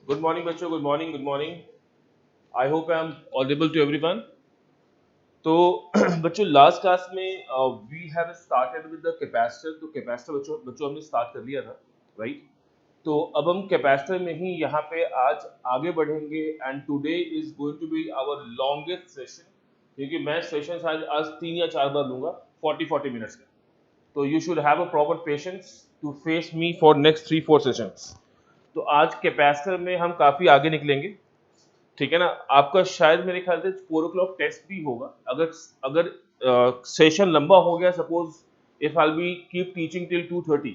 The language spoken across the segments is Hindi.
गुड मॉर्निंग बच्चों, good morning, good morning. I hope I am audible to everyone. तो बच्चों लास्ट क्लास में we have started with the capacitor. तो कैपेसिटर बच्चों बच्चों हमने स्टार्ट कर लिया था, राइट। तो अब हम कैपेसिटर में ही यहाँ पे आज आगे बढ़ेंगे and today is going to be our longest session, क्योंकि मैं सेशन आज आज 3 या 4 बार लूंगा, 40-40 मिनट्स का। तो you should have a proper patience to face me for next 3-4 sessions. तो आज कैपेसिटर में हम काफी आगे निकलेंगे, ठीक है ना। आपका शायद मेरे ख्याल से 4 o'clock टेस्ट भी होगा। अगर अगर सेशन लंबा हो गया, suppose if I be keep teaching till 2:30,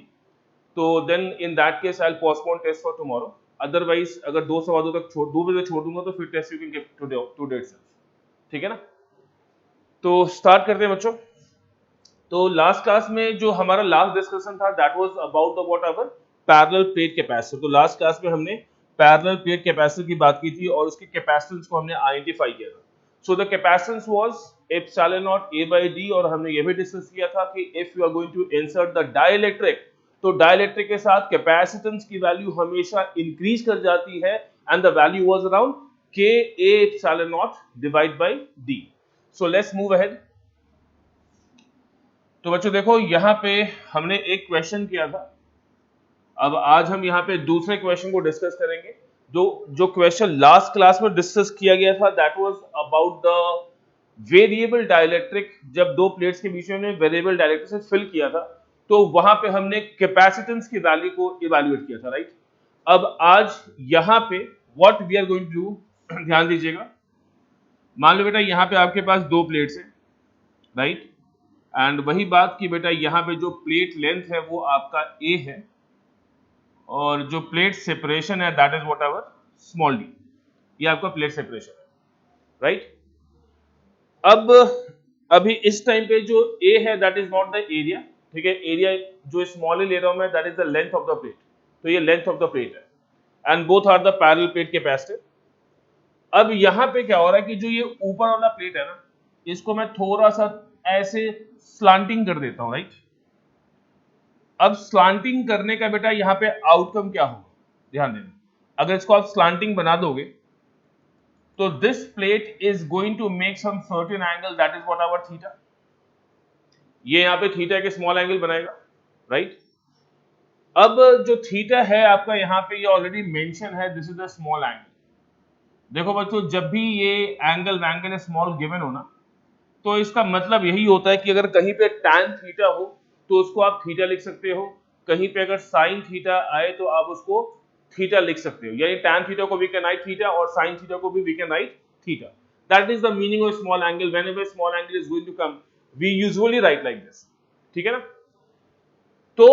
तो then in that case I postpone test for tomorrow. Otherwise अगर 2 सवा 2 तक 2 बजे छोड़ दूंगा तो फिर test you can give today itself, ठीक है ना। तो स्टार्ट करते हैं बच्चों। तो लास्ट क्लास में जो हमारा लास्ट डिस्कशन था that was about the what ever parallel plate capacitor. तो लास्ट क्लास में हमने पैरेलल प्लेट कैपेसिटर की बात की थी और उसके कैपेसिटेंस को हमने आइडेंटिफाई किया था। So the capacitance was epsilon naught A by D, और हमने ये भी डिस्कस किया था कि if you are going to insert the dielectric, तो डाइलेक्ट्रिक के साथ कैपेसिटेंस की वैल्यू हमेशा इंक्रीज कर जाती है and the value was around K A epsilon naught divide by D. So let's move ahead. तो बच्चों देखो यहाँ पे हमने एक क्वेश्चन किया था। अब आज हम यहाँ पे दूसरे क्वेश्चन को डिस्कस करेंगे। जो जो क्वेश्चन लास्ट क्लास में डिस्कस किया गया था that was about the variable dielectric. जब दो प्लेट्स के बीच में हमने वेरिएबल डाइलेक्ट्रिक से फिल किया था, तो वहां पे हमने कैपेसिटेंस की वैल्यू को इवैल्यूएट किया था, राइट। अब आज यहाँ पे what we are going to do, ध्यान दीजिएगा। मान लो बेटा यहाँ पे आपके पास दो प्लेट्स हैं, राइट। एंड वही बात कि बेटा यहाँ पे जो प्लेट लेंथ है वो आपका ए है, और जो प्लेट सेपरेशन है that is what ever small D. ये आपका प्लेट सेपरेशन है, राइट। अब अभी इस टाइम पे जो ए है that is not the area, ठीक है। एरिया जो स्मॉल ले रहा हूं मैं that is the length of the plate. तो ये लेंथ ऑफ द प्लेट है and both are the parallel plate capacitor. अब यहाँ पे क्या हो रहा है कि जो ये ऊपर वाला प्लेट है ना, इसको मैं थोड़ा सा ऐसे स्लांटिंग कर देता हूं, राइट। अब स्लांटिंग करने का बेटा यहाँ पे आउटकम क्या होगा, ध्यान देना। अगर इसको आप स्लांटिंग बना दोगे तो this plate is going to make some certain angle that is what our theta. ये यहाँ पे थीटा के स्मॉल एंगल बनाएगा, राइट। अब जो थीटा है आपका यहाँ पे ये ऑलरेडी मेंशन है, this is the small angle. देखो बच्चों, जब भी ये एंगल वैंगल स्मॉल गिवन हो ना, तो इसका मतलब यही होता है कि अगर कहीं पे tan थीटा हो तो उसको आप थीटा लिख सकते हो, कहीं पे अगर sin थीटा आए तो आप उसको थीटा लिख सकते हो। यानी tan थीटा को वी कैन राइट थीटा और sin थीटा को भी we can write theta. That is the meaning of small angle. Whenever small angle is going to come we usually write like this, ठीक है ना। तो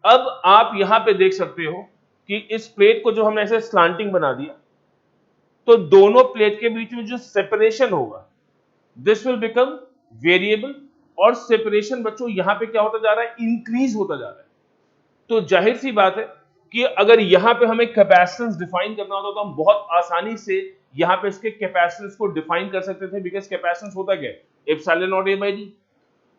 अब आप यहां पे देख सकते हो कि इस प्लेट को जो हमने ऐसे स्लांटिंग बना दिया, तो दोनों प्लेट के बीच में जो सेपरेशन होगा दिस विल बिकम वेरिएबल, और सेपरेशन बच्चों यहां पे क्या होता जा रहा है, इंक्रीज होता जा रहा है। तो जाहिर सी बात है कि अगर यहां पे हमें कैपेसिटेंस डिफाइन करना होता तो हम बहुत आसानी से यहां पे इसके कैपेसिटेंस को डिफाइन कर सकते थे, बिकॉज कैपेसिटेंस होता क्या है, epsilon naught A by D.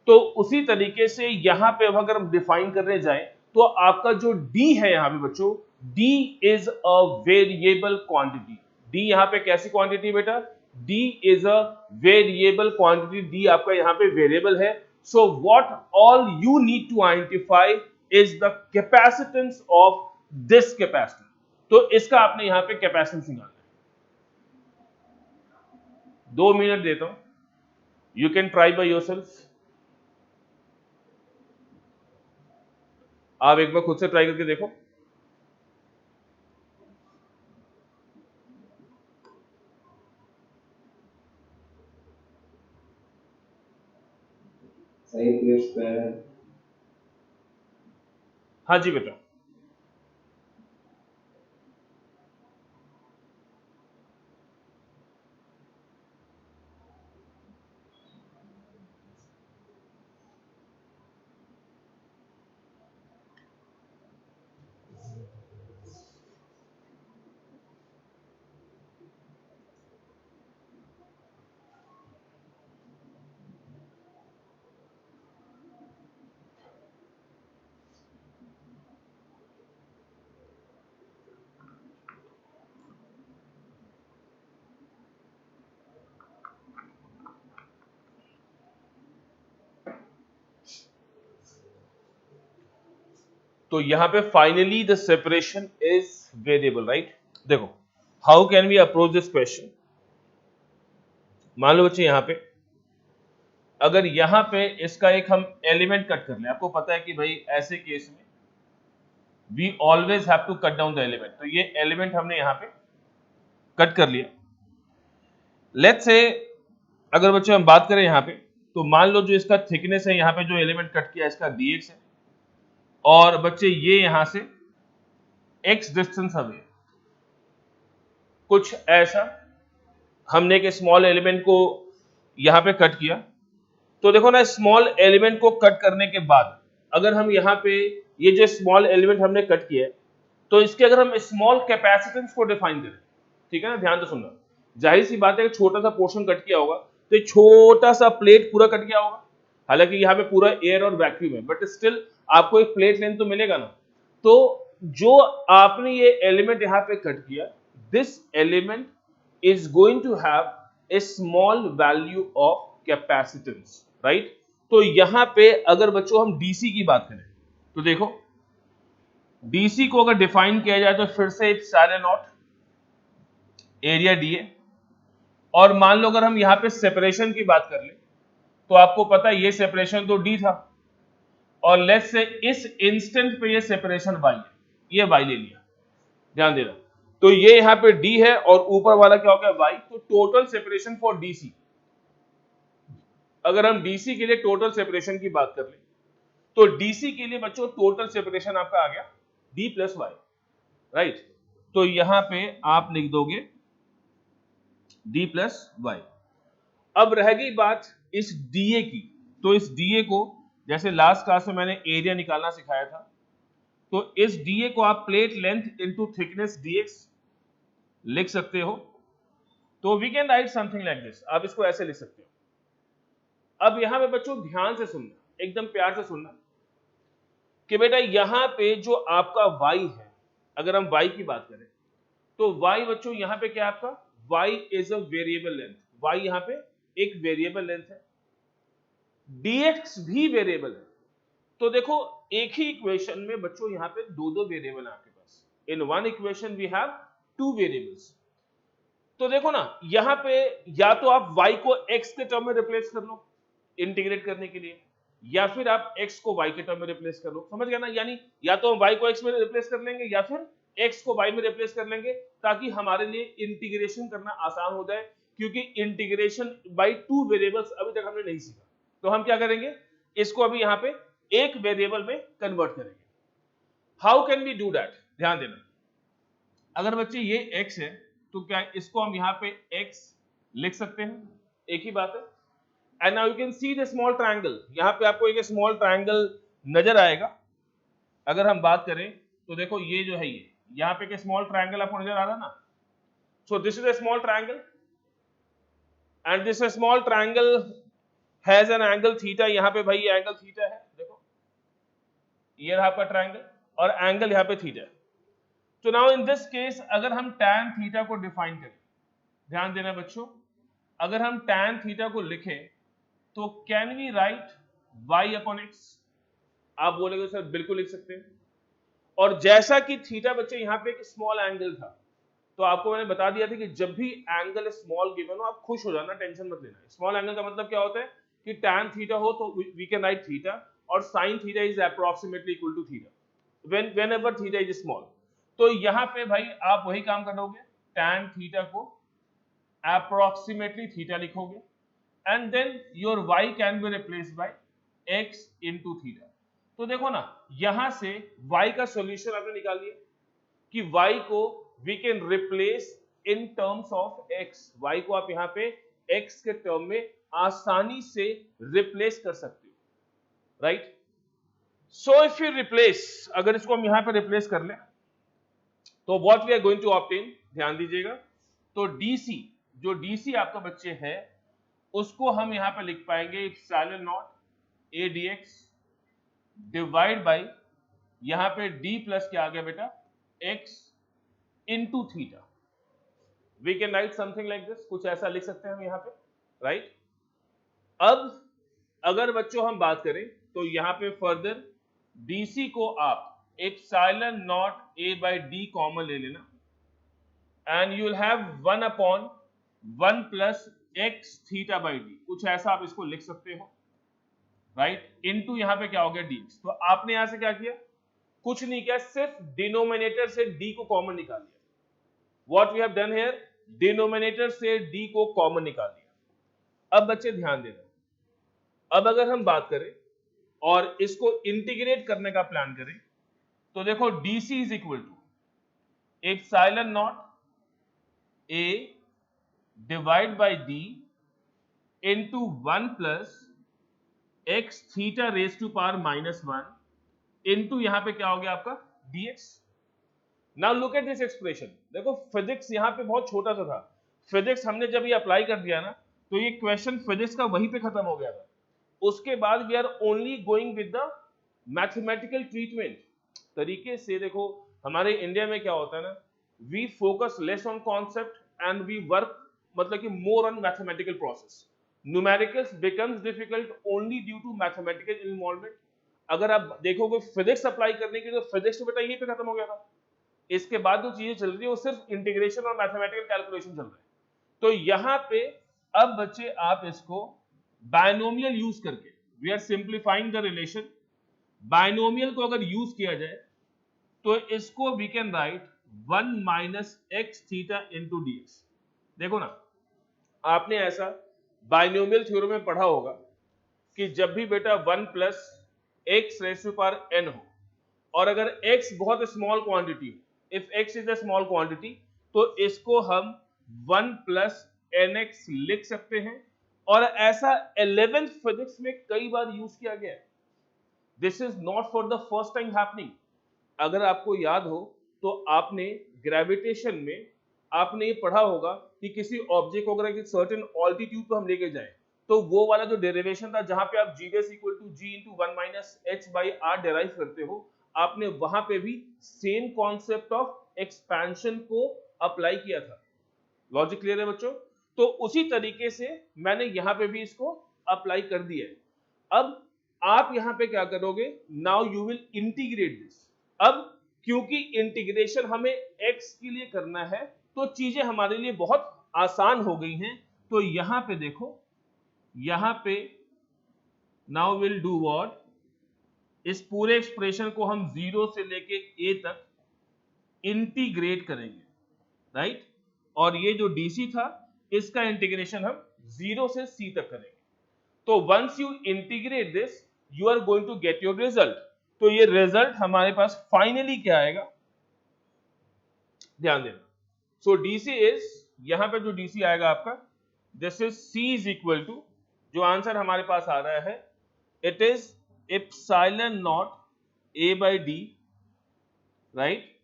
तो उसी तरीके से यहां पे अगर हम डिफाइन करने जाए तो आपका जो डी है यहां पे बच्चों, D is a variable quantity. D यहां पे कैसी क्वांटिटी बेटा, D is a variable quantity. D आपका यहां पे वेरिएबल है। So what all you need to identify is the capacitance of this capacitor. तो इसका आपने यहां पे कैपेसिटेंस निकालना है। 2 मिनट देता हूं, you can try by yourself. आप एक बार खुद से ट्राई करके देखो। सही प्लेट स्क्वायर है। हाँ जी बेटा। तो यहां पे finally the separation is variable, right. देखो how can we approach this question. मान लो बच्चे यहां पे अगर यहां पे इसका एक हम एलिमेंट कट कर लें, आपको पता है कि भाई ऐसे केस में we always have to cut down the element, तो ये एलिमेंट हमने यहां पे कट कर लिया। लेट्स से अगर बच्चे हम बात करें यहां पे, तो मान लो जो इसका थिकनेस है, यहां पे जो एलिमेंट कट किया इसका dx है, और बच्चे ये यहां से x डिस्टेंस अवे, कुछ ऐसा हमने एक स्मॉल एलिमेंट को यहां पे कट किया। तो देखो ना, स्मॉल एलिमेंट को कट करने के बाद अगर हम यहाँ पे ये जो स्मॉल एलिमेंट हमने कट किया है, तो इसके अगर हम स्मॉल कैपेसिटेंस को डिफाइन करें, ठीक है ना, ध्यान से सुनना। जाहिर सी बात है कि छोटा सा पोर्शन कट किया होगा, तो एक छोटा सा प्लेट पूरा कट गया होगा, हालांकि यहाँ पे पूरा एयर और वैक्यूम है, बट स्टिल आपको एक प्लेट लेंथ तो मिलेगा ना। तो जो आपने ये एलिमेंट यहाँ पे कट किया, this element is going to have a small value of capacitance, right? तो यहां पे अगर बच्चों हम डीसी की बात करें, तो देखो डीसी को अगर डिफाइन किया जाए तो फिर से एप्सिलॉन नॉट एरिया डीए, और मान लो अगर हम यहां पे सेपरेशन की बात कर ले, तो आपको पता है ये सेपरेशन तो डी था, और लेट्स से इस इंस्टेंट पे ये सेपरेशन वाई है, ये वाई ले लिया, ध्यान देना। तो ये यहां पे d है और ऊपर वाला क्या हो गया y, तो टोटल सेपरेशन फॉर डीसी, अगर हम डीसी के लिए टोटल सेपरेशन की बात कर ले, तो डीसी के लिए बच्चों टोटल सेपरेशन आपका आ गया d प्लस वाई, राइट। तो यहां पे आप लिख दोगे d प्लस वाई। अब रह गई बात इस डीए की, तो इस डीए को जैसे लास्ट क्लास में मैंने एरिया निकालना सिखाया था, तो इस डीए को आप plate length into thickness dx लिख सकते हो। तो we can write something like this, आप इसको ऐसे लिख सकते हो। अब यहां पे बच्चों ध्यान से सुनना, एकदम प्यार से सुनना कि बेटा यहां पे जो आपका y है, अगर हम y की बात करें, तो y बच्चों यहां पे क्या है आपका, y is a variable length, y यहां पे एक वेरिएबल लेंथ है, dx भी वेरिएबल है। तो देखो एक ही इक्वेशन में बच्चों यहां पे दो दो वेरिएबल है आपके पास, in one equation we have two variables. तो देखो ना, यहां पे या तो आप y को x के टर्म में रिप्लेस कर लो इंटीग्रेट करने के लिए, या फिर आप x को y के टर्म में रिप्लेस कर लो, समझ गया ना। यानी या तो हम y को x में रिप्लेस कर लेंगे या फिर x को y में रिप्लेस कर लेंगे, ताकि हमारे लिए इंटीग्रेशन करना आसान हो जाए, क्योंकि इंटीग्रेशन बाय टू वेरिएबल्स अभी तक हमने नहीं सीखा। तो हम क्या करेंगे, इसको अभी यहां पे एक वेरिएबल में कन्वर्ट करेंगे। How can we do that, ध्यान देना। अगर बच्चे ये x है, तो क्या इसको हम यहां पे x लिख सकते हैं, एक ही बात है। And now you can see the small triangle, यहां पे आपको एक स्मॉल ट्रायंगल नजर आएगा। अगर हम बात करें तो देखो ये जो है, ये यहां पे एक स्मॉल ट्रायंगल आपको नजर आ रहा है ना। सो this is a small triangle and this small triangle has an angle theta, यहां पे भाई ये एंगल थीटा है, देखो ये रहा आपका ट्रायंगल और एंगल यहां पे थीटा है। तो नाउ इन दिस केस अगर हम tan थीटा को डिफाइन करें, ध्यान देना बच्चों, अगर हम tan थीटा को लिखें तो can we write y upon x, आप बोलेगे सर बिल्कुल लिख सकते हैं। और जैसा कि थीटा बच्चे यहां पे एक स्मॉल एंगल था, तो आपको मैंने बता दिया था कि जब भी एंगल स्मॉल गिवन हो आप खुश हो जाना, टेंशन मत लेना। स्मॉल एंगल का मतलब क्या होता है कि tan थीटा हो तो वी कैन राइट थीटा, और sin theta is approximately equal to theta whenever theta is small. तो यहां पे भाई आप वही काम करोगे, tan थीटा को अप्रोक्सीमेटली थीटा लिखोगे, and then your y can be replaced by x into theta. तो देखो ना, यहां से y का सॉल्यूशन आपने निकाल लिया कि y को we can replace in terms of x, y को आप यहां पे x के टर्म में आसानी से रिप्लेस कर सकते हो, right. So if you replace, अगर इसको हम यहां पे रिप्लेस कर लें, तो what we are going to obtain, ध्यान दीजिएगा। तो डीसी, जो डीसी आपका बच्चे है, उसको हम यहां पे लिख पाएंगे epsilon naught A D X divide by यहां पे डी प्लस क्या आ गया बेटा, X into theta. We can write something like this, कुछ ऐसा लिख सकते हैं हम यहां पे, राइट। अब अगर बच्चों हम बात करें तो यहां पे फर्दर डीसी को आप epsilon naught A by D common ले लेना and you will have 1 upon 1 plus X theta by D, कुछ ऐसा आप इसको लिख सकते हो, राइट, इनटू यहां पे क्या हो गया dx। तो आपने यहां से क्या किया, कुछ नहीं किया, सिर्फ डिनोमिनेटर से d को कॉमन निकाल लिया। What we have done here, denominator से d को कॉमन निकाल लिया। अब बच्चे ध्यान देना, अब अगर हम बात करें और इसको इंटीग्रेट करने का प्लान करें तो देखो dc is equal to epsilon naught a divide by d into 1 plus X theta raise to power -1 into यहां पे क्या हो गया आपका dx। Now look at this expression, देखो फिजिक्स यहां पे बहुत छोटा सा था, फिजिक्स हमने जब ये अप्लाई कर दिया ना तो ये क्वेश्चन फिजिक्स का वहीं पे खत्म हो गया था। उसके बाद we are only going with the mathematical treatment तरीके से। देखो हमारे इंडिया में क्या होता है ना, we focus less on concept and we work मतलब कि more on mathematical process. Numericals becomes difficult only due to mathematical involvement. अगर आप देखोगे फिजिक्स अप्लाई करने की तो फिजिक्स तो बेटा यहीं पे खत्म हो गया था, इसके बाद जो चीजें चल रही है वो सिर्फ इंटीग्रेशन और मैथमेटिकल कैलकुलेशन चल रहा है। तो यहां पे अब बच्चे आप इसको बायनोमियल यूज करके, we are simplifying the relation, binomial को अगर यूज किया जाए तो इसको we can write 1 minus X theta into dx। देखो ना, आपने ऐसा बायनोमियल थ्योरम में पढ़ा होगा कि जब भी बेटा 1 plus X raise to power n हो और अगर x बहुत स्मॉल क्वांटिटी हो, if x is a small quantity, तो इसको हम 1 प्लस nx लिख सकते हैं। और ऐसा 11th फिजिक्स में कई बार यूज किया गया है। This is not for the first time happening. अगर आपको याद हो तो आपने ग्रेविटेशन में आपने ये पढ़ा होगा कि किसी ऑब्जेक्ट को अगर एक सर्टेन ऑल्टीट्यूड पर हम लेके जाएं तो वो वाला जो डेरिवेशन था जहां पे आप gds equal to g into 1 minus h by R derive करते हो, आपने वहां पे भी सेम कॉन्सेप्ट ऑफ एक्सपेंशन को अप्लाई किया था। लॉजिक क्लियर है बच्चों? तो उसी तरीके से मैंने यहां पे भी इसको अप्लाई कर दिया है। अब आप यहां पे क्या करोगे, now you will integrate this. अब क्योंकि इंटीग्रेशन हमें x के लिए करना है तो चीजें हमारे लिए बहुत आसान हो गई हैं। तो यहां पे देखो, यहां पे नाउ विल डू व्हाट, इस पूरे एक्सप्रेशन को हम 0 से लेके a तक इंटीग्रेट करेंगे, राइट। और ये जो dc था इसका इंटीग्रेशन हम 0 से c तक करेंगे। तो once you integrate this you are going to get your result. तो ये रिजल्ट हमारे पास फाइनली क्या आएगा, ध्यान देना। सो dc इज, यहां पे जो dc आएगा आपका, this is c is equal to, जो आंसर हमारे पास आ रहा है it is epsilon naught a by D, right,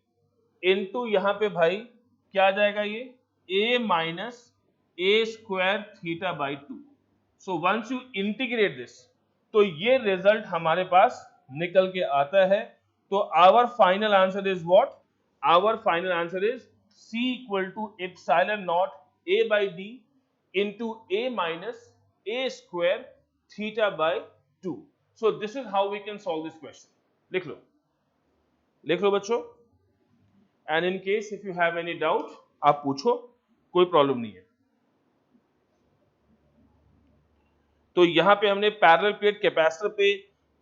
into यहां पे भाई क्या आ जाएगा, ये a minus A square theta by 2। So once you integrate this तो ये रिजल्ट हमारे पास निकल के आता है। तो our final answer is what, our final answer is c equal to epsilon naught a by D into a minus A square theta by 2। So this is how we can solve this question. लिख लो, लिख लो बच्चों, and in case if you have any doubt आप पूछो, कोई प्रॉब्लम नहीं है। तो यहां पे हमने पैरेलल प्लेट कैपेसिटर पे,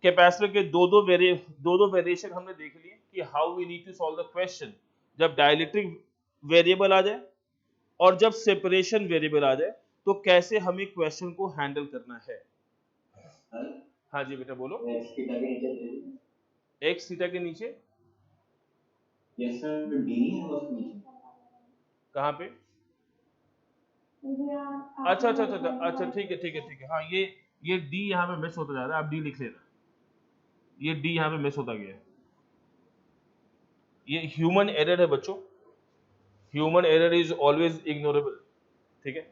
कैपेसिटर के दो दो वेरिएशन हमने देख लिए कि how we need to solve the question जब डाइलेक्ट्रिक वेरिएबल आ जाए और जब सेपरेशन वेरिएबल आ जाए तो कैसे हमें क्वेश्चन को हैंडल करना है। हाँ जी बेटा बोलो। एक्स थीटा के नीचे दे दीजिए। एक्स थीटा के नीचे, यस सर, डी है उसके नीचे। कहाँ पे, अच्छा अच्छा अच्छा अच्छा, ठीक है ठीक है ठीक है, हाँ ये डी यहाँ पे मिस होता जा रहा है, आप डी लिख लेना, ये डी यहाँ पे मिस होता गया है, ये ह्यूमन एरर है बच्चों, human error is always ignorable, ठीक है।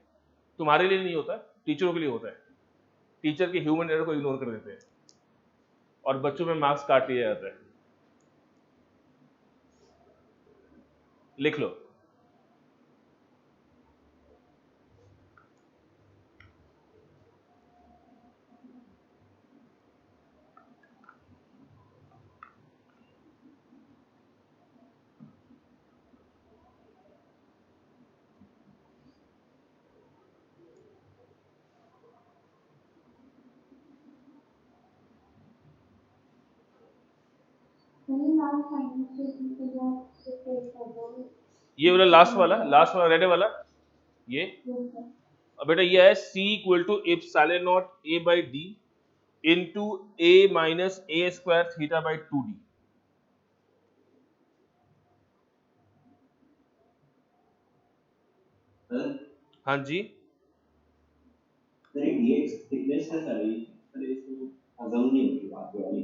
तुम्हारे लिए नहीं होता, टीचरों के लिए होता है, टीचर के ह्यूमन एरर को इग्नोर कर देते हैं और बच्चों में मार्क्स काट लिया जाता है। लिख लो, ये वाला लास्ट वाला रेड वाला ये। अब बेटा ये है C equal to epsilon naught A by D into A minus A square theta by 2D। हाँ जी, सर ये dx थिकनेस है सर, ये सर इसमें हजम नहीं होगी बात वाली।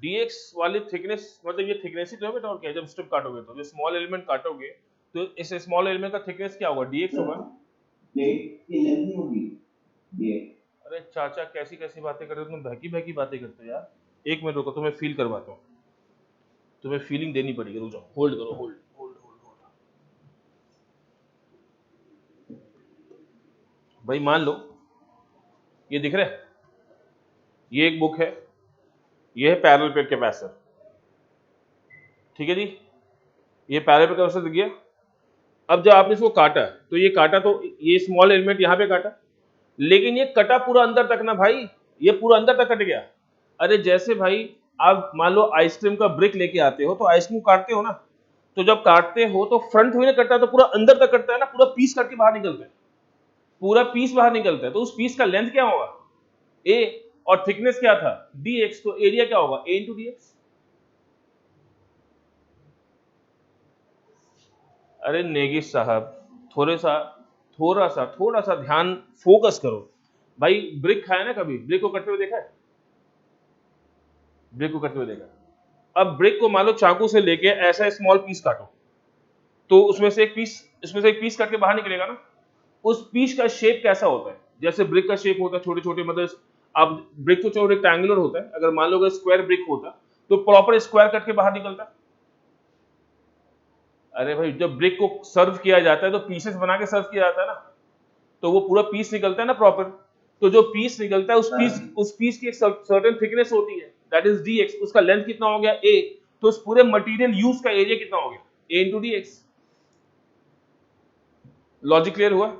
dx वाली थिकनेस मतलब ये थिकनेस ही तो है बेटा, और क्या है? जब स्ट्रिप काटोगे तो जो स्मॉल एलिमेंट काटोगे तो इस स्मॉल एलिमेंट का थिकनेस क्या होगा? dx होगा। प्लेट की लेंथ नहीं होगी dx। अरे चाचा कैसी कैसी बातें करते हो तुम, बहकी बहकी बातें करते हो यार। एक मिनट रुको, तुम्हें फील करवाता हूँ, तुम्हें फीलिंग देनी पड़ेगी। रुक जाओ, होल्ड करो, होल्ड होल्ड होल्ड होल्ड। भाई मान लो ये दिख रहा है, ये एक बुक है, ये है पैरेलल प्लेट कैपेसिटर, ठीक है जी, ये पैरेलल प्लेट कैपेसिटर दिख गया। अब जब आपने इसको काटा तो ये काटा तो ये स्मॉल एलिमेंट यहाँ पे काटा, लेकिन ये कटा पूरा अंदर तक ना भाई, ये पूरा अंदर तक कट गया। अरे जैसे भाई आप मान लो आइसक्रीम का ब्रिक लेके आते हो तो आइसक्रीम काटते हो ना, तो जब काटते हो तो फ्रंट में कटता है तो पूरा अंदर तक कटता है ना, पूरा पीस कट के बाहर निकलता है, पूरा पीस बाहर निकलता है। तो उस पीस का लेंथ क्या होगा? a, और थिकनेस क्या था? dx, तो एरिया क्या होगा? a into dx। अरे नेगी साहब थोड़ा सा ध्यान फोकस करो भाई। ब्रिक खाया ना कभी? ब्रिक को कटते हुए देखा है? ब्रिक को कटते हुए देखा है। अब ब्रिक को मान लो चाकू से लेके ऐसा स्मॉल पीस काटो, तो उसमें से एक पीस कट के बाहर निकलेगा ना। उस पीस का शेप कैसा होता है? जैसे ब्रिक का शेप होता है छोटे छोटे, मतलब अब ब्रिक तो चलो रेक्टेंगुलर होता है, अगर मान लो अगर स्क्वायर ब्रिक होता तो प्रॉपर स्क्वायर कट के बाहर निकलता। अरे भाई जब ब्रिक को सर्व किया जाता है तो पीसेस बना के सर्व किया जाता है ना, तो वो पूरा पीस निकलता है ना प्रॉपर। तो जो पीस निकलता है उस पीस की एक सर्टेन थिकनेस होती है, दैट इज dx। उसका लेंथ कितना हो गया? a। तो उस पूरे मटेरियल यूज का एरिया कितना हो गया? a into dx। Logic clear हुआ?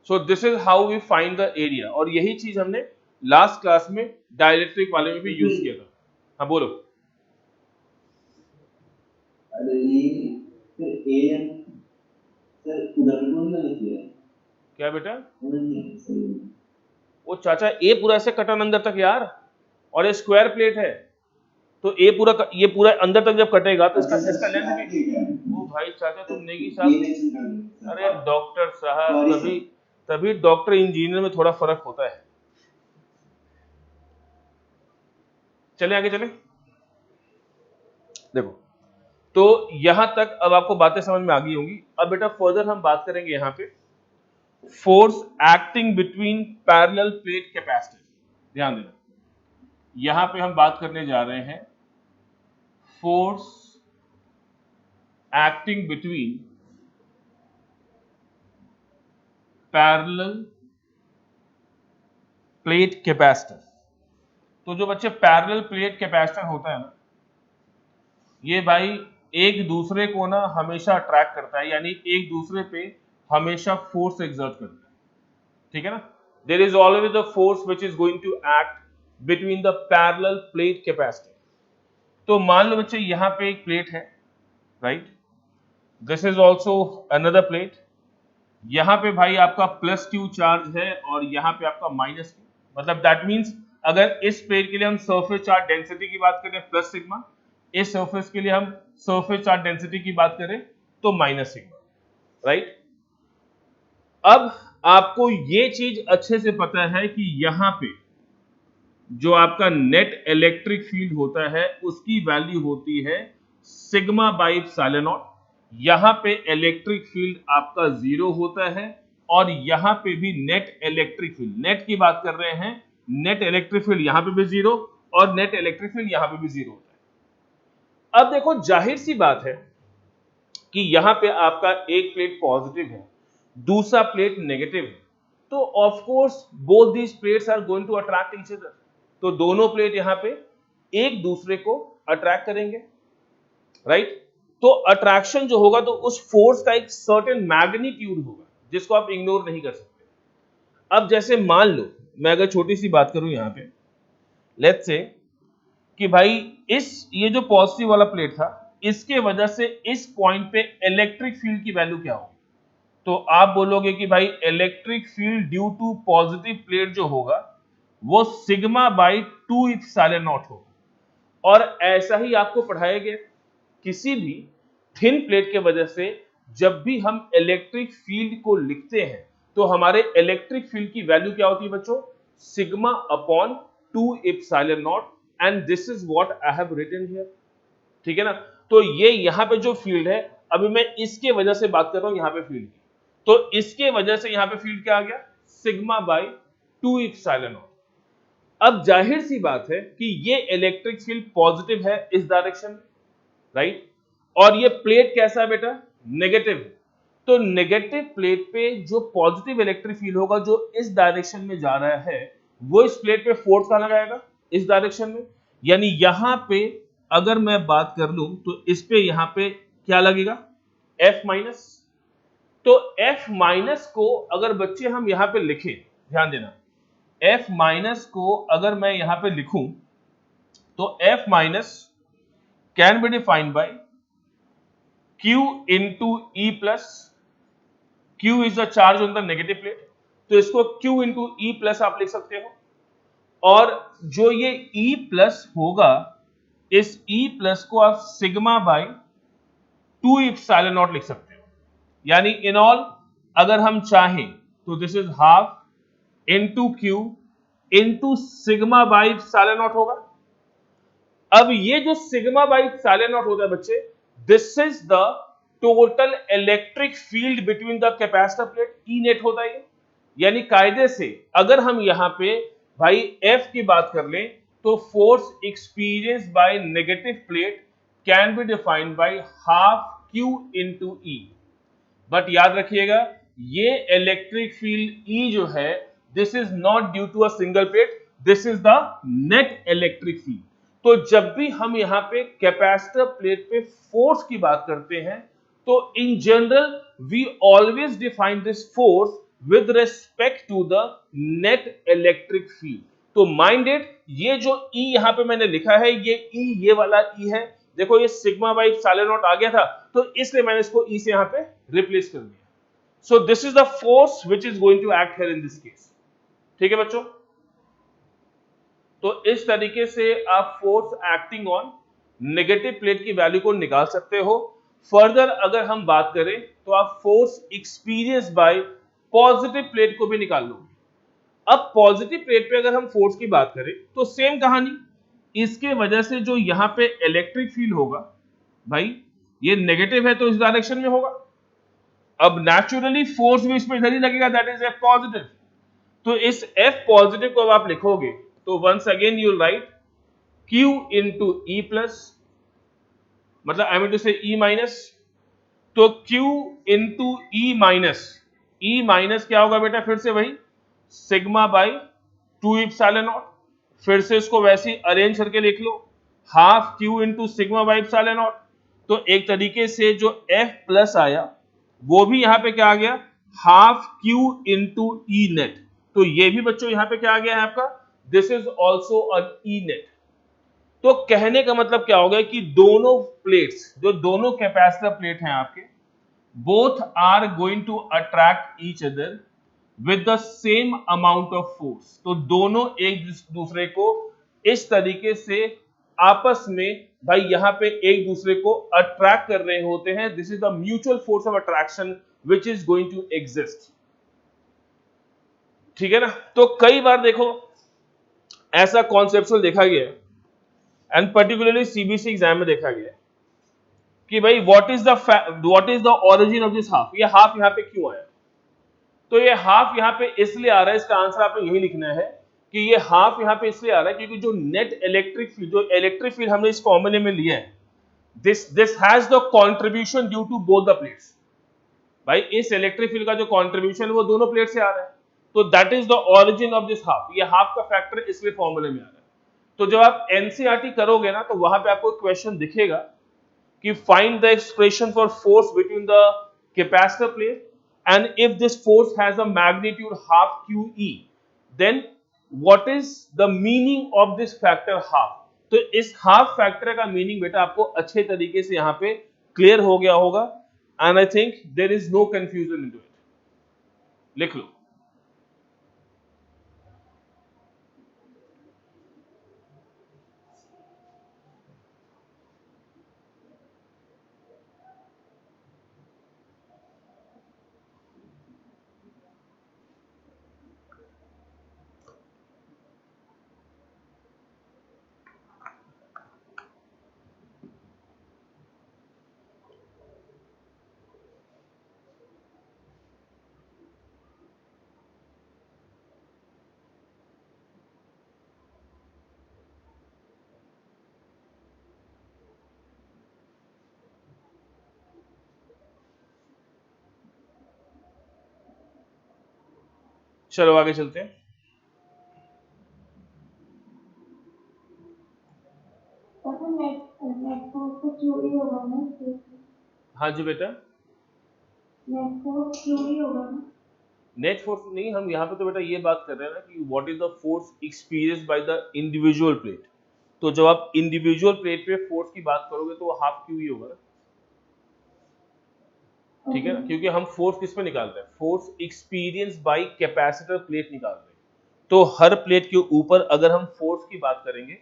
So this is how we find the area, और यही चीज हमने लास्ट क्लास में डाइलेक्ट्रिक वाले में भी यूज किया था। हाँ बोलो। अरे ये फिर an सर उधर भी कौन सा लिखिए क्या बेटा? नहीं सही। वो चाचा ए पूरा ऐसे कटन अंदर तक यार, और ये स्क्वायर प्लेट है, तो ए पूरा ये पूरा अंदर तक जब कटेगा तो इसका लेंथ भी। ओ भाई चाचा तुम नेगी साहब, अरे डॉक्टर साहब तभी तभी डॉक्टर इंजीनियर में थोड़ा फर्क होता है। चले आगे चले, देखो तो यहां तक अब आपको बातें समझ में आ गई होंगी। अब बेटा फर्दर हम बात करेंगे यहां पे force acting between parallel plate capacitor. ध्यान देना, यहां पे हम बात करने जा रहे हैं force acting between parallel plate capacitor. तो जो बच्चे पैरेलल प्लेट कैपेसिटर होता है ना, ये भाई एक दूसरे को ना हमेशा अट्रैक्ट करता है, यानी एक दूसरे पे हमेशा फोर्स एग्जर्ट करता है, ठीक है ना। There is always a force which is going to act between the parallel plate capacitor. तो मान लो बच्चे यहां पे एक प्लेट है, right, this is also another plate. यहां पे भाई आपका प्लस क्यू चार्ज है और यहां पे आपका माइनस क्यू, मतलब दैट मींस अगर इस प्लेट के लिए हम सरफेस चार्ज डेंसिटी की बात करें प्लस सिग्मा, इस सरफेस के लिए हम सरफेस चार्ज डेंसिटी की बात करें तो माइनस सिग्मा, राइट। अब आपको ये चीज अच्छे से पता है कि यहां पे जो आपका नेट इलेक्ट्रिक फील्ड होता है उसकी वैल्यू होती है सिग्मा बाई एप्सिलॉन नॉट। यहां पे इलेक्ट्रिक फील्ड आपका 0 होता है, और यहां पे भी नेट इलेक्ट्रिक फील्ड, नेट की बात कर रहे हैं, नेट इलेक्ट्रिक फील्ड यहां पे भी 0 और नेट इलेक्ट्रिक फील्ड यहां पे भी 0 होता है। अब देखो जाहिर सी बात है कि यहां पे आपका एक प्लेट पॉजिटिव है, दूसरा प्लेट नेगेटिव है, तो of course both these plates are going to attract each other. तो दोनों प्लेट यहां पे एक दूसरे को अट्रैक्ट करेंगे, राइट। तो अट्रैक्शन जो होगा तो उस फोर्स का एक सर्टेन मैग्नीट्यूड होगा जिसको आप इग्नोर नहीं कर सकते। अब जैसे मान लो मैं अगर छोटी सी बात करूं यहां पे, लेट्स से कि भाई ये जो पॉजिटिव वाला प्लेट था, इसके वजह से इस पॉइंट पे इलेक्ट्रिक फील्ड की वैल्यू क्या होगी। तो आप बोलोगे कि भाई electric field due to positive plate जो होगा वो सिग्मा बाई 2 इप्सिलॉन नॉट होगा। और ऐसा ही आपको पढ़ाया गया, किसी भी थिन प्लेट के वजह से जब भी हम इलेक्ट्रिक फील्ड को लिखते हैं तो हमारे इलेक्ट्रिक फील्ड की वैल्यू क्या होती है बच्चों, sigma upon 2 epsilon naught, and this is what I have written here. ठीक है ना। तो ये यहाँ पे जो फील्ड है, अभी मैं इसके वजह से बात कर रहा हूं यहाँ पे फील्ड की, तो इसके वजह से यहाँ पे फील्ड क्या आ गया, सिग्मा बाई 2 इप्सिलॉन नॉट। अब जाहिर सी बात है कि ये इलेक्ट्रिक फील्ड पॉजिटिव है इस डायरेक्शन में, राइट। और ये प्लेट कैसा है बेटा, नेगेटिव है। तो नेगेटिव प्लेट पे जो पॉजिटिव इलेक्ट्रिक फील्ड होगा जो इस डायरेक्शन में जा रहा है, वो इस प्लेट पे फोर्स कहां लगाएगा, इस डायरेक्शन में। यानी यहां पे अगर मैं बात कर लूं तो इस पे यहां पे क्या लगेगा, F माइनस। तो F माइनस को अगर बच्चे हम यहां पे लिखें, ध्यान देना, F माइनस को अगर मैं यहां पे लिखूं तो F minus can be defined bye Q into E plus, Q is the charge on the negative plate, तो इसको Q into E plus आप लिख सकते हो। और जो ये E plus होगा, इस E plus को आप सिग्मा बाई 2 इप्सिलॉन नॉट लिख सकते हो। यानी इन ऑल अगर हम चाहें तो this is half into Q into sigma by epsilon not होगा। अब ये जो सिग्मा बाई इप्सिलॉन नॉट होता है बच्चे, this is the total electric field between the capacitor plate, E net होता है। यानी कायदे से अगर हम यहां पे भाई F की बात कर लें तो force experience by negative plate can be defined by half Q into E। But याद रखिएगा ये इलेक्ट्रिक फील्ड E जो है, this is not due to a single plate, this is the net electric field. तो जब भी हम यहां पे कैपेसिटर प्लेट पे फोर्स की बात करते हैं तो in general we always define this force with respect to the net electric field. तो माइंड इट, ये जो E यहां पे मैंने लिखा है, ये E ये वाला E है, देखो ये सिग्मा बाई इप्सिलॉन नॉट आ गया था तो इसलिए मैंने इसको E से यहां पे रिप्लेस कर दिया। So this is the force which is going to act here in this case. ठीक है बच्चों, तो इस तरीके से आप force acting on negative plate की वैल्यू को निकाल सकते हो। फर्दर अगर हम बात करें तो आप force experience bye positive plate को भी निकाल लोगे। अब पॉजिटिव प्लेट पे अगर हम फोर्स की बात करें तो सेम कहानी, इसके वजह से जो यहां पे इलेक्ट्रिक फील्ड होगा, भाई ये नेगेटिव है तो इस डायरेक्शन में होगा। अब नेचुरली फोर्स भी इसमें इधर ही लगेगा, दैट इज F पॉजिटिव। तो इस F पॉजिटिव को अब आप लिखोगे तो once again you write Q into E plus, मतलब I mean to say E minus. तो Q into E minus, E minus क्या होगा बेटा, फिर से वही सिग्मा बाई 2 इप्सिलॉन नॉट। फिर से इसको वैसे ही अरेंज करके लिख लो, half Q into sigma by epsilon naught. तो एक तरीके से जो F प्लस आया वो भी यहां पे क्या आ गया, half Q into E net. तो ये भी बच्चों यहां पे क्या आ गया है आपका, this is also a E net. तो कहने का मतलब क्या हो गया कि दोनों प्लेट्स, जो दोनों कैपेसिटर प्लेट हैं आपके, both are going to attract each other with the same amount of force. तो दोनों एक दूसरे को इस तरीके से आपस में भाई यहां पे एक दूसरे को अट्रैक्ट कर रहे होते हैं। This is the mutual force of attraction which is going to exist. ठीक है ना। तो कई बार देखो ऐसा कॉन्सेप्चुअल देखा गया एंड पर्टिकुलरली सीबीसी एग्जाम में देखा गया कि भाई what is the origin of this half, ये हाफ यहां पे क्यों आया। तो ये हाफ यहां पे इसलिए आ रहा है, इसका आंसर आपको यही लिखना है कि ये हाफ यहां पे इसलिए आ रहा है क्योंकि जो नेट इलेक्ट्रिक फील्ड, जो इलेक्ट्रिक फील्ड हमने इस फॉर्मूले में लिया है, this has the contribution due to both the plates. भाई इस इलेक्ट्रिक फील्ड का जो कंट्रीब्यूशन है वो दोनों प्लेट से आ रहा है, तो that is the origin of this half. ये हाफ का फैक्टर इसलिए फॉर्मूले में आ रहा है। तो जब आप एनसीईआरटी करोगे ना तो वहां पे आपको क्वेश्चन दिखेगा कि find the expression for force between the capacitor plate and if this force has a magnitude half QE, then what is the meaning of this factor half। तो इस हाफ फैक्टर का मीनिंग बेटा आपको अच्छे तरीके से यहाँ पे क्लियर हो गया होगा, and I think there is no confusion into it. लिख लो। चलो आगे चलते हैं। हाँ जी बेटा, नेट फोर्स नहीं, हम यहाँ पे तो बेटा ये बात कर रहे हैं ना कि what is the force experience by the individual plate. तो जब आप इंडिविजुअल प्लेट पे फोर्स की बात करोगे तो वो हाफ क्यू ही होगा ना, ठीक है ना, क्योंकि हम फोर्स किस पे निकालते हैं, force experience bye capacitor plate निकाल रहे हैं। तो हर प्लेट के ऊपर अगर हम फोर्स की बात करेंगे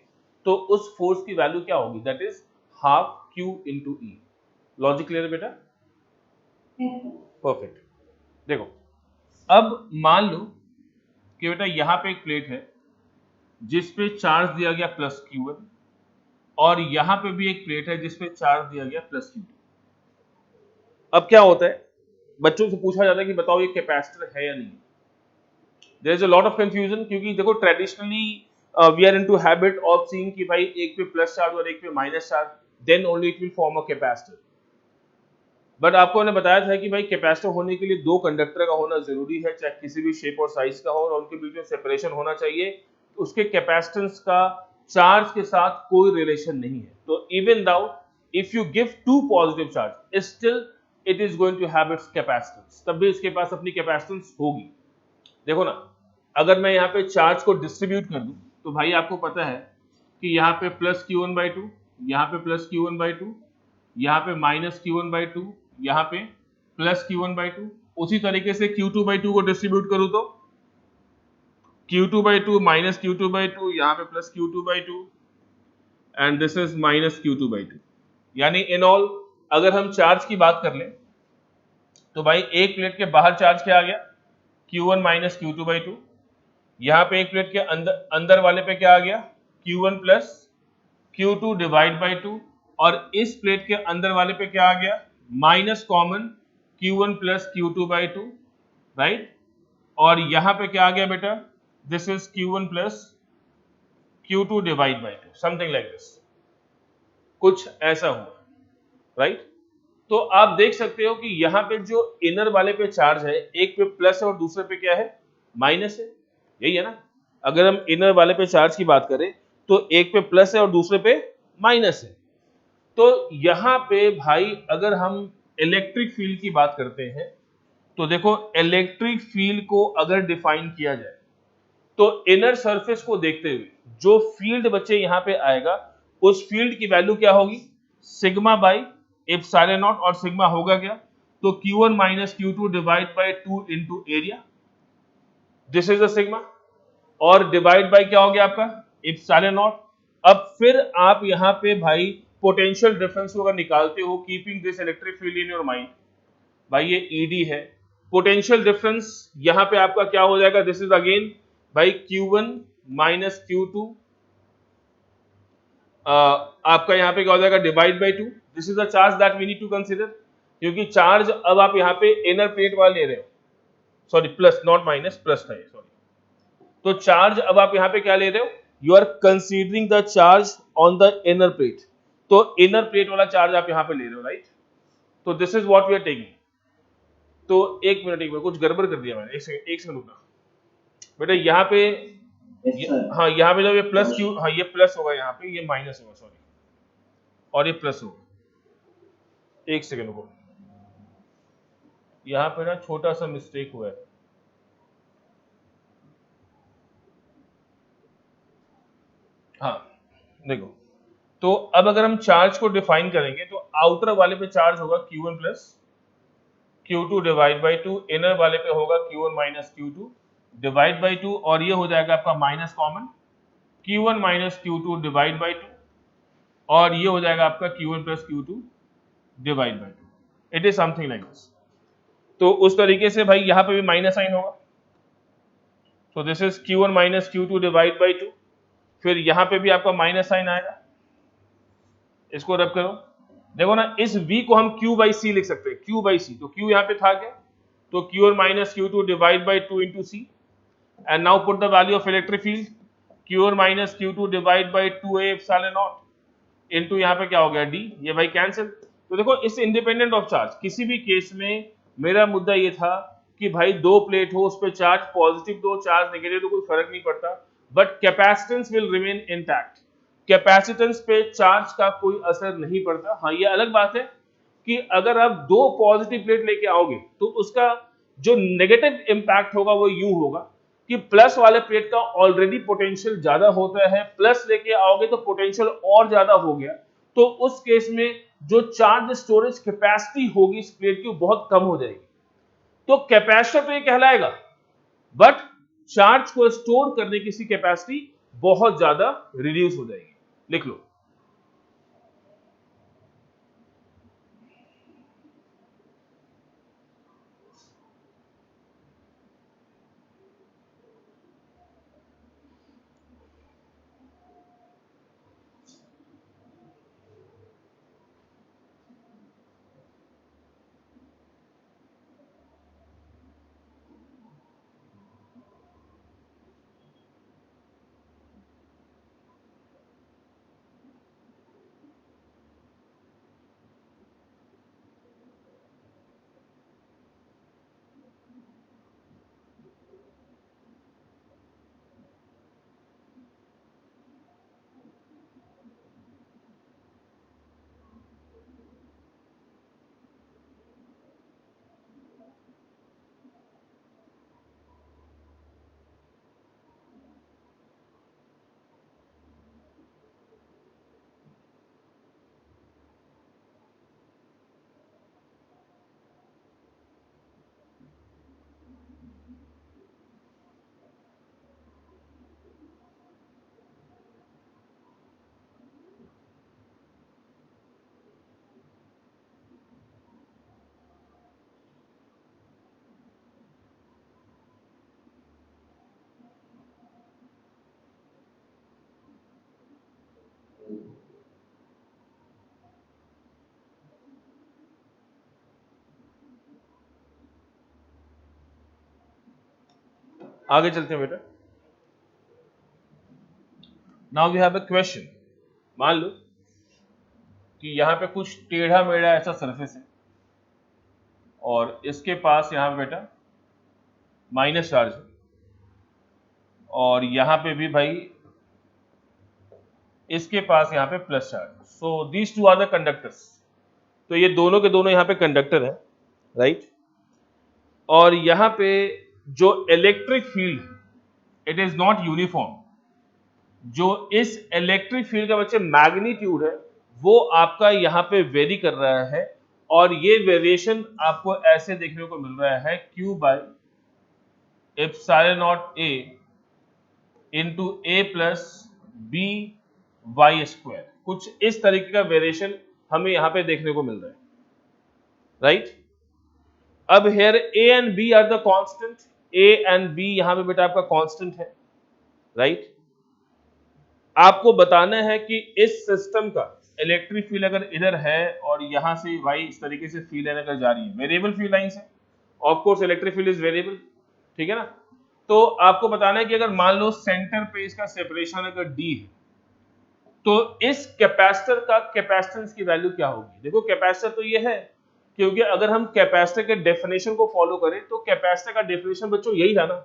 तो उस फोर्स की वैल्यू क्या होगी, that is half Q into E. Logic clear है बेटा? परफेक्ट। देखो अब मान लो कि बेटा यहां पे एक प्लेट है जिस पे चार्ज दिया गया प्लस Q1, और यहां पे भी एक प्लेट है जिस पे चार्ज दिया गया प्लस Q2। अब क्या होता है, बच्चों से पूछा जाता है कि बताओ ये कैपेसिटर है या नहीं। There is a lot of confusion, क्योंकि देखो traditionally we are into habit of seeing कि भाई एक पे प्लस चार्ज और एक पे minus charge, then only it will form a capacitor. But आपको मैंने बताया था कि भाई कैपेसिटर होने के लिए दो कंडक्टर का होना जरूरी है, चाहे किसी भी शेप और साइज का हो, और उनके बीच में सेपरेशन होना चाहिए। उसके कैपेसिटेंस का चार्ज के साथ कोई रिलेशन नहीं है। तो even though if you give two positive charge still it is going to have its capacitance, तब भी इसके पास अपनी कैपेसिटेंस होगी। देखो ना, अगर मैं यहाँ पे चार्ज को डिस्ट्रीब्यूट कर दूं तो भाई आपको पता है कि यहाँ पे प्लस Q1/2, यहाँ पे प्लस Q1/2, यहाँ पे माइनस Q1/2, यहाँ पे प्लस Q1/2। उसी तरीके से Q2/2 को डिस्ट्रीब्यूट करूं तो Q2/2 माइनस Q2/2, यहाँ पे plus Q2/2, and this is minus Q2/2। यानी इन ऑल अगर हम चार्ज की बात कर लें तो भाई एक प्लेट के बाहर चार्ज क्या आ गया, Q1 माइनस Q2/2। यहाँ पे एक प्लेट के अंदर अंदर वाले पे क्या आ गया, Q1 plus Q2 divide by 2, और इस प्लेट के अंदर वाले पे क्या आ गया, minus common Q1 plus Q2/2, right. और यहाँ पे क्या आ गया बेटा, this is Q1 plus Q2 divide by 2, something like this, कुछ ऐसा हुआ, राइट। तो आप देख सकते हो कि यहाँ पे जो इनर वाले पे चार्ज है, एक पे प्लस है और दूसरे पे क्या है, माइनस है, यही है ना। अगर हम इनर वाले पे चार्ज की बात करें तो एक पे प्लस है और दूसरे पे माइनस है। तो यहाँ पे भाई अगर हम इलेक्ट्रिक फील्ड की बात करते हैं तो देखो इलेक्ट्रिक फील्ड को अगर डिफाइन किया जाए तो इनर सरफेस को देखते हुए जो फील्ड बच्चे यहाँ पे आएगा उस फील्ड की वैल्यू क्या होगी, सिग्मा बाई एप्सिलॉन नॉट, और सिग्मा होगा क्या, तो Q1 minus Q2 divide by 2 into area, this is the sigma, और डिवाइड बाई क्या हो गया आपका, एप्सिलॉन नॉट। अब फिर आप यहाँ पे भाई पोटेंशियल डिफरेंस को अगर निकालते हो, keeping this electric field in your mind, भाई ये ED है, पोटेंशियल डिफरेंस यहाँ पे आपका क्या हो जाएगा, दिस इज अगेन भाई Q1 माइनस Q2, आपका यहाँ पे क्या हो जाएगा, divide by 2, this is the charge that we need to consider, क्योंकि चार्ज अब आप यहाँ पे इनर प्लेट वाला ले रहे हो, sorry plus not minus, plus था ये, सॉरी। तो चार्ज अब आप यहाँ पे क्या ले रहे हो, you are considering the charge on the inner plate, तो इनर प्लेट वाला चार्ज आप यहाँ पे ले रहे हो, राइट। तो this is what we are taking. तो एक मिनट कुछ गड़बड़ कर दिया मैंने, एक सेकंड रुकना बेटा। यहाँ पे हाँ, यहाँ पे जब ये प्लस क्यू, हाँ ये प्लस होगा, यहाँ पे ये माइनस होगा, सॉरी, और ये प्लस होगा। एक सेकंड को, यहाँ पे ना छोटा सा मिस्टेक हुआ है। हाँ देखो, तो अब अगर हम चार्ज को डिफाइन करेंगे तो आउटर वाले पे चार्ज होगा Q1 plus Q2 divide by 2, inner वाले पे होगा Q1 minus Q2 divide by 2, और ये हो जाएगा आपका minus common Q1 minus Q2 divide by 2, और ये हो जाएगा आपका Q1 plus Q2 divide by 2। It is something like this. तो उस तरीके से भाई यहां पे भी माइनस साइन होगा, तो this is Q1 minus Q2 divide by 2, फिर यहां पे भी आपका माइनस साइन आएगा, इसको रब करो, देखो ना इस V को हम Q बाई C लिख सकते हैं, Q बाई C, तो Q यहाँ पे था क्या, तो Q1 minus Q2 divide by 2 into C, and now put the value of electric field Q1 minus Q2 divide by 2A epsilon not into यहाँ पे क्या हो गया D, ये भाई कैंसिल। तो देखो इस इंडिपेंडेंट ऑफ चार्ज किसी भी केस में मेरा मुद्दा ये था कि भाई दो प्लेट हो, उस पर चार्ज पॉजिटिव दो चार्ज नेगेटिव तो कोई फर्क नहीं पड़ता, but capacitance will remain intact, capacitance पे चार्ज का कोई असर नहीं पड़ता। हाँ ये अलग बात है कि अगर आप दो पॉजिटिव प्लेट लेके आओगे तो उसका जो नेगेटिव इंपैक्ट होगा वो यूं होगा कि प्लस वाले प्लेट का ऑलरेडी पोटेंशियल ज्यादा होता है, प्लस लेके आओगे तो पोटेंशियल और ज्यादा हो गया, तो उस केस में जो चार्ज स्टोरेज कैपेसिटी होगी इस प्लेट की बहुत कम हो जाएगी, तो कैपेसिटर तो ये कहलाएगा, बट चार्ज को स्टोर करने की इसकी कैपेसिटी बहुत ज्यादा रिड्यूस हो जाएगी। लिख लो, आगे चलते हैं बेटा। Now we have a question, मान लो कि यहाँ पे कुछ टेढ़ा मेढ़ा ऐसा सरफेस है और इसके पास यहाँ पे बेटा माइनस चार्ज है, और यहाँ पे भी भाई इसके पास यहाँ पे plus charge, so these two are the conductors, तो ये दोनों के दोनों यहाँ पे कंडक्टर है, राइट। और यहाँ पे जो electric field it is not uniform, जो इस इलेक्ट्रिक फील्ड का बच्चे मैग्नीट्यूड है वो आपका यहाँ पे वेरी कर रहा है, और ये वेरिएशन आपको ऐसे देखने को मिल रहा है Q by epsilon naught A into A plus B Y square, कुछ इस तरीके का वेरिएशन हमें यहाँ पे देखने को मिल रहा है, राइट। अब here A and B are the constant, A and B यहाँ पे बेटा आपका कांस्टेंट है, राइट। आपको बताना है कि इस सिस्टम का इलेक्ट्रिक फील्ड अगर इधर है और यहां से वाई इस तरीके से फील्ड लाइन अगर जा रही है, वेरिएबल फील्ड लाइन से, of course electric field is variable, ठीक है ना। तो आपको बताना है कि अगर मान लो सेंटर पे इसका सेपरेशन अगर डी है, तो इस कैपेसिटर का कैपेसिटेंस की वैल्यू क्या होगी। देखो कैपेसिटर तो ये है, क्योंकि अगर हम कैपेसिटर के डेफिनेशन को फॉलो करें तो कैपेसिटर का डेफिनेशन बच्चों यही था ना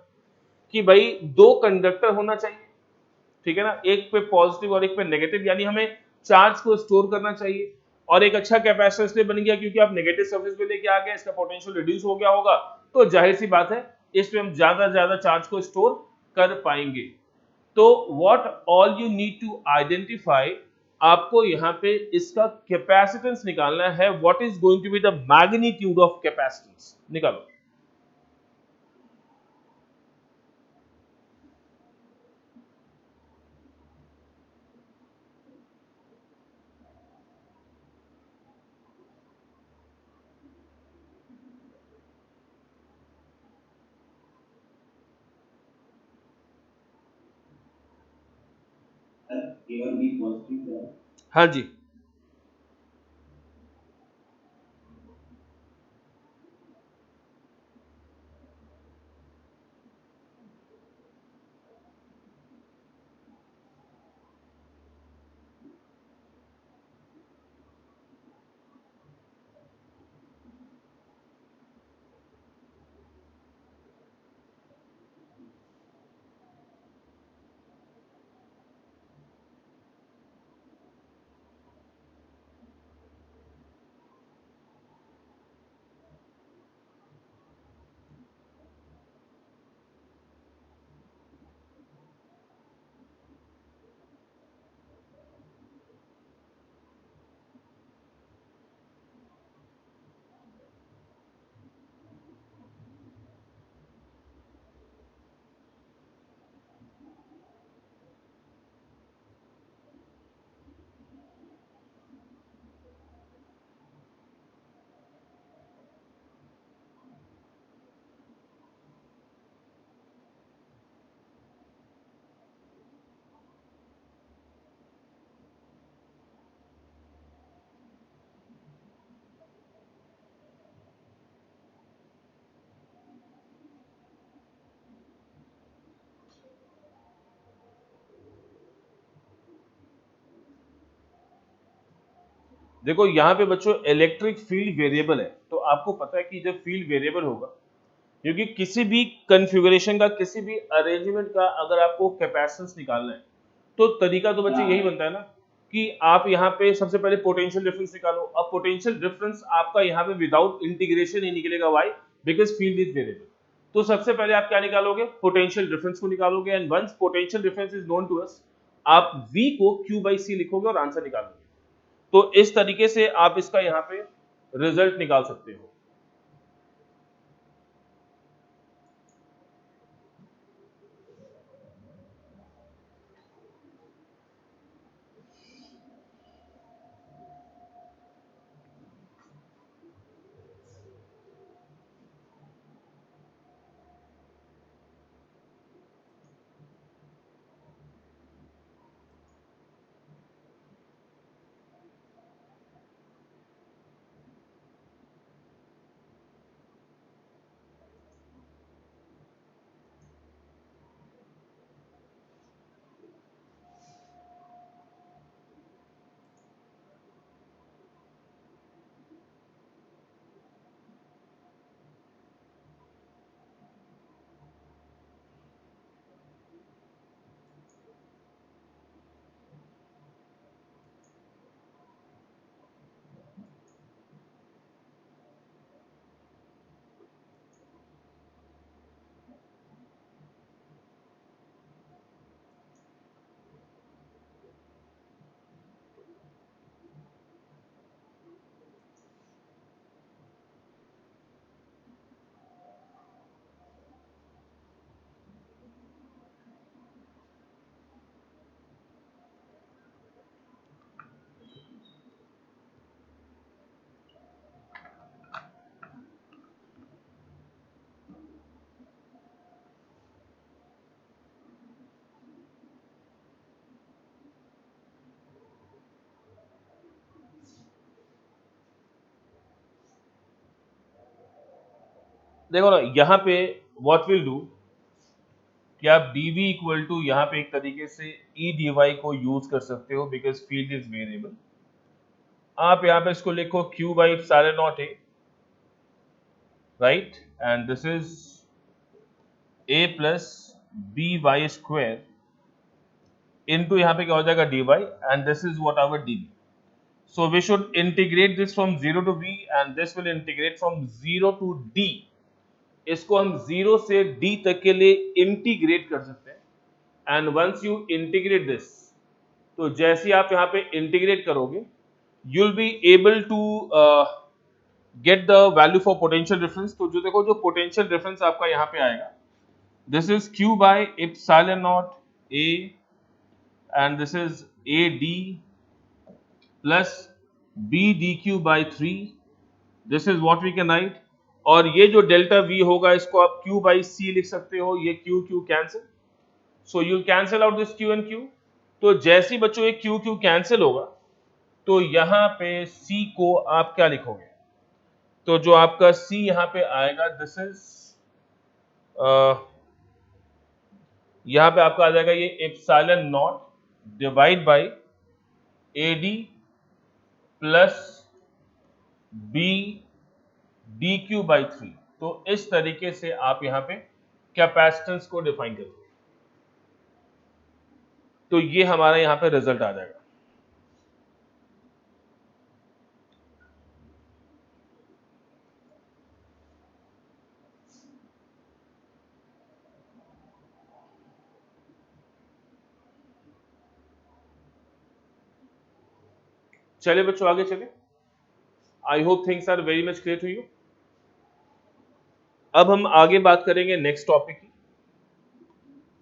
कि भाई दो कंडक्टर होना चाहिए, ठीक है ना, एक पे पॉजिटिव और एक पे नेगेटिव, यानी हमें चार्ज को स्टोर करना चाहिए। और एक अच्छा कैपेसिटर इसलिए बन गया क्योंकि आप नेगेटिव सरफेस पे लेके आ गए, इसका पोटेंशियल रिड्यूस हो गया होगा, तो जाहिर सी बात है इसमें हम ज्यादा से ज्यादा चार्ज को स्टोर कर पाएंगे। तो what all you need to identify आपको यहाँ पे इसका कैपेसिटेंस निकालना है। What is going to be the magnitude of capacitance, निकालो। A और B पॉजिटिव है। हाँ जी, देखो यहाँ पे बच्चों इलेक्ट्रिक फील्ड वेरिएबल है, तो आपको पता है कि जब फील्ड वेरिएबल होगा, क्योंकि किसी भी कन्फिगरेशन का, किसी भी अरेंजमेंट का अगर आपको कैपेसिटेंस निकालना है, तो तरीका तो बच्चे यही बनता है ना कि आप यहाँ पे सबसे पहले पोटेंशियल डिफरेंस निकालो। अब पोटेंशियल डिफरेंस आपका यहाँ पे विदाउट इंटीग्रेशन ही निकलेगा, why? Because field is variable. तो सबसे पहले आप क्या निकालोगे? पोटेंशियल डिफरेंस को निकालोगे, and once potential difference is known to us, आप V को Q बाई C लिखोगे और आंसर निकालोगे। तो इस तरीके से आप इसका यहाँ पे रिजल्ट निकाल सकते हो। देखो ना यहाँ पे व्हाट विल डू कि आप dv इक्वल टू यहाँ पे एक तरीके से e dy को यूज कर सकते हो, बिकॉज फील्ड इज वेरिएबल। आप यहाँ पे इसको लिखो q by epsilon naught a, right, and this is a plus B Y square into यहाँ पे क्या हो जाएगा dy, and this is what our dv। So we should integrate this from 0 to v, and this will integrate from 0 to d। इसको हम 0 से d तक के लिए इंटीग्रेट कर सकते हैं, and once you integrate this, तो जैसे ही आप यहाँ पे इंटीग्रेट करोगे you will be able to get the value for potential difference. तो जो देखो जो पोटेंशियल डिफरेंस आपका यहाँ पे आएगा, this is q by epsilon naught a and this is AD plus BDQ by 3. This is what we can write. और ये जो डेल्टा V होगा इसको आप Q by C लिख सकते हो, ये Q Q cancel, so you cancel out this Q and Q। तो जैसे ही बच्चों ये Q Q कैंसिल होगा तो यहाँ पे C को आप क्या लिखोगे, तो जो आपका C यहाँ पे आएगा दिस इज यहाँ पे आपका आ जाएगा ये epsilon naught divide by AD plus B D Q by 3। तो इस तरीके से आप यहां पे कैपेसिटेंस को डिफाइन करोगे, तो ये हमारा यहां पे रिजल्ट आ जाएगा। चलिए बच्चों आगे चले। I hope things are very much clear to you. अब हम आगे बात करेंगे नेक्स्ट टॉपिक की,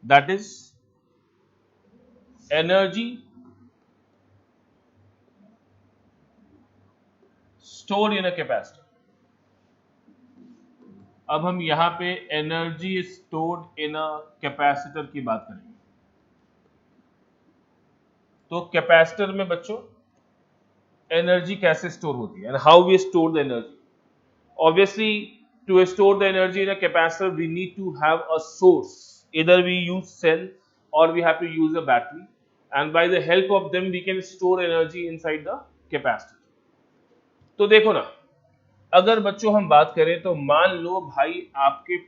that is energy store in a capacitor. अब हम यहां पे energy stored in a capacitor की बात करेंगे। तो कैपेसिटर में बच्चों एनर्जी कैसे स्टोर होती है and how we store the energy. Obviously, to store the energy in a capacitor, we need to have a source. Either we use cell or we have to use a battery, and by the help of them, we can store energy inside the capacitor. तो देखो ना, अगर बच्चों हम बात करें तो मान लो भाई आपके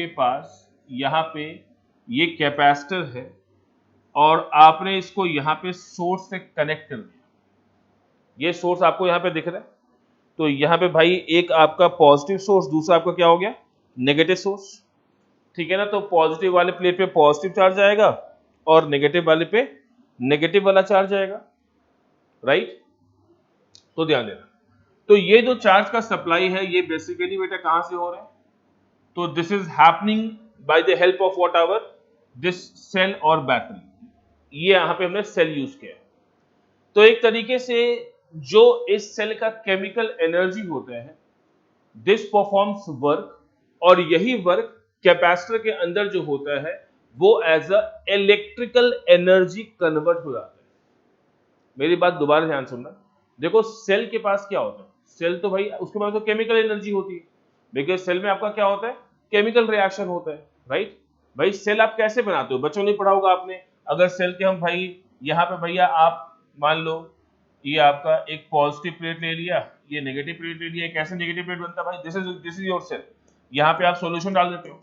पास यहाँ पे ये कैपेसिटर है और आपने इसको यहाँ पे सोर्स से कनेक्ट कर दिया। ये सोर्स आपको यहाँ पे दिख रहा है, तो यहाँ पे भाई एक आपका पॉजिटिव सोर्स, दूसरा आपका क्या हो गया नेगेटिव सोर्स, ठीक है ना। तो पॉजिटिव वाले प्लेट पे पॉजिटिव चार्ज आएगा और नेगेटिव वाले पे नेगेटिव वाला चार्ज आएगा, राइट। तो ध्यान देना, तो ये जो चार्ज का सप्लाई है ये बेसिकली बेटा कहां से हो रहा है, तो this is happening by the help of whatever this cell और बैटरी। ये यहां पे हमने सेल यूज किया। तो एक तरीके से जो इस सेल का केमिकल एनर्जी होता है, दिस परफॉर्म्स वर्क, और यही वर्क कैपेसिटर के अंदर जो होता है वो as a electrical energy convert हो जाता है। मेरी बात दोबारा ध्यान सुनना, देखो सेल के पास क्या होता है, सेल तो भाई उसके पास तो केमिकल एनर्जी होती है, बिकॉज सेल में आपका क्या होता है केमिकल रिएक्शन होता है, राइट। भाई सेल आप कैसे बनाते हो, बच्चों ने पढ़ा होगा आपने। अगर सेल के हम भाई यहाँ पे भैया आप मान लो ये आपका एक पॉजिटिव प्लेट ले लिया, ये नेगेटिव प्लेट ले लिया, कैसे नेगेटिव प्लेट बनता है भाई, दिस इज योर सेल। यहाँ पे आप सॉल्यूशन डाल देते हो,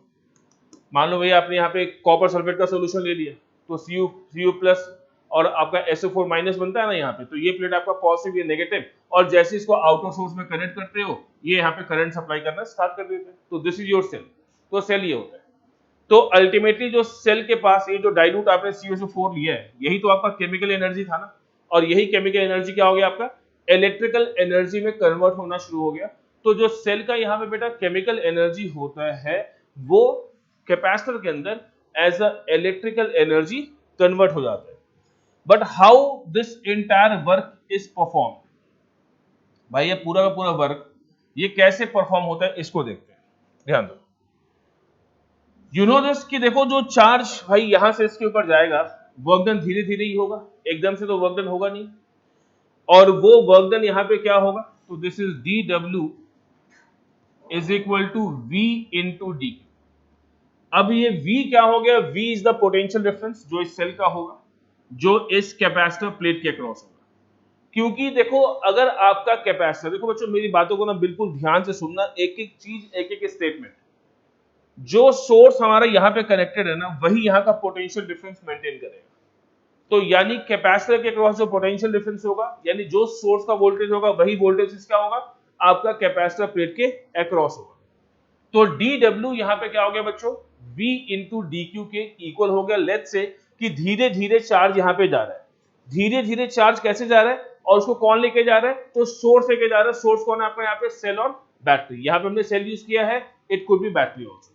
मान लो भैया आपने यहाँ पे कॉपर सल्फेट का सॉल्यूशन ले लिया, तो Cu प्लस और आपका SO4 माइनस बनता है ना यहाँ पे, तो ये प्लेट आपका पॉजिटिव, ये नेगेटिव, और जैसे इसको आउटर सोर्स में कनेक्ट करते हो ये यहाँ पे करंट सप्लाई करना स्टार्ट कर देते हैं, तो दिस इज योर सेल। तो सेल ये होता है। तो अल्टीमेटली जो सेल के पास ये जो डाइल्यूट आपने CuSO4 लिया है, यही तो आपका केमिकल एनर्जी था ना, और यही केमिकल एनर्जी क्या हो गया आपका इलेक्ट्रिकल एनर्जी में कन्वर्ट होना शुरू हो गया। तो जो सेल का यहाँ पे बेटा केमिकल एनर्जी होता है वो कैपेसिटर के अंदर as a electrical energy convert हो जाता है। But how this entire work is perform, भाई ये पूरा का पूरा वर्क ये कैसे परफॉर्म होता है इसको देखते हैं, ध्यान दो। यू नो दिस कि देखो जो चार्ज भाई यहां से इसके ऊपर जाएगा, वर्क डन धीरे धीरे ही होगा, एकदम से तो वर्क डन होगा नहीं, और वो वर्क डन यहां पे क्या होगा, तो this is dW is equal to V into D. अब ये V क्या हो गया, V is the potential difference जो इस सेल का होगा, जो इस कैपेसिटर प्लेट के अक्रॉस होगा। क्योंकि देखो अगर आपका कैपेसिटर, देखो बच्चों मेरी बातों को ना बिल्कुल ध्यान से सुनना, एक एक चीज एक एक स्टेटमेंट, जो सोर्स हमारा यहाँ पे कनेक्टेड है ना वही यहाँ का पोटेंशियल डिफरेंस मेंटेन करेगा। तो यानी कैपेसिटर के अक्रॉस जो पोटेंशियल डिफरेंस होगा, यानी जो सोर्स का वोल्टेज होगा वही वोल्टेज इसका होगा आपका कैपेसिटर प्लेट के अक्रॉस होगा। तो dW यहाँ पे क्या हो गया बच्चों, V इंटू डी क्यू के इक्वल हो गया, लेट्स से कि धीरे धीरे चार्ज यहाँ पे जा रहा है। धीरे धीरे चार्ज कैसे जा रहा है और उसको कौन लेके जा रहा है, तो सोर्स लेके जा रहा है। सोर्स कौन है आपका यहाँ पे, सेल और बैटरी। यहाँ पे हमने सेल यूज किया है, it could be battery also,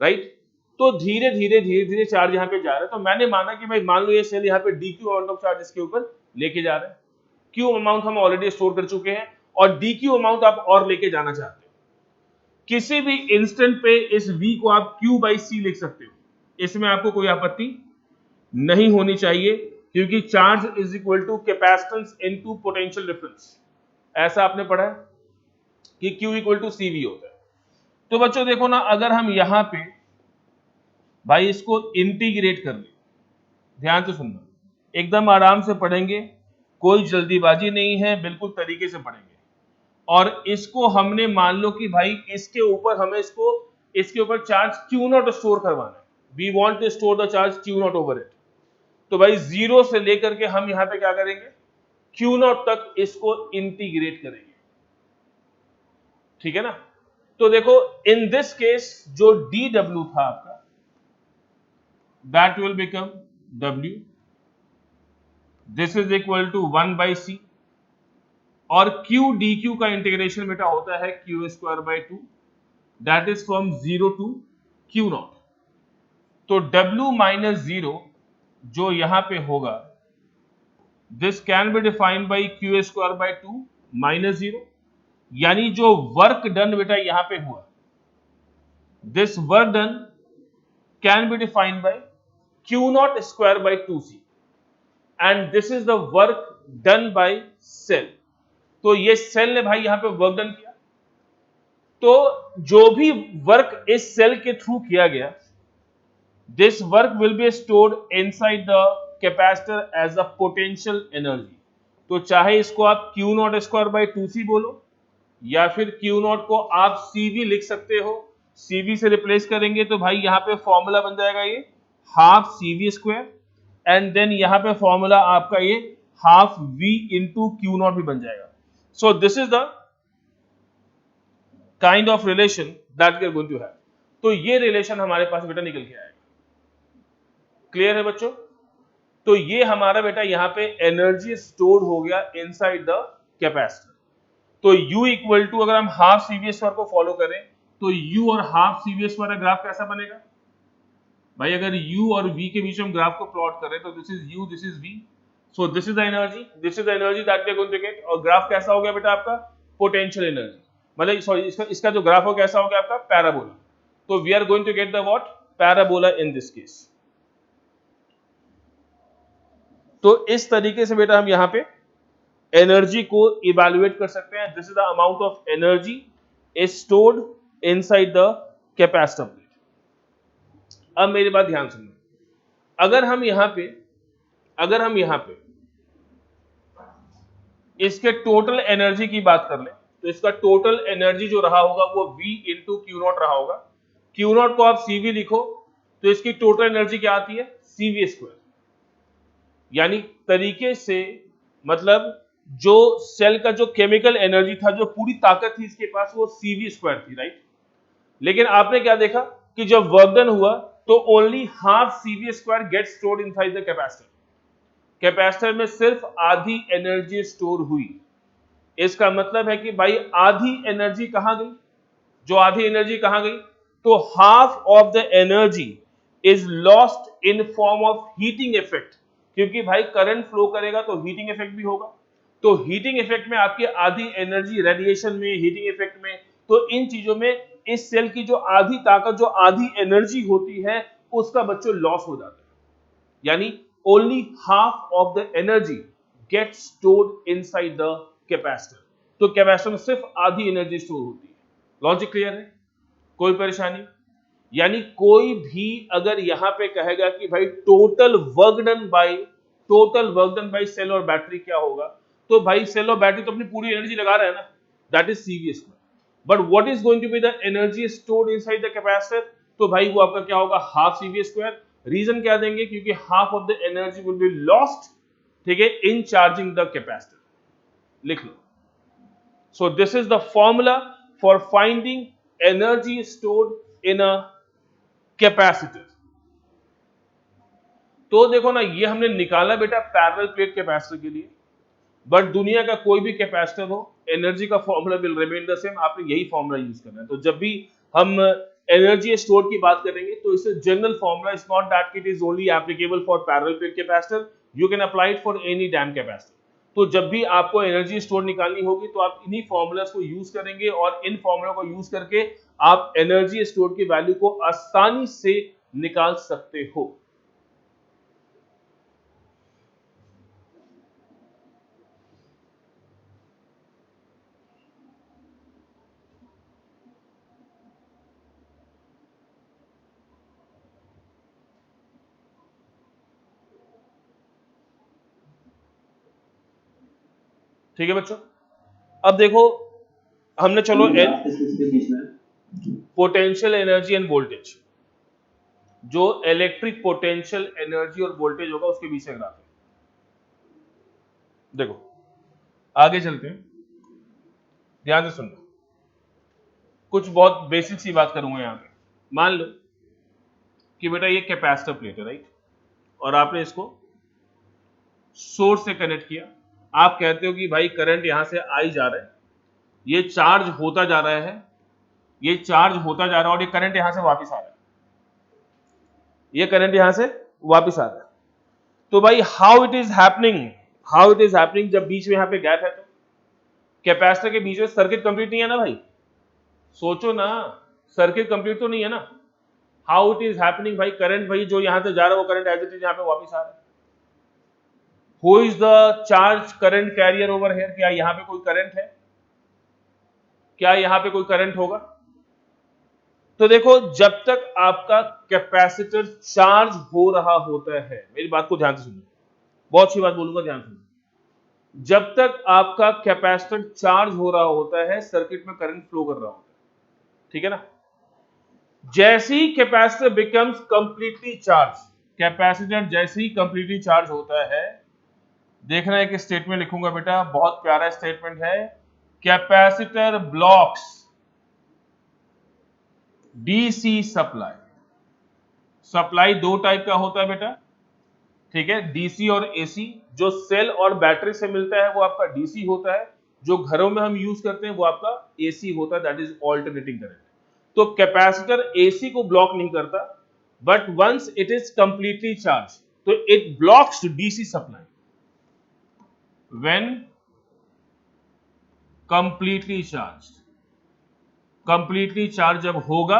right. तो धीरे धीरे चार्ज यहाँ पे जा रहा है। तो मैंने माना कि भाई मान लो ये सेल यहाँ पे dq अमाउंट ऑफ चार्ज इसके ऊपर लेके जा रहा है, q अमाउंट हम ऑलरेडी स्टोर कर चुके हैं और dq अमाउंट आप और लेके जाना चाहते हो। किसी भी इंस्टेंट पे इस v को आप q बाई c लिख सकते हो, इसमें आपको कोई आपत्ति नहीं होनी चाहिए, क्योंकि charge is equal to capacitance into potential difference. ऐसा आपने पढ़ा है कि q इक्वल टू cv होता है। तो बच्चों देखो ना, अगर हम यहां पे भाई इसको इंटीग्रेट कर ले, ध्यान से सुनना, एकदम आराम से पढ़ेंगे, कोई जल्दीबाजी नहीं है, बिल्कुल तरीके से पढ़ेंगे। और इसको हमने मान लो कि भाई इसके ऊपर हमें इसके ऊपर चार्ज क्यू नॉट स्टोर करवाना है, we want to store the charge Q naught over it. तो भाई जीरो से लेकर के हम यहां पे क्या करेंगे, क्यू नॉट तक इसको इंटीग्रेट करेंगे, ठीक है ना। तो देखो इन दिस केस जो dw था आपका, that will become w, this is equal to 1 by c, और q dq का इंटीग्रेशन बेटा होता है q square by 2, that is from 0 to q naught. तो w माइनस 0 जो यहां पे होगा, this can be defined by q square by 2 minus 0, यानी जो वर्क डन बेटा यहां पे हुआ, this work done can be defined by q naught square by 2c, and this is the work done by cell. तो ये सेल ने भाई यहां पे वर्क डन किया, तो जो भी वर्क इस सेल के थ्रू किया गया, this work will be stored inside the capacitor as a potential energy. तो चाहे इसको आप Q not square by 2c बोलो, या फिर क्यू नॉट को आप cv लिख सकते हो। cv से रिप्लेस करेंगे तो भाई यहां पे फॉर्मूला बन जाएगा ये half cv square, and then यहां पे फॉर्मूला आपका ये half v into Q naught भी बन जाएगा। So this is the kind of relation that we are going to have. तो ये रिलेशन हमारे पास बेटा निकल के आएगा। क्लियर है बच्चों? तो ये हमारा बेटा यहाँ पे एनर्जी स्टोर हो गया इनसाइड द कैपेसिटर। तो U इक्वल टू, अगर हम हाफ सीवी स्क्वायर को फॉलो करें तो U और हाफ सीवी स्क्वायर का ग्राफ कैसा बनेगा भाई? अगर U और V के बीच में हम ग्राफ को प्लॉट करें तो this is U, this is V, so this is the energy, this is the energy that we are going to get. और ग्राफ कैसा हो गया बेटा आपका? पोटेंशियल एनर्जी, मतलब सॉरी इसका जो ग्राफ हो कैसा हो गया आपका? पैराबोला। तो we are going to get the what? Parabola in this case. तो इस तरीके से बेटा हम यहाँ पे एनर्जी को इवैल्यूएट कर सकते हैं। This is the amount of energy is stored inside the capacitor plate. अब मेरी बात ध्यान सुनो, अगर हम यहाँ पे इसके टोटल एनर्जी की बात कर ले, तो इसका टोटल एनर्जी जो रहा होगा वो V इंटू क्यू नॉट रहा होगा। क्यू नॉट को आप CV लिखो तो इसकी टोटल एनर्जी क्या आती है? CV square. यानी तरीके से मतलब जो सेल का जो केमिकल एनर्जी था, जो पूरी ताकत थी इसके पास, वो CV स्क्वायर थी, राइट। लेकिन आपने क्या देखा कि जब वर्क डन हुआ तो only half CV square get stored inside the capacitor. Capacitor में सिर्फ आधी एनर्जी स्टोर हुई। इसका मतलब है कि भाई आधी एनर्जी कहां गई? जो आधी एनर्जी कहां गई? तो half of the energy is lost in form of heating effect, क्योंकि भाई करंट फ्लो करेगा तो हीटिंग इफेक्ट भी होगा। तो हीटिंग इफेक्ट में आपकी आधी एनर्जी, रेडिएशन में, हीटिंग इफेक्ट में, तो इन चीजों में इस सेल की जो आधी ताकत, जो आधी एनर्जी होती है, उसका बच्चों लॉस हो जाता है। यानी only half of the energy get stored inside the capacitor. तो कैपेसिटर में सिर्फ आधी एनर्जी स्टोर होती है। लॉजिक क्लियर है? कोई परेशानी? यानी कोई भी अगर यहां पे कहेगा कि भाई total work done by cell और बैटरी क्या होगा, तो भाई सेल और बैटरी तो अपनी पूरी एनर्जी लगा रहा है ना, that is CV square. But what is going to be the energy stored inside the capacitor? तो भाई वो आपका क्या होगा? Half CV square. रीजन क्या देंगे? क्योंकि half of the energy will be lost, ठीक है, इन चार्जिंग द कैपेसिटर। लिख लो। So this is the formula for finding energy stored in a capacitor. तो देखो ना, ये हमने निकाला बेटा पैरेलल प्लेट कैपेसिटर के लिए, बट दुनिया का कोई भी कैपेसिटर हो, एनर्जी का formula will remain the same, आपने यही फॉर्मूला यूज करना है। तो जब भी हम एनर्जी स्टोर की बात करेंगे तो इससे general formula is not that it is only applicable for parallel plate capacitor, you can apply it for any damn capacitor. तो जब भी आपको एनर्जी स्टोर निकालनी होगी तो आप इन्हीं फॉर्मूलास को यूज करेंगे, और इन फॉर्मूला को यूज करके आप एनर्जी स्टोर की वैल्यू को आसानी से निकाल सकते हो। ठीक है बच्चों, अब देखो हमने चलो ग्राफ किसके बीच में? पोटेंशियल एनर्जी एंड वोल्टेज, जो इलेक्ट्रिक पोटेंशियल एनर्जी और वोल्टेज होगा उसके बीच में ग्राफ है। देखो आगे चलते हैं, ध्यान से सुनना, कुछ बहुत बेसिक सी बात करूंगा यहां पे। मान लो कि बेटा ये कैपेसिटर प्लेट है, राइट, और आपने इसको सोर्स से कनेक्ट किया। आप कहते हो कि भाई करंट यहां से आई जा रहा है, ये चार्ज होता जा रहा है, ये चार्ज होता जा रहा है, और ये करंट यहां से वापस आ रहा है, ये करंट यहां से वापस आ रहा है। तो भाई हाउ इट इज हैपनिंग, जब बीच में यहां पे गैप है तो कैपेसिटर के बीच में सर्किट कंप्लीट नहीं है ना भाई, सोचो ना, सर्किट कंप्लीट तो नहीं है ना। हाउ इट इज हैपनिंग, भाई करंट भाई जो यहां से जा रहा है वो करंट एज इट इज यहां पे वापस आ रहा है। Who is the charge current carrier over here, क्या यहां पे कोई करंट है, क्या यहां पे कोई करंट होगा? तो देखो जब तक आपका कैपेसिटर चार्ज हो रहा होता है, मेरी बात को ध्यान से सुनिए, बहुत सी बात बोलूंगा, ध्यान सुनिए। जब तक आपका कैपेसिटर चार्ज हो रहा होता है, सर्किट में करंट फ्लो कर रहा होता है, ठीक है ना। जैसे ही capacitor becomes completely charge, capacitor जैसे ही कंप्लीटली चार्ज होता है, देखना एक स्टेटमेंट लिखूंगा बेटा, बहुत प्यारा स्टेटमेंट है, capacitor blocks DC supply. Supply दो टाइप का होता है बेटा, ठीक है, डीसी और एसी। जो सेल और बैटरी से मिलता है वो आपका डीसी होता है, जो घरों में हम यूज करते हैं वो आपका एसी होता है, दैट इज ऑल्टरनेटिंग करंट। तो कैपेसिटर एसी को ब्लॉक नहीं करता, but once it is completely charge तो it blocks DC supply. When completely charge जब होगा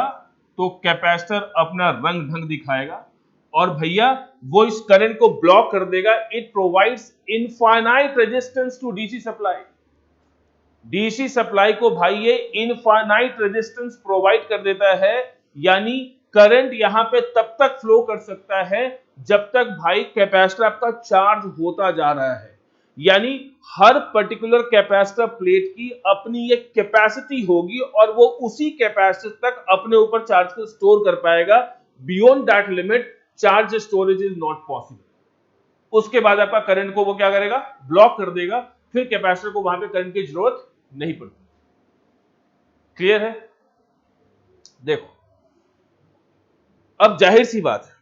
तो कैपेसिटर अपना रंग ढंग दिखाएगा, और भैया वो इस करंट को ब्लॉक कर देगा। It provides infinite resistance to DC supply. DC supply को भाई ये इनफाइनाइट रेजिस्टेंस प्रोवाइड कर देता है, यानी करंट यहां पे तब तक फ्लो कर सकता है जब तक भाई कैपेसिटर आपका चार्ज होता जा रहा है। यानी हर पर्टिकुलर कैपेसिटर प्लेट की अपनी एक कैपेसिटी होगी, और वो उसी कैपेसिटर तक अपने ऊपर चार्ज को स्टोर कर पाएगा। Beyond that limit charge storage is not possible. उसके बाद आपका करंट को वो क्या करेगा, ब्लॉक कर देगा, फिर कैपेसिटर को वहां पे करंट की जरूरत नहीं पड़ती। क्लियर है? देखो अब जाहिर सी बात है,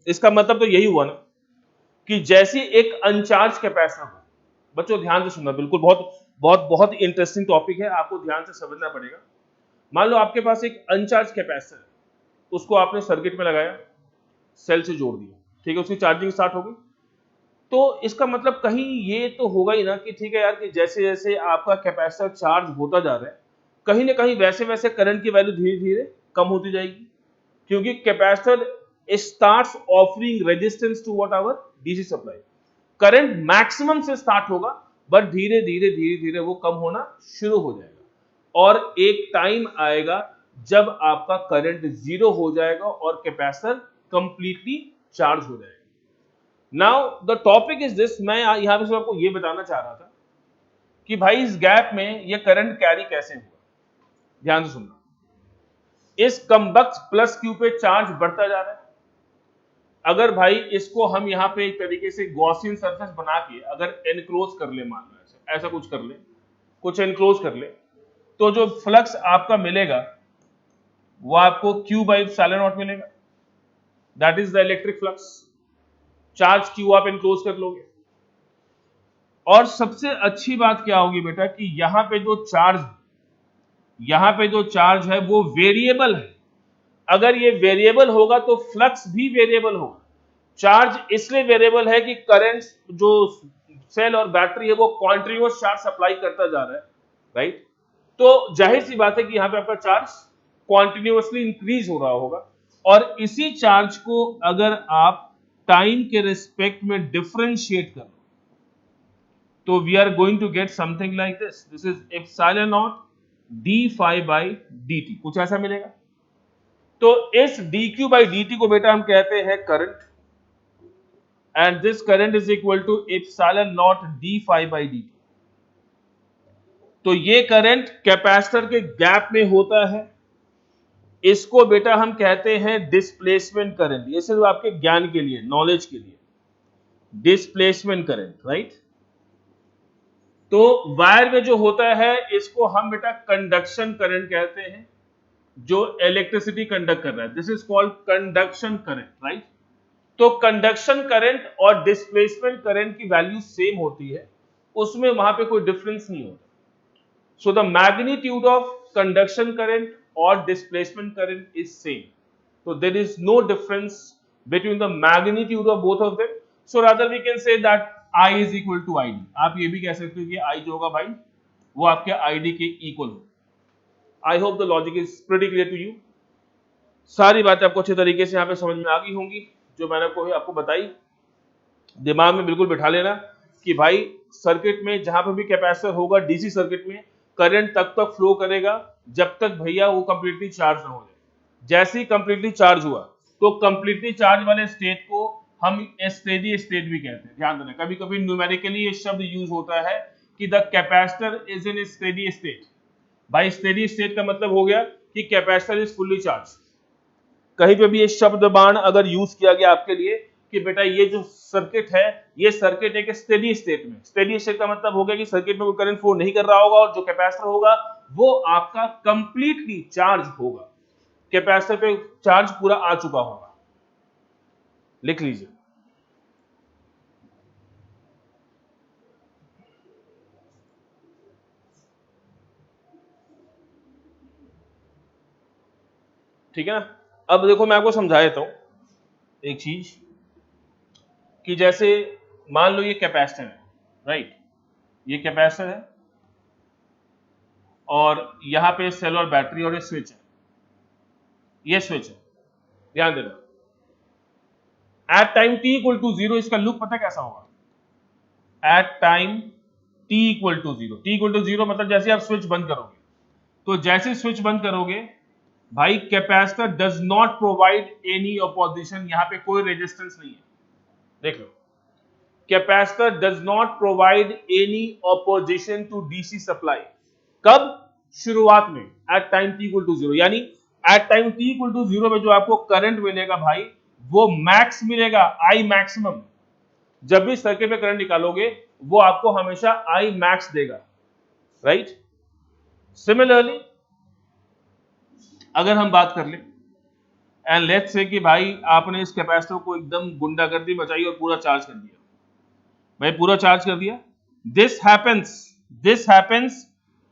इसका मतलब तो यही हुआ ना कि जैसे एक अनचार्ज कैपेसिटर हो, बच्चों ध्यान से सुनना, बिल्कुल बहुत बहुत बहुत इंटरेस्टिंग टॉपिक है, आपको ध्यान से समझना पड़ेगा। मान लो आपके पास एक अनचार्ज कैपेसिटर है, उसको आपने सर्किट में लगाया, सेल से जोड़ दिया, ठीक है, उसकी चार्जिंग स्टार्ट हो गई। तो इसका मतलब कहीं ये तो होगा ही ना कि ठीक है यार, कि जैसे जैसे आपका कैपेसिटर चार्ज होता जा रहा है, कहीं ना कहीं वैसे वैसे करंट की वैल्यू धीरे धीरे कम होती जाएगी, क्योंकि capacitor starts offering resistance to what our DC supply. Current maximum से स्टार्ट होगा, बट धीरे धीरे वो कम होना शुरू हो जाएगा, और एक टाइम आएगा जब आपका करंट जीरो हो जाएगा और कैपेसिटर कंप्लीटली चार्ज हो जाएगा। Now the topic is this, मैं यहां पे आपको ये बताना चाह रहा था कि भाई इस गैप में ये करंट कैरी कैसे हुआ। ध्यान से सुनना, इस कम्बक्स प्लस क्यू पे चार्ज बढ़ता जा रहा है। अगर भाई इसको हम यहां पे एक तरीके से गॉसियन सरफेस बना के अगर एनक्लोज कर ले, मान लो ऐसा कुछ कर ले, कुछ एनक्लोज कर ले, तो जो फ्लक्स आपका मिलेगा वो आपको Q बाई एप्सिलॉन नॉट मिलेगा, that is the electric flux. Charge Q आप इनक्लोज कर लोगे। और सबसे अच्छी बात क्या होगी बेटा कि यहां पे जो चार्ज है वो वेरिएबल है। अगर ये वेरिएबल होगा तो फ्लक्स भी वेरिएबल होगा। चार्ज इसलिए वेरिएबल है कि करंट जो सेल और बैटरी है वो कॉन्टिन्यूअस चार्ज सप्लाई करता जा रहा है, राइट। तो जाहिर सी बात है कि यहां पे आपका चार्ज कॉन्टिन्यूअसली इंक्रीज हो रहा होगा, और इसी चार्ज को अगर आप टाइम के रिस्पेक्ट में डिफरेंशिएट करो तो we are going to get something like this is epsilon naught d phi by d t, कुछ ऐसा मिलेगा। तो इस dq बाई dt को बेटा हम कहते हैं current, and this current is equal to epsilon naught d phi by dt। तो ये करंट कैपेसिटर के गैप में होता है, इसको बेटा हम कहते हैं डिस्प्लेसमेंट करंट। ये सिर्फ आपके ज्ञान के लिए, नॉलेज के लिए, डिस्प्लेसमेंट करंट, राइट। तो वायर में जो होता है इसको हम बेटा कंडक्शन करंट कहते हैं, जो इलेक्ट्रिसिटी कंडक्ट कर रहा है, this is called conduction current, right. तो कंडक्शन करंट और डिस्प्लेसमेंट करंट की वैल्यू सेम होती है, उसमें वहां पे कोई डिफरेंस नहीं होता। So the magnitude of conduction current or displacement current is same. So there is no difference between the magnitude of both of them. So rather we can say that I is equal to ID. आप ये भी कह सकते हो कि I जो होगा भाई वो आपके ID के इक्वल हो। I hope the logic is pretty clear to you. सारी बातें आपको अच्छे तरीके से यहाँ पे समझ में आ गई होंगी जो मैंने आपको बताई। दिमाग में बिल्कुल बिठा लेना कि भाई सर्किट में जहां पर भी कैपेसिटर होगा, डीसी सर्किट में करंट तब तक फ्लो करेगा जब तक भैया वो कंप्लीटली चार्ज ना हो जाए। जैसे ही कंप्लीटली चार्ज हुआ तो कंप्लीटली चार्ज वाले स्टेट को हम स्टेडी स्टेट भी कहते हैं। ध्यान देना, कभी कभी न्यूमेरिकली ये शब्द यूज होता है कि the capacitor is in steady state. भाई स्टेडी स्टेट का मतलब हो गया कि कैपेसिटर इज फुल्ली चार्ज। कहीं पे भी ये शब्द बाण अगर यूज किया गया आपके लिए कि बेटा ये जो सर्किट है, ये सर्किट एक स्टेडी स्टेट में, स्टेडी स्टेट का मतलब हो गया कि सर्किट में कोई करंट फ्लो नहीं कर रहा होगा और जो कैपेसिटर होगा वो आपका कंप्लीटली चार्ज होगा, कैपेसिटर पे चार्ज पूरा आ चुका होगा। लिख लीजिए। ठीक है ना। अब देखो मैं आपको समझा देता हूं एक चीज कि जैसे मान लो ये कैपेसिटर है, राइट, ये कैपेसिटर है और यहां पे सेल और बैटरी और ये स्विच है, ये स्विच है। ध्यान देना, at time t equal to 0 इसका लुक पता कैसा होगा? At time t equal to 0, t equal to 0 मतलब जैसे आप स्विच बंद करोगे, तो जैसे स्विच बंद करोगे भाई capacitor does not provide any opposition, यहां पे कोई रेजिस्टेंस नहीं है। देख लो, capacitor does not provide any opposition to DC supply. कब? शुरुआत में, at time t equal to 0, यानी at time t equal to 0 में जो आपको करंट मिलेगा भाई वो मैक्स मिलेगा, आई मैक्सिमम। जब भी सर्किट में करंट निकालोगे वो आपको हमेशा आई मैक्स देगा, राइट। सिमिलरली अगर हम बात कर लें एंड लेट्स से कि भाई आपने इस कैपेसिटर को एकदम गुंडागर्दी मचाई और पूरा चार्ज कर दिया, भाई पूरा चार्ज कर दिया। This happens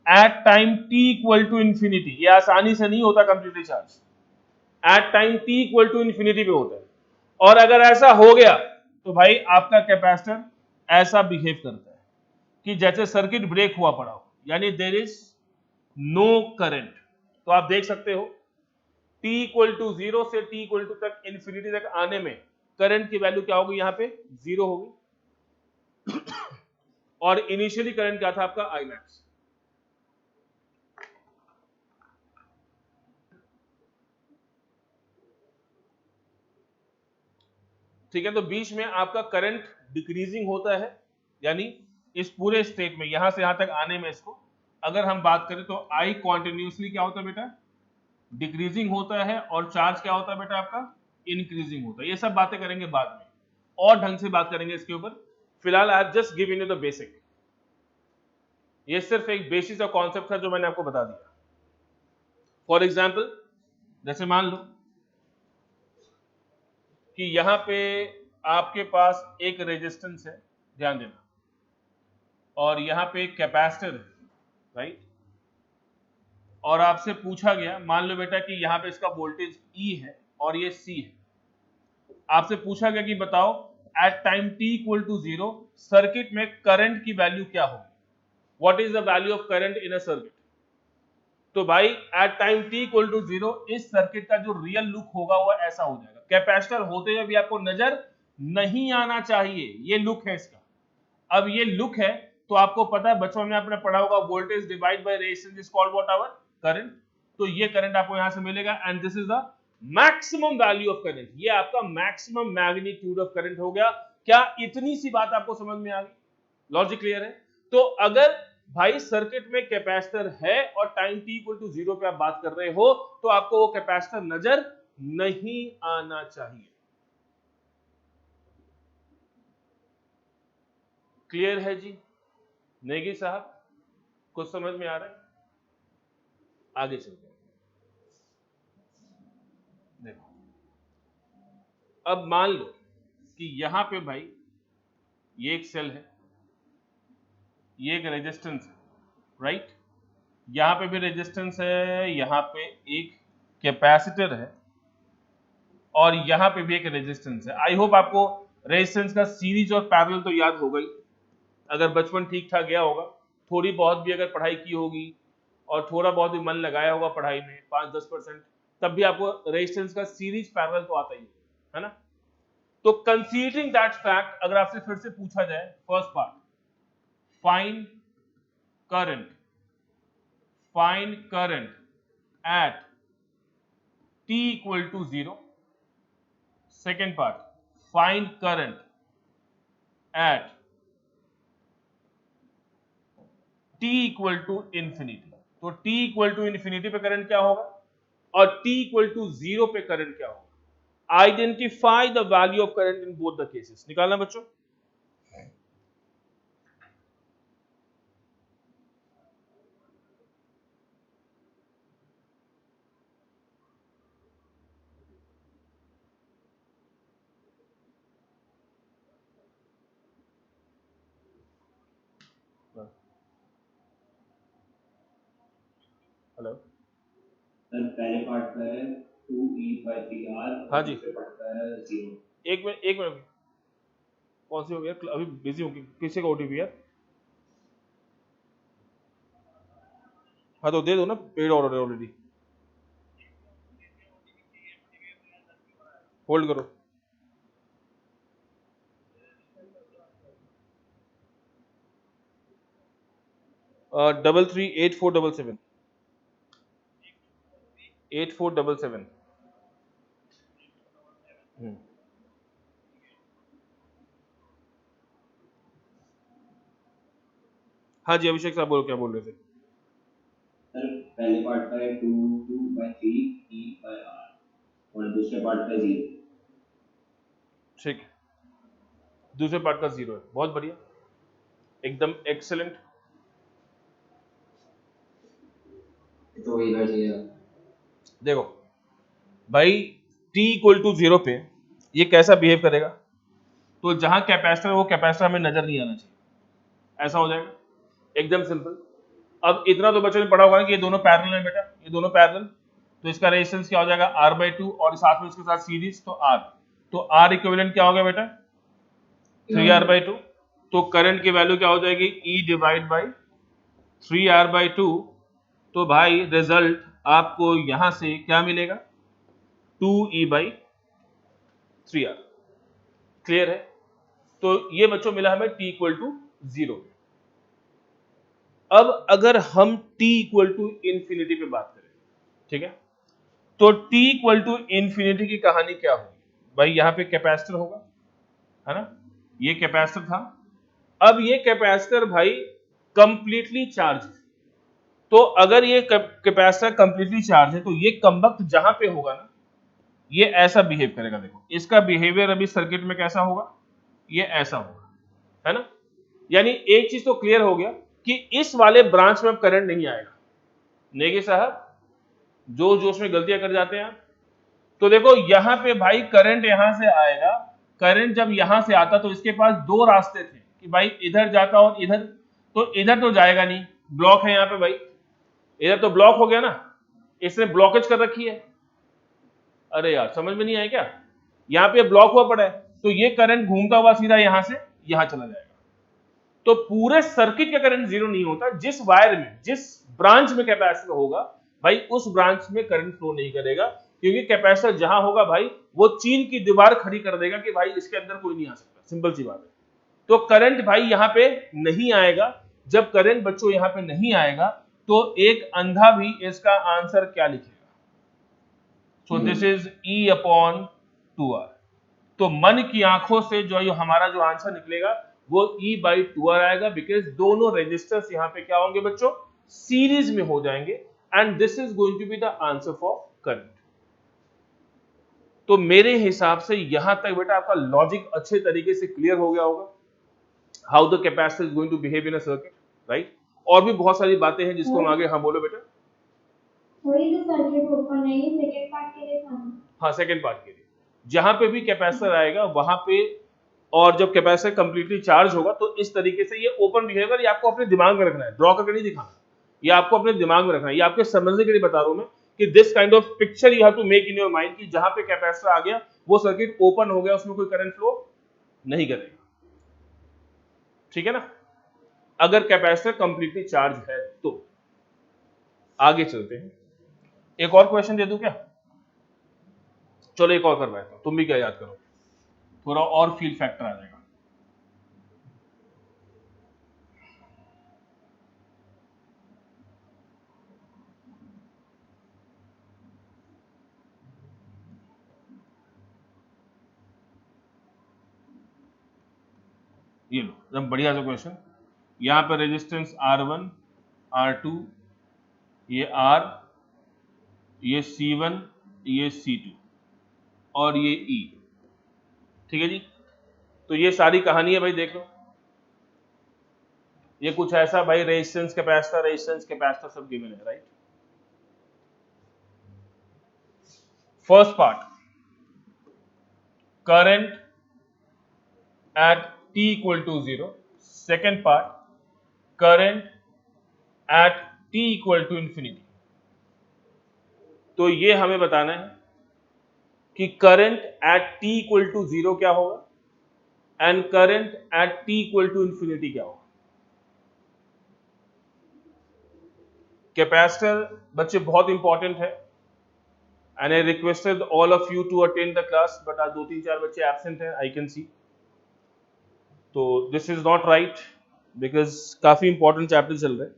at time t equal to infinity. ये आसानी से नहीं होता completely charge, at time t equal to infinity पे होता है। और अगर ऐसा हो गया तो भाई आपका कैपेसिटर ऐसा बिहेव करता है कि जैसे सर्किट ब्रेक हुआ पड़ा हो, यानी देयर इज नो करंट। तो आप देख सकते हो t इक्वल टू 0 से t इक्वल टू तक इंफिनिटी तक आने में करंट की वैल्यू क्या होगी? यहां पे 0 होगी और इनिशियली करंट क्या था आपका? I max. ठीक है, तो बीच में आपका करंट डिक्रीजिंग होता है, यानी इस पूरे स्टेट में यहां से यहां तक आने में इसको अगर हम बात करें तो आई कॉन्टिन्यूसली क्या होता है बेटा? डिक्रीजिंग होता है, और चार्ज क्या होता है बेटा आपका? इंक्रीजिंग होता है। ये सब बातें करेंगे बाद में, और ढंग से बात करेंगे इसके ऊपर। फिलहाल I have just given you the basic. ये सिर्फ एक बेसिक सा कॉन्सेप्ट था जो मैंने आपको बता दिया। फॉर एग्जाम्पल जैसे मान लो कि यहां पे आपके पास एक रेजिस्टेंस है, ध्यान देना, और यहां पे एक कैपेसिटर है, राइट, और आपसे पूछा गया, मान लो बेटा कि यहां पे इसका वोल्टेज E है और ये C है, आपसे पूछा गया कि बताओ at time t equal to 0 circuit में करंट की वैल्यू क्या होगी, what is the value of current in a circuit. तो भाई at time t equal to 0 इस सर्किट का जो रियल लुक होगा वो ऐसा हो जाएगा, कैपेसिटर होते हुए भी आपको नजर नहीं आना चाहिए, ये लुक है इसका। अब ये लुक है तो आपको पता है, बचपन में आपने पढ़ा होगा, voltage divide by resistance is called what, our current. तो ये करंट आपको यहां से मिलेगा and this is the maximum value of current, ये आपका मैक्सिमम मैग्नीट्यूड ऑफ करंट हो गया। क्या इतनी सी बात आपको समझ में आ गई, लॉजिक क्लियर है। तो अगर भाई सर्किट में कैपेसिटर है और टाइम t इक्वल टू 0 पे आप बात कर रहे हो तो आपको वो कैपेसिटर नजर नहीं आना चाहिए। क्लियर है जी नेगी साहब, कुछ समझ में आ रहा है? आगे चलते हैं, देखो अब मान लो कि यहां पे भाई ये एक सेल है, ये एक रेजिस्टेंस है, राइट, यहां पे भी रेजिस्टेंस है, यहां पे एक कैपेसिटर है और यहां पे भी एक रेजिस्टेंस है। आई होप आपको रेजिस्टेंस का सीरीज और पैरेलल तो याद होगा ही, अगर बचपन ठीक ठाक गया होगा, थोड़ी बहुत भी अगर पढ़ाई की होगी और थोड़ा बहुत भी मन लगाया होगा पढ़ाई में 5-10%, तब भी आपको रेजिस्टेंस का सीरीज पैरेलल तो आता ही है ना। तो कंसीडरिंग दैट फैक्ट, अगर आपसे फिर से पूछा जाए first part, find current eight t equal to 0, second part, find current at t equal to infinity। तो t equal to infinity पे करंट क्या होगा और t equal to 0 पे करंट क्या होगा। Identify the value of current in both the cases, निकालना बच्चों। हेलो सर पहले पार्ट का है 2E/3R, हाँ जी, दूसरे पार्ट का है 0। एक मिनट कौन सी हो गया, अभी बिजी हो गई, किसी का ओटीपी यार। हाँ तो दे दो ना, पेड ऑर्डर है ऑलरेडी, होल्ड करो। 338477 8477। हाँ जी अभिषेक साहब बोलो, क्या बोल रहे थे। सर पहले पार्ट का है 2/3E/R और दूसरे पार्ट का 0। ठीक, दूसरे पार्ट का 0 है, बहुत बढ़िया, एकदम एक्सेलेंट। तो वही कर दिया। देखो भाई t इक्वल टू 0 पे ये कैसा बिहेव करेगा, तो जहां कैपेसिटर वो कैपेसिटर हमें नजर नहीं आना चाहिए, ऐसा हो जाएगा, एकदम सिंपल। अब इतना तो बच्चों ने पढ़ा होगा ना कि ये दोनों पैरेलल है बेटा, ये दोनों पैरेलल, तो इसका रेजिस्टेंस क्या हो जाएगा R/2 और साथ में इसके साथ सीरीज तो R, तो R इक्विवेलेंट क्या हो गया बेटा 3R/2, तो करंट की वैल्यू क्या हो जाएगी E डिवाइड बाई 3R/2, तो भाई रिजल्ट आपको यहां से क्या मिलेगा 2E/3R। क्लियर है, तो ये बच्चों मिला हमें t इक्वल टू 0। अब अगर हम t इक्वल टू इंफिनिटी पे बात करें, ठीक है, तो t इक्वल टू इंफिनिटी की कहानी क्या होगी भाई, यहां पे कैपेसिटर होगा, है ना, ये कैपेसिटर था, अब ये कैपेसिटर भाई कंप्लीटली चार्ज है, तो अगर ये कैपेसिटर कंप्लीटली चार्ज है तो ये कम्बक्ट जहां पे होगा ना ये ऐसा बिहेव करेगा। देखो इसका बिहेवियर अभी सर्किट में कैसा होगा, ये ऐसा होगा, है ना, यानी एक चीज तो क्लियर हो गया कि इस वाले ब्रांच में अब करंट नहीं आएगा। नेगी साहब जो जोश में गलतियां कर जाते हैं, तो देखो यहां पे भाई करंट यहां से आएगा करंट जब यहां से आता तो इसके पास दो रास्ते थे कि भाई इधर जाता और इधर, तो इधर तो जाएगा नहीं, ब्लॉक है यहाँ पे भाई, इधर तो ब्लॉक हो गया ना, इसने ब्लॉकेज कर रखी है। अरे यार समझ में नहीं आया क्या, यहाँ पे ब्लॉक हुआ पड़ा है, तो ये करंट घूमता हुआ सीधा यहां से यहां चला जाएगा। तो पूरे सर्किट का करंट जीरो नहीं होता, जिस वायर में, जिस ब्रांच में कैपेसिटर होगा भाई, उस ब्रांच में करंट फ्लो नहीं करेगा, क्योंकि कैपेसिटर जहां होगा भाई वो चीन की दीवार खड़ी कर देगा कि भाई इसके अंदर कोई नहीं आ सकता, सिंपल सी बात है। तो करंट भाई यहाँ पे नहीं आएगा। जब करंट बच्चों यहाँ पे नहीं आएगा तो एक अंधा भी इसका आंसर क्या लिखेगा? सो this is E upon 2R। तो मन की आंखों से जो हमारा जो आंसर निकलेगा वो E/2R आएगा, बिकॉज दोनों रेजिस्टर्स यहाँ पे क्या होंगे बच्चों, सीरीज में हो जाएंगे, and this is going to be the answer for current. तो मेरे हिसाब से यहां तक बेटा आपका लॉजिक अच्छे तरीके से क्लियर हो गया होगा, how the capacitor is going to behave in a circuit, right. और भी बहुत सारी बातें हैं जिसको हम आगे, हाँ बोलो बेटा। वही जो सर्किट ओपन है ये सेकंड पार्ट के लिए था। हाँ सेकंड पार्ट के लिए, जहां पे भी कैपेसिटर आएगा वहां पे, और जब कैपेसिटर कंप्लीटली चार्ज होगा तो इस तरीके से ये ओपन बिहेवियर, ये आपको अपने दिमाग में रखना है, ड्रॉ करके नहीं दिखाना, ये आपको अपने दिमाग में रखना है, ये आपके समझने के लिए बता रहा हूं मैं कि this kind of picture you have to make in your mind कि जहां पे कैपेसिटर आ गया वो सर्किट ओपन हो गया, उसमें कोई करंट फ्लो नहीं करेगा, ठीक है ना, अगर कैपेसिटर कंप्लीटली चार्ज है तो। आगे चलते हैं, एक और क्वेश्चन दे दूं क्या? चलो एक और कर बैठता हूं, तुम भी क्या याद करो, थोड़ा और फील फैक्टर आ जाएगा। ये लो एकदम बढ़िया सा क्वेश्चन, यहां पर रेजिस्टेंस R1, R2, ये R, ये C1, ये C2 और ये E, ठीक है जी। तो ये सारी कहानी है भाई, देख लो, ये कुछ ऐसा भाई, रेजिस्टेंस कैपेसिटर सब गिवन है, right. First part, current at t equal to 0, second part, current at t equal to infinity। तो ये हमें बताना है कि current at t equal to 0 क्या होगा and current at t equal to infinity क्या होगा। कैपेसिटर बच्चे बहुत इंपॉर्टेंट है, and I requested all of you to attend the class, but आज 2-3-4 बच्चे एब्सेंट हैं, आई कैन सी। तो this is not right, because काफी इंपॉर्टेंट चैप्टर चल रहे हैं।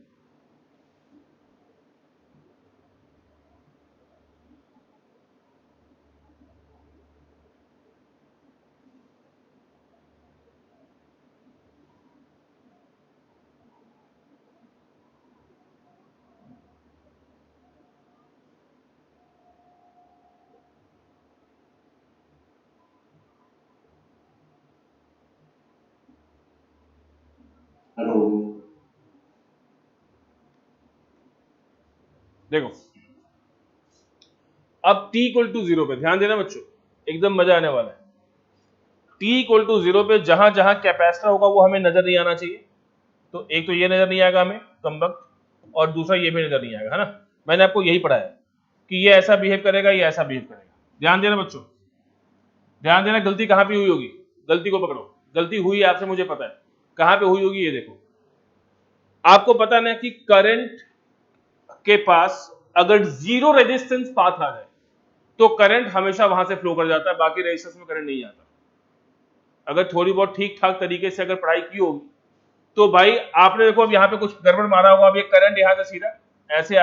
हेलो, देखो अब t इक्वल टू 0 पे ध्यान देना बच्चों, एकदम मजा आने वाला है। t इक्वल टू 0 पे जहां जहां कैपेसिटर होगा वो हमें नजर नहीं आना चाहिए, तो एक तो ये नजर नहीं आएगा हमें कमबख्त, और दूसरा ये भी नजर नहीं आएगा, है ना। मैंने आपको यही पढ़ाया कि ये ऐसा बिहेव करेगा, ये ऐसा बिहेव करेगा। ध्यान देना बच्चों, ध्यान देना, गलती कहां पे हुई होगी, गलती को पकड़ो, गलती हुई आपसे मुझे पता है, कहां पे हुई होगी ये देखो। आपको पता ना कि करंट के पास अगर जीरो रेजिस्टेंस पाथ आ जाए तो करंट हमेशा वहां से फ्लो कर जाता है, बाकी रेजिस्टेंस में करंट नहीं आता। अगर थोड़ी बहुत ठीक ठाक तरीके से अगर पढ़ाई की होगी तो भाई आपने देखो अब यहाँ पे कुछ गड़बड़ मारा होगा, अब ये करंट यहाँ से सीधा ऐसे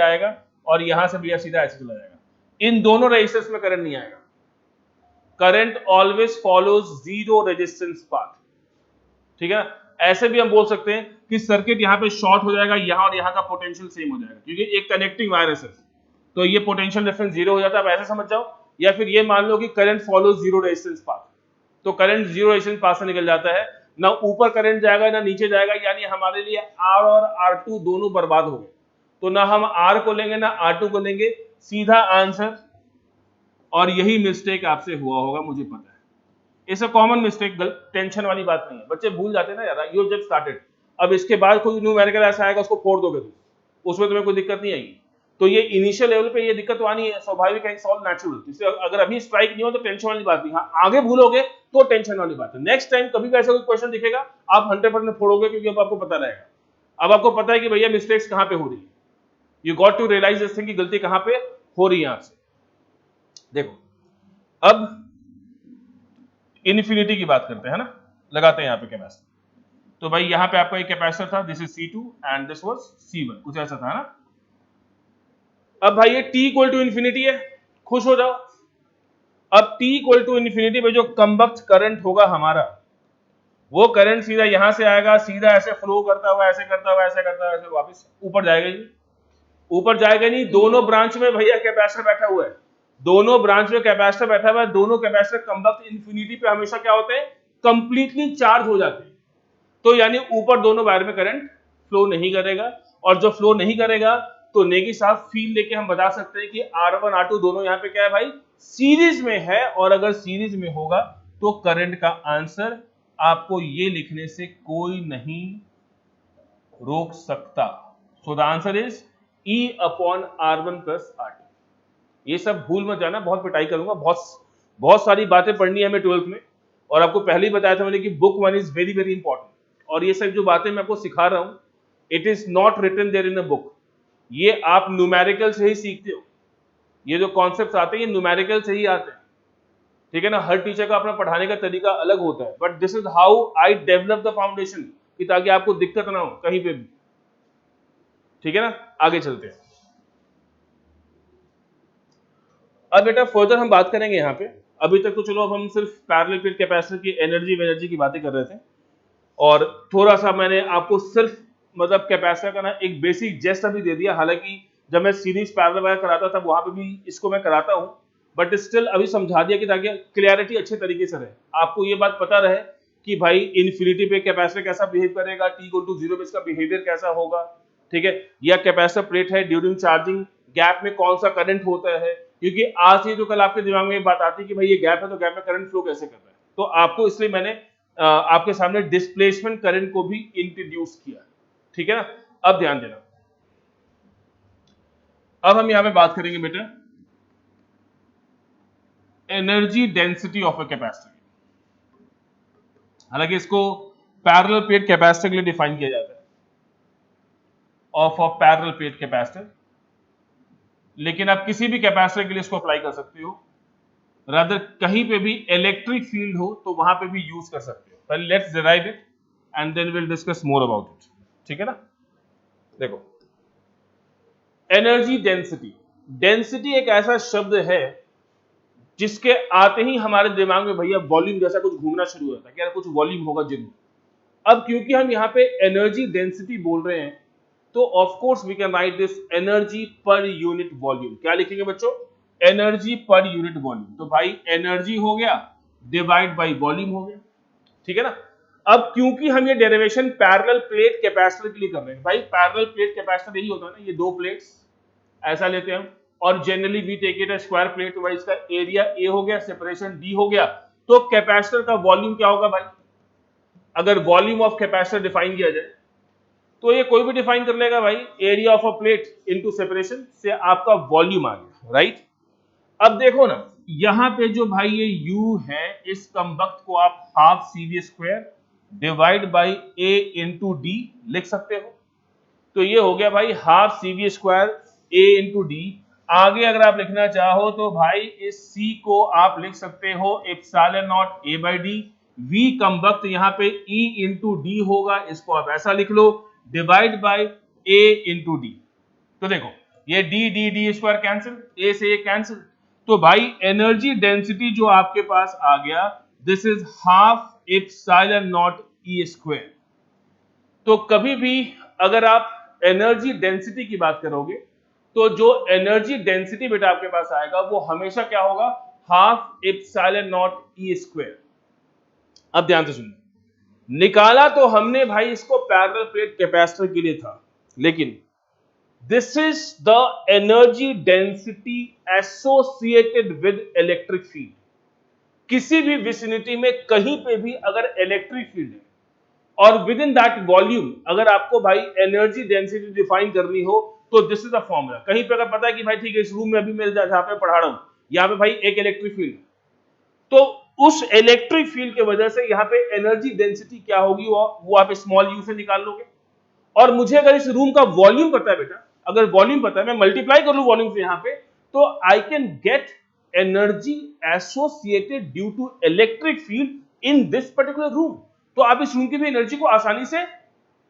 आएगा और यहां से भी सीधा ऐसे चला जाएगा, इन दोनों रेजिस्टेंस में करंट नहीं आएगा। Current always follows zero resistance path, ठीक है ना। ऐसे भी हम बोल सकते हैं कि सर्किट यहाँ पे शॉर्ट हो जाएगा, यहाँ और यहाँ का पोटेंशियल सेम हो जाएगा, क्योंकि एक कनेक्टिंग वायर है सिर्फ, तो ये पोटेंशियल डिफरेंस जीरो हो जाता है, आप ऐसे समझ जाओ। या फिर ये मान लो कि current follows zero resistance path, तो करंट जीरो रेजिस्टेंस पाथ से निकल जाता है, ना ऊपर करंट जाएगा ना नीचे जाएगा, यानी हमारे लिए R और R2 दोनों बर्बाद हो गए। तो ना हम R को लेंगे ना R2 को लेंगे, सीधा आंसर, और यही मिस्टेक आपसे हुआ होगा मुझे पता है। It's a common mistake, tension वाली बात नहीं है, बच्चे भूल जाते हैं ना यार, यू जस्ट स्टार्टेड। अब इसके बाद कोई न्यूमेरिकल ऐसा आएगा उसको फोड़ दोगे तुम, उसमें तुम्हें कोई दिक्कत नहीं आएगी। तो ये इनिशियल लेवल पे ये दिक्कत तो आनी है, स्वाभाविक है, सॉल्व नेचुरल। इसलिए अगर अभी स्ट्राइक नहीं हो तो टेंशन वाली बात नहीं, हाँ आगे भूलोगे तो टेंशन वाली बात है। नेक्स्ट टाइम कभी भी ऐसा कोई क्वेश्चन दिखेगा आप 100% फोड़ोगे, क्योंकि अब आपको पता रहेगा, अब आपको पता है कि भैया मिस्टेक्स कहां पे हो रही है, you got to realise this thing की गलती कहां पे हो रही है आपसे। देखो अब इन्फिनिटी की बात करते हैं ना, लगाते हैं यहाँ पे कैपेसिटर। तो भाई यहाँ पे आपका एक कैपेसिटर था, this is C2 and this was C1, कुछ ऐसा था ना। अब भाई ये t इक्वल टू इन्फिनिटी है, खुश हो जाओ। अब t इक्वल टू इन्फिनिटी पे जो कंबक्ट करंट होगा हमारा, वो करंट सीधा यहां से आएगा, सीधा ऐसे फ्लो करता हुआ, ऐसे करता हुआ, ऐसे करता हुआ, ऐसे वापस ऊपर जाएगा ही, ऊपर जाएगा नहीं। दोनों ब्रांच में भैया कैपेसिटर बैठा हुआ है, दोनों ब्रांच में कैपेसिटर बैठा हुआ है, दोनों कैपेसिटर कंबक्ट इन्फिनिटी पे हमेशा क्या होते हैं, कंप्लीटली चार्ज हो जाते हैं। तो यानी ऊपर दोनों वायर में करंट फ्लो नहीं करेगा, और जो फ्लो नहीं करेगा तो नेगी साहब फील्ड लेके हम बता सकते हैं कि R1 R2 दोनों यहाँ पे क्या है भाई, सीरीज में है। और अगर सीरीज में होगा तो करंट का आंसर आपको ये लिखने से कोई नहीं रोक सकता। So the answer is E upon R1 plus R2। ये सब भूल मत जाना, बहुत पिटाई करूंगा, बहुत सारी बातें पढ़नी है हमें 12th में, और आपको पहले ही बताया था मैंने कि book one is very very important. और ये सब जो बातें मैं आपको सिखा रहा हूं, it is not written there in a book, ये आप न्यूमेरिकल से ही सीखते हो। ये जो कॉन्सेप्ट्स आते हैं ये न्यूमेरिकल से ही आते हैं, ठीक है ना। हर टीचर का अपना पढ़ाने का तरीका अलग होता है, but this is how I develop the foundation, कि ताकि आपको दिक्कत ना हो कहीं पे भी, ठीक है ना। आगे चलते हैं। अब बेटा फर्दर हम बात करेंगे यहाँ पे। अभी तक तो चलो अब हम सिर्फ पैरेलल प्लेट कैपेसिटर की एनर्जी की बातें कर रहे थे, और थोड़ा सा मैंने आपको सिर्फ मतलब कैपेसिटर का ना एक बेसिक जेस्ट अभी दे दिया। हालांकि जब मैं सीरीज पैरेलल वायर कराता था वहां पे भी इसको मैं कराता हूं, बट स्टिल अभी समझा दिया कि ताकि क्लियरिटी अच्छे तरीके से रहे, आपको ये बात पता रहे कि भाई इन्फिनिटी पे कैपेसिटर कैसा बिहेव करेगा, t इक्वल टू 0 पे इसका बिहेवियर कैसा होगा, ठीक है। या कैपेसिटर प्लेट है, ड्यूरिंग चार्जिंग गैप में कौन सा करंट होता है, क्योंकि आज ही तो कल आपके दिमाग में बात आती है कि भाई ये गैप है तो गैप में करंट फ्लो कैसे कर रहा है। तो आपको इसलिए मैंने आपके सामने डिस्प्लेसमेंट करंट को भी इंट्रोड्यूस किया, ठीक है ना। अब ध्यान देना, अब हम यहां पे बात करेंगे बेटा energy density of a capacitor. हालांकि इसको पैरेलल प्लेट कैपेसिटर के लिए डिफाइन किया जाता है, of a parallel plate capacitor, लेकिन आप किसी भी कैपेसिटर के लिए इसको अप्लाई कर सकते हो। रादर कहीं पे भी इलेक्ट्रिक फील्ड हो तो वहां पे भी यूज कर सकते हो। पहले let's derive it and then will discuss more about it, ठीक है ना। देखो एनर्जी डेंसिटी, डेंसिटी एक ऐसा शब्द है जिसके आते ही हमारे दिमाग में भैया वॉल्यूम जैसा कुछ घूमना शुरू होता है कि यार कुछ वॉल्यूम होगा जरूर। अब क्योंकि हम यहाँ पे एनर्जी डेंसिटी बोल रहे हैं तो of course we can write this energy per unit volume. क्या लिखेंगे बच्चों, एनर्जी पर यूनिट वॉल्यूम। तो भाई एनर्जी हो गया डिवाइड बाय वॉल्यूम हो गया, ठीक है ना। अब क्योंकि हम ये डेरिवेशन पैरेलल प्लेट कैपेसिटर के लिए कर रहे हैं, भाई पैरेलल प्लेट कैपेसिटर यही होता है ना, ये दो प्लेट्स ऐसा लेते हैं हम, और generally we take it a square plate, तो भाई इसका एरिया ए हो गया, सेपरेशन डी हो गया। तो कैपेसिटर का वॉल्यूम क्या होगा भाई, अगर वॉल्यूम ऑफ कैपेसिटर डिफाइन किया जाए तो ये कोई भी डिफाइन कर लेगा भाई, area of a plate into separation से आपका वॉल्यूम आ गया, राइट। अब देखो ना यहां पे जो भाई ये U है, इस कंबक्ट को आप half CV square divide by A into D लिख सकते हो। तो ये हो गया भाई half CV square A into D. आगे अगर आप लिखना चाहो तो भाई इस C को आप लिख सकते हो epsilon naught A by D. V कंबक्ट यहाँ पे E इंटू डी होगा, इसको आप ऐसा लिख लो divide by A into D. तो देखो ये डी स्क्वायर कैंसिल, A से ये कैंसिल, तो भाई एनर्जी डेंसिटी जो आपके पास आ गया this is half epsilon not E square. तो कभी भी अगर आप एनर्जी डेंसिटी की बात करोगे तो जो एनर्जी डेंसिटी बेटा आपके पास आएगा वो हमेशा क्या होगा, half epsilon not E square. अब ध्यान से सुनो, निकाला तो हमने भाई इसको पैरेलल प्लेट कैपेसिटर के लिए था, लेकिन this is the energy density associated with electric field। किसी भी विसिनिटी में कहीं पे भी अगर इलेक्ट्रिक फील्ड है और विद इन दैट वॉल्यूम अगर आपको भाई एनर्जी डेंसिटी डिफाइन करनी हो तो दिस इज द फॉर्मूला। कहीं पे अगर पता है कि भाई ठीक है इस रूम में अभी मैं जहां पे पढ़ा रहा हूं यहाँ पे भाई एक इलेक्ट्रिक फील्ड, तो उस इलेक्ट्रिक फील्ड की वजह से यहाँ पे एनर्जी डेंसिटी क्या होगी वो आप स्मॉल यू से निकाल लोगे। और मुझे अगर इस रूम का वॉल्यूम पता है बेटा, अगर वॉल्यूम पता है मैं मल्टीप्लाई कर लूं वॉल्यूम से यहाँ पे, तो I can get energy associated due to electric field in this particular room. तो आप इस रूम की भी एनर्जी को आसानी से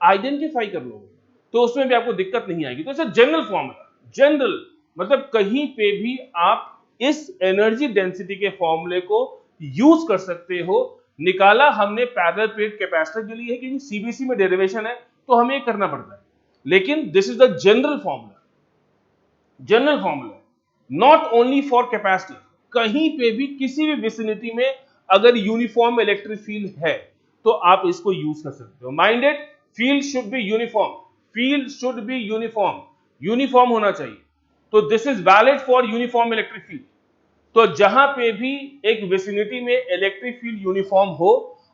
आइडेंटिफाई कर लोगे, तो उसमें भी आपको दिक्कत नहीं आएगी। तो इट्स जनरल फॉर्मूला, जनरल मतलब कहीं पे भी आप इस एनर्जी डेंसिटी के फॉर्मूले को यूज कर सकते हो। निकाला हमने पैरेलल प्लेट कैपेसिटर के लिए है क्योंकि सीबीसी में डेरिवेशन है तो हमें करना पड़ता है, लेकिन this is the general formula, general formula not only for capacitor. कहीं पे भी किसी भी विसिनिटी में अगर यूनिफॉर्म इलेक्ट्रिक फील्ड है तो आप इसको यूज कर सकते हो। Minded, field should be uniform, field should be uniform, uniform होना चाहिए। तो this is valid for uniform electric field. तो जहां पे भी एक विसिनिटी में इलेक्ट्रिक फील्ड यूनिफॉर्म हो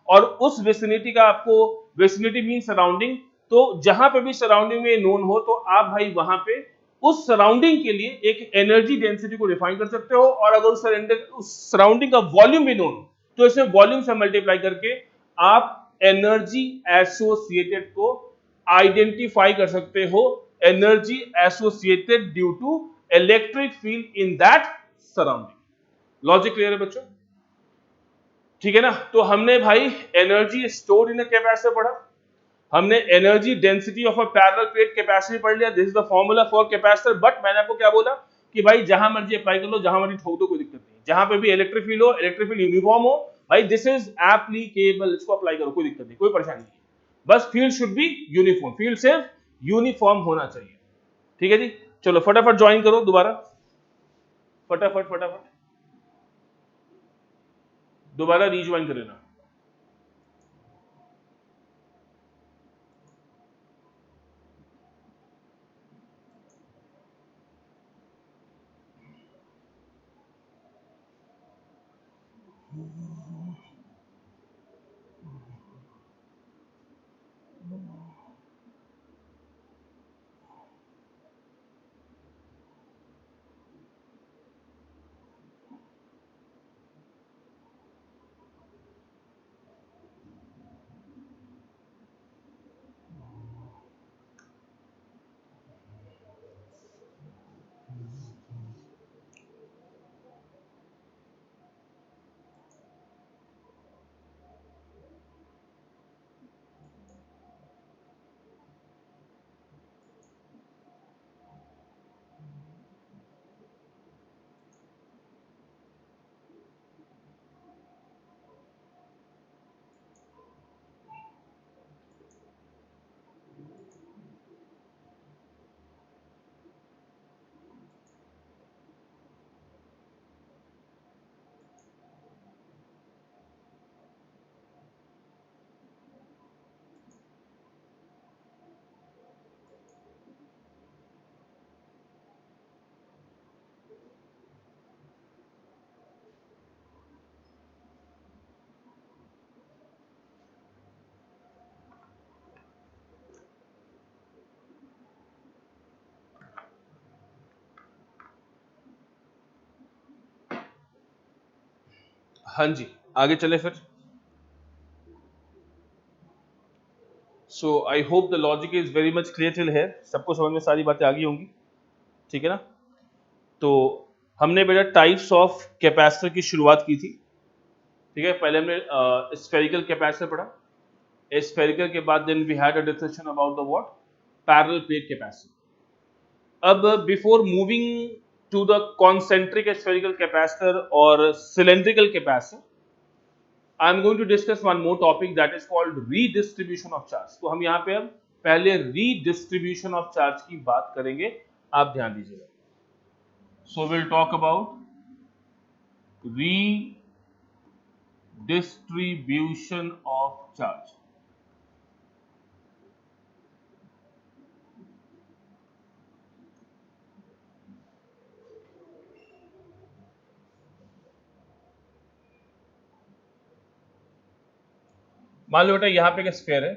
और उस विसिनिटी का आपको, विसिनिटी मीन सराउंडिंग, तो जहां पे भी सराउंडिंग में नोन हो तो आप भाई वहां पे उस सराउंडिंग के लिए एक एनर्जी डेंसिटी को डिफाइन कर सकते हो। और अगर उस सराउंडिंग का वॉल्यूम भी नोन हो तो इसमें वॉल्यूम से मल्टीप्लाई करके आप एनर्जी एसोसिएटेड को आइडेंटिफाई कर सकते हो, energy associated due to electric field in that surrounding. Logic clear है बच्चों? ठीक है ना? तो हमने भाई energy stored in a capacitor पढ़ा, हमने energy density of a parallel plate capacity पढ़ लिया, this is the formula for capacitor. But मैंने आपको क्या बोला कि भाई जहां मर्जी अप्लाई कर लो, जहां मर्जी ठोक दो, कोई दिक्कत नहीं। जहां पे भी इलेक्ट्रिक फील्ड हो, इलेक्ट्रिक फील्ड यूनिफॉर्म हो, भाई दिस इज एप्लीकेबल, इसको अप्लाई करो, कोई दिक्कत नहीं, कोई परेशानी नहीं। बस field should be uniform, field सिर्फ यूनिफॉर्म होना चाहिए। ठीक है जी, चलो फटाफट ज्वाइन करो दोबारा, फटाफट फटाफट दोबारा रीज्वाइन कर लेना। हाँ जी, आगे चले फिर। So I hope the logic is very much clear till here, सबको समझ में सारी बातें आ गई होंगी। ठीक है ना? तो हमने बेटा टाइप्स ऑफ कैपेसिटर की शुरुआत की थी। ठीक है, पहले हमने स्फेरिकल कैपेसिटर पढ़ा, स्फेरिकल के बाद then we had a discussion about the what, parallel plate capacitor. अब before moving to the concentric spherical capacitor और cylindrical capacitor, I am going to discuss one more topic that is called redistribution of charge. तो हम यहाँ पे अब पहले रीडिस्ट्रीब्यूशन ऑफ चार्ज की बात करेंगे, आप ध्यान दीजिएगा। So will talk about redistribution of charge. मान लो बेटा यहां पे एक स्फीयर है,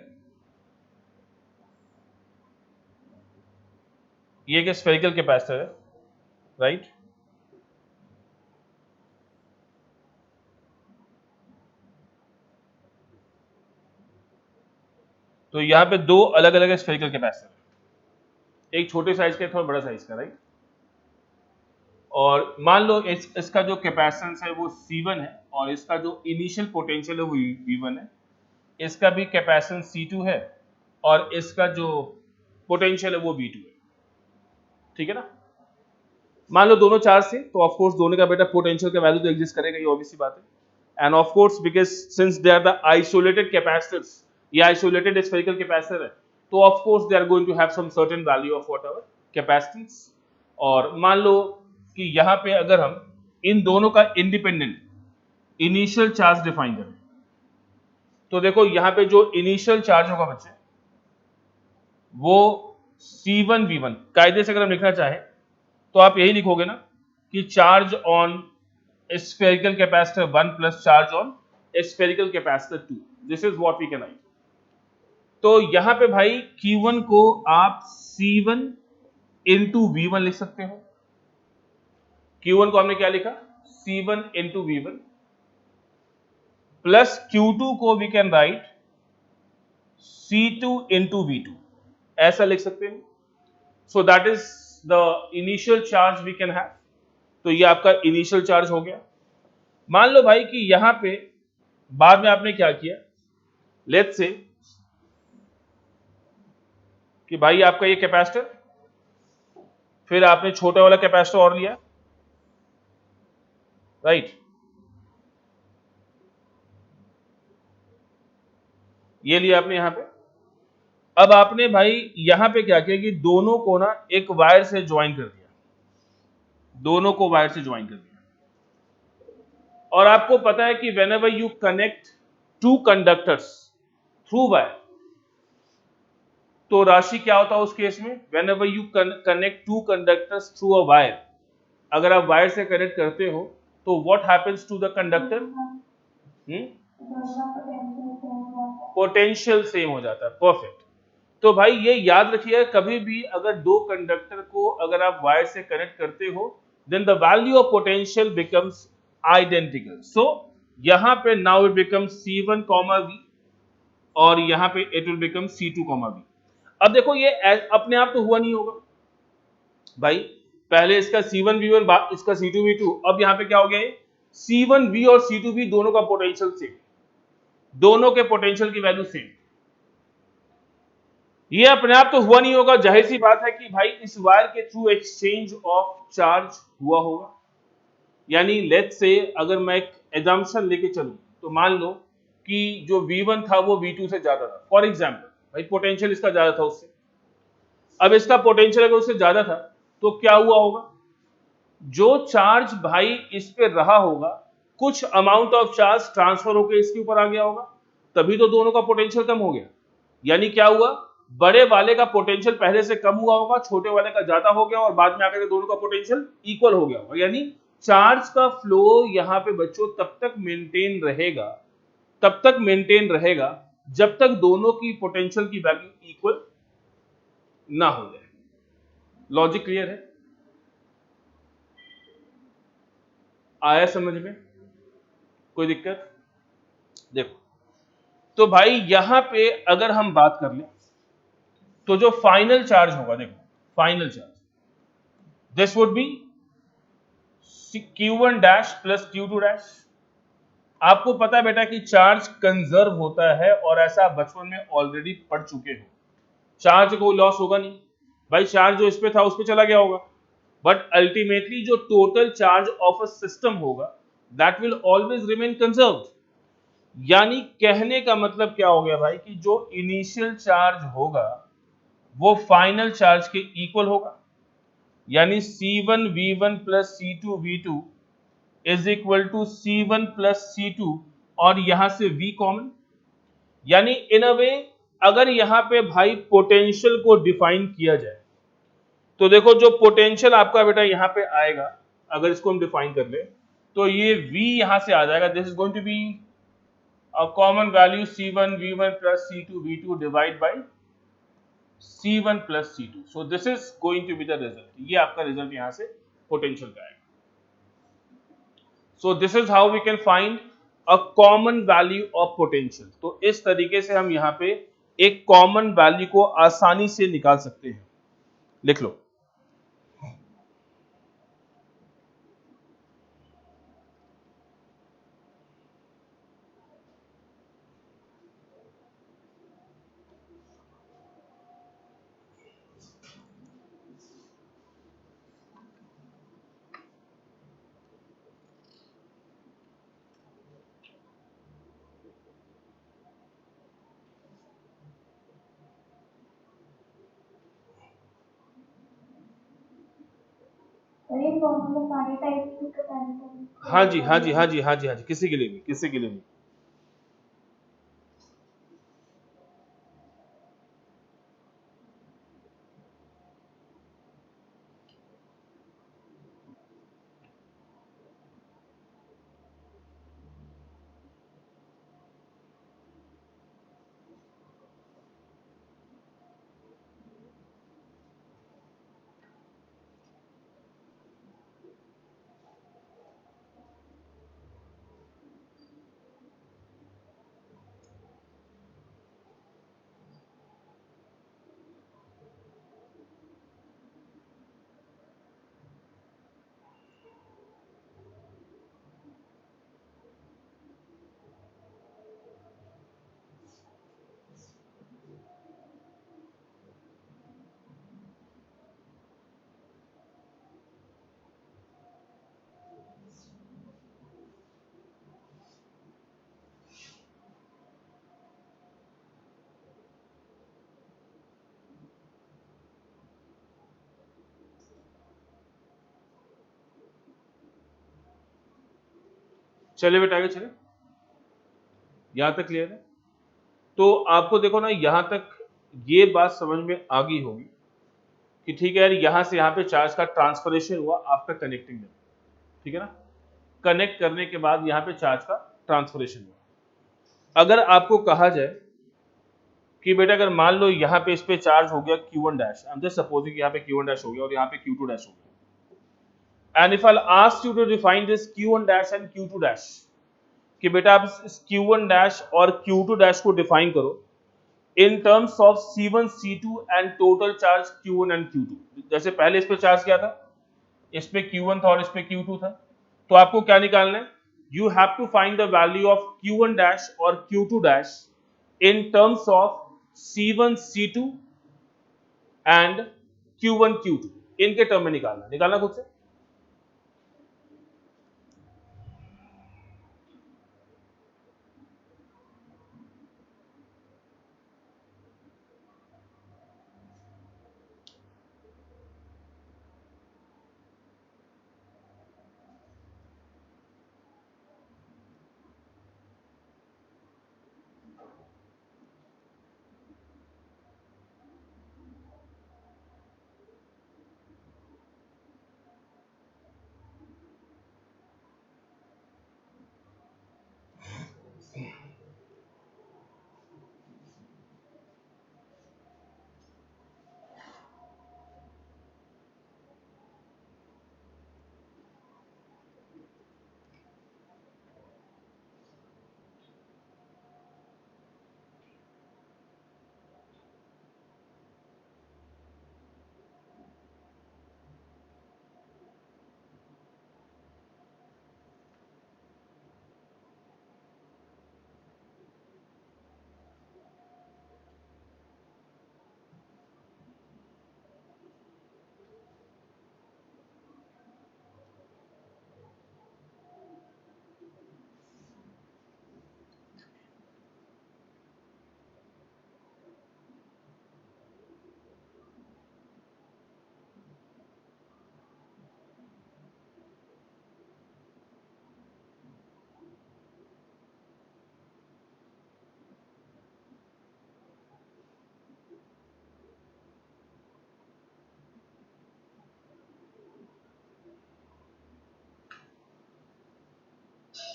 ये एक स्फेरिकल कैपेसिटर है, राइट। तो यहां पे दो अलग अलग स्फेरिकल कैपेसिटर है, एक छोटे साइज का, थोड़ा बड़ा साइज का, राइट। और मान लो इसका जो कैपेसिटेंस है वो C1 है और इसका जो इनिशियल पोटेंशियल है वो V1 है, इसका भी कैपेसिटेंस C2 है और इसका जो पोटेंशियल है वो V2 है, ठीक है ना। मान लो दोनों चार्ज थे तो ऑफ कोर्स दोनों का बेटा पोटेंशियल का वैल्यू तो एग्जिस्ट करेगा, ये ऑब्वियस सी बात है। And of course because since they are the isolated capacitors, ये आइसोलेटेड स्फेरिकल कैपेसिटर है, तो of course they are going to have some certain value of whatever capacitance. और मान लो कि यहाँ पे अगर हम इन दोनों का इंडिपेंडेंट इनिशियल चार्ज डिफाइन करें, तो देखो यहाँ पे जो इनिशियल चार्ज होगा बच्चे वो C1V1, कायदे से अगर हम लिखना चाहें तो आप यही लिखोगे ना कि charge on spherical capacitor 1 plus charge on spherical capacitor 2, this is what we can write. तो यहां पे भाई Q1 को आप C1 इंटू V1 लिख सकते हो। Q1 को हमने क्या लिखा, C1 into V1 plus Q2 को we can right C2 into V2, ऐसा लिख सकते हैं। So that is the initial charge we can have. तो ये आपका इनिशियल चार्ज हो गया। मान लो भाई कि यहां पे बाद में आपने क्या किया, लेट्स से कि भाई आपका ये कैपेसिटर, फिर आपने छोटा वाला कैपेसिटर और लिया, राइट। ये लिया आपने यहां पे। अब आपने भाई यहां पे क्या किया कि दोनों को ना एक वायर से ज्वाइन कर दिया, दोनों को वायर से ज्वाइन कर दिया। और आपको पता है कि whenever you connect two conductors through wire, तो राशि क्या होता है उस केस में, whenever you connect two conductors through a wire, अगर आप वायर से कनेक्ट करते हो तो what happens to the conductor, potential same हो जाता है, परफेक्ट। तो भाई ये याद रखिएगा, कभी भी अगर दो कंडक्टर को अगर आप वायर से कनेक्ट करते हो then the value of potential becomes identical. So यहां पे now it becomes C1, V और यहां पे it will become C2, V। अब देखो ये अपने आप तो हुआ नहीं होगा भाई, पहले इसका C1 V1 इसका C2 V2, अब यहां पे क्या हो गया, C1 V और C2 V दोनों का पोटेंशियल सेम, दोनों के पोटेंशियल की वैल्यू सेम। ये अपने आप तो हुआ नहीं होगा, जाहिर सी बात है कि भाई इस वायर के थ्रू एक्सचेंज ऑफ चार्ज हुआ होगा। यानी लेट्स से अगर मैं एक एजम्पशन लेके चलूं तो मान लो कि जो V1 था वो V2 से ज्यादा था, फॉर एग्जांपल भाई पोटेंशियल इसका ज्यादा था उससे। अब इसका पोटेंशियल अगर उससे ज्यादा था तो क्या हुआ होगा, जो चार्ज भाई इस पे रहा होगा कुछ अमाउंट ऑफ चार्ज ट्रांसफर होकर इसके ऊपर आ गया होगा, तभी तो दोनों का पोटेंशियल कम हो गया। यानी क्या हुआ, बड़े वाले का पोटेंशियल पहले से कम हुआ होगा, छोटे वाले का ज्यादा हो गया और बाद में आकर दोनों का पोटेंशियल इक्वल हो गया होगा। यानी चार्ज का फ्लो यहां पे बच्चों तब तक मेंटेन रहेगा जब तक दोनों की पोटेंशियल की वैल्यू इक्वल ना हो जाए। लॉजिक क्लियर है, आया समझ में, कोई दिक्कत? देखो तो भाई यहां पे अगर हम बात कर लें तो जो फाइनल चार्ज होगा, देखो final charge this would be Q1 dash plus Q2 dash. आपको पता है बेटा कि चार्ज कंजर्व होता है और ऐसा बचपन में ऑलरेडी पढ़ चुके हो, चार्ज को लॉस होगा नहीं भाई, चार्ज जो इस पे था उस पे चला गया होगा, बट अल्टीमेटली जो total charge of a system होगा that will always remain conserved. यानी कहने का मतलब क्या हो गया भाई कि जो इनिशियल चार्ज होगा वो फाइनल चार्ज के इक्वल होगा। यानी C1 V1 plus C2 V2 is equal to C1 plus C2 और यहां से V कॉमन। यानी इन अ वे अगर यहां पे भाई पोटेंशियल को डिफाइन किया जाए तो देखो जो पोटेंशियल आपका बेटा यहां पे आएगा, अगर इसको हम डिफाइन कर ले तो ये V यहां से आ जाएगा, this is going to be a common value C1 V1 plus C2 V2 divide by C1 plus C2. So this is going to be the result. ये आपका रिजल्ट यहाँ से पोटेंशियल का आएगा. So this is how we can find a common value of potential. तो इस तरीके से हम यहाँ पे एक कॉमन वैल्यू को आसानी से निकाल सकते हैं. लिख लो. अरे फॉर्म में सारे टाइप की कंपैरिजन. हाँ जी, हाँ जी, हाँ जी, हाँ जी, हाँ जी, किसी के लिए भी, किसी के लिए भी. चलिए बेटा आगे चले. यहां तक क्लियर है. तो आपको देखो ना, यहां तक ये बात समझ में आ गई होगी कि ठीक है यार, यहां से यहां पे चार्ज का ट्रांसफरेशन हुआ आफ्टर कनेक्टिंग them. ठीक है ना. कनेक्ट करने के बाद यहां पे चार्ज का ट्रांसफरेशन हुआ. अगर आपको कहा जाए कि बेटा अगर मान लो यहाँ पे इस पे चार्ज हो गया Q1 dash, I am just supposing यहाँ पे Q1 डैश हो गया और यहाँ पे Q2 डैश हो गया, and if I ask you to define this Q1 dash and Q2 dash, कि बेटा आप इस Q1 डैश और Q2 डैश को डिफाइन करो इन terms of C1 C2 and total charge Q1 and Q2. जैसे पहले इस पे चार्ज क्या था, इस पे Q1 था और इस पे Q2 था. तो आपको क्या निकालना है, you have to find the value of Q1 dash और Q2 dash in terms of C1 C2 and Q1 Q2. इनके टर्म में निकालना खुद से.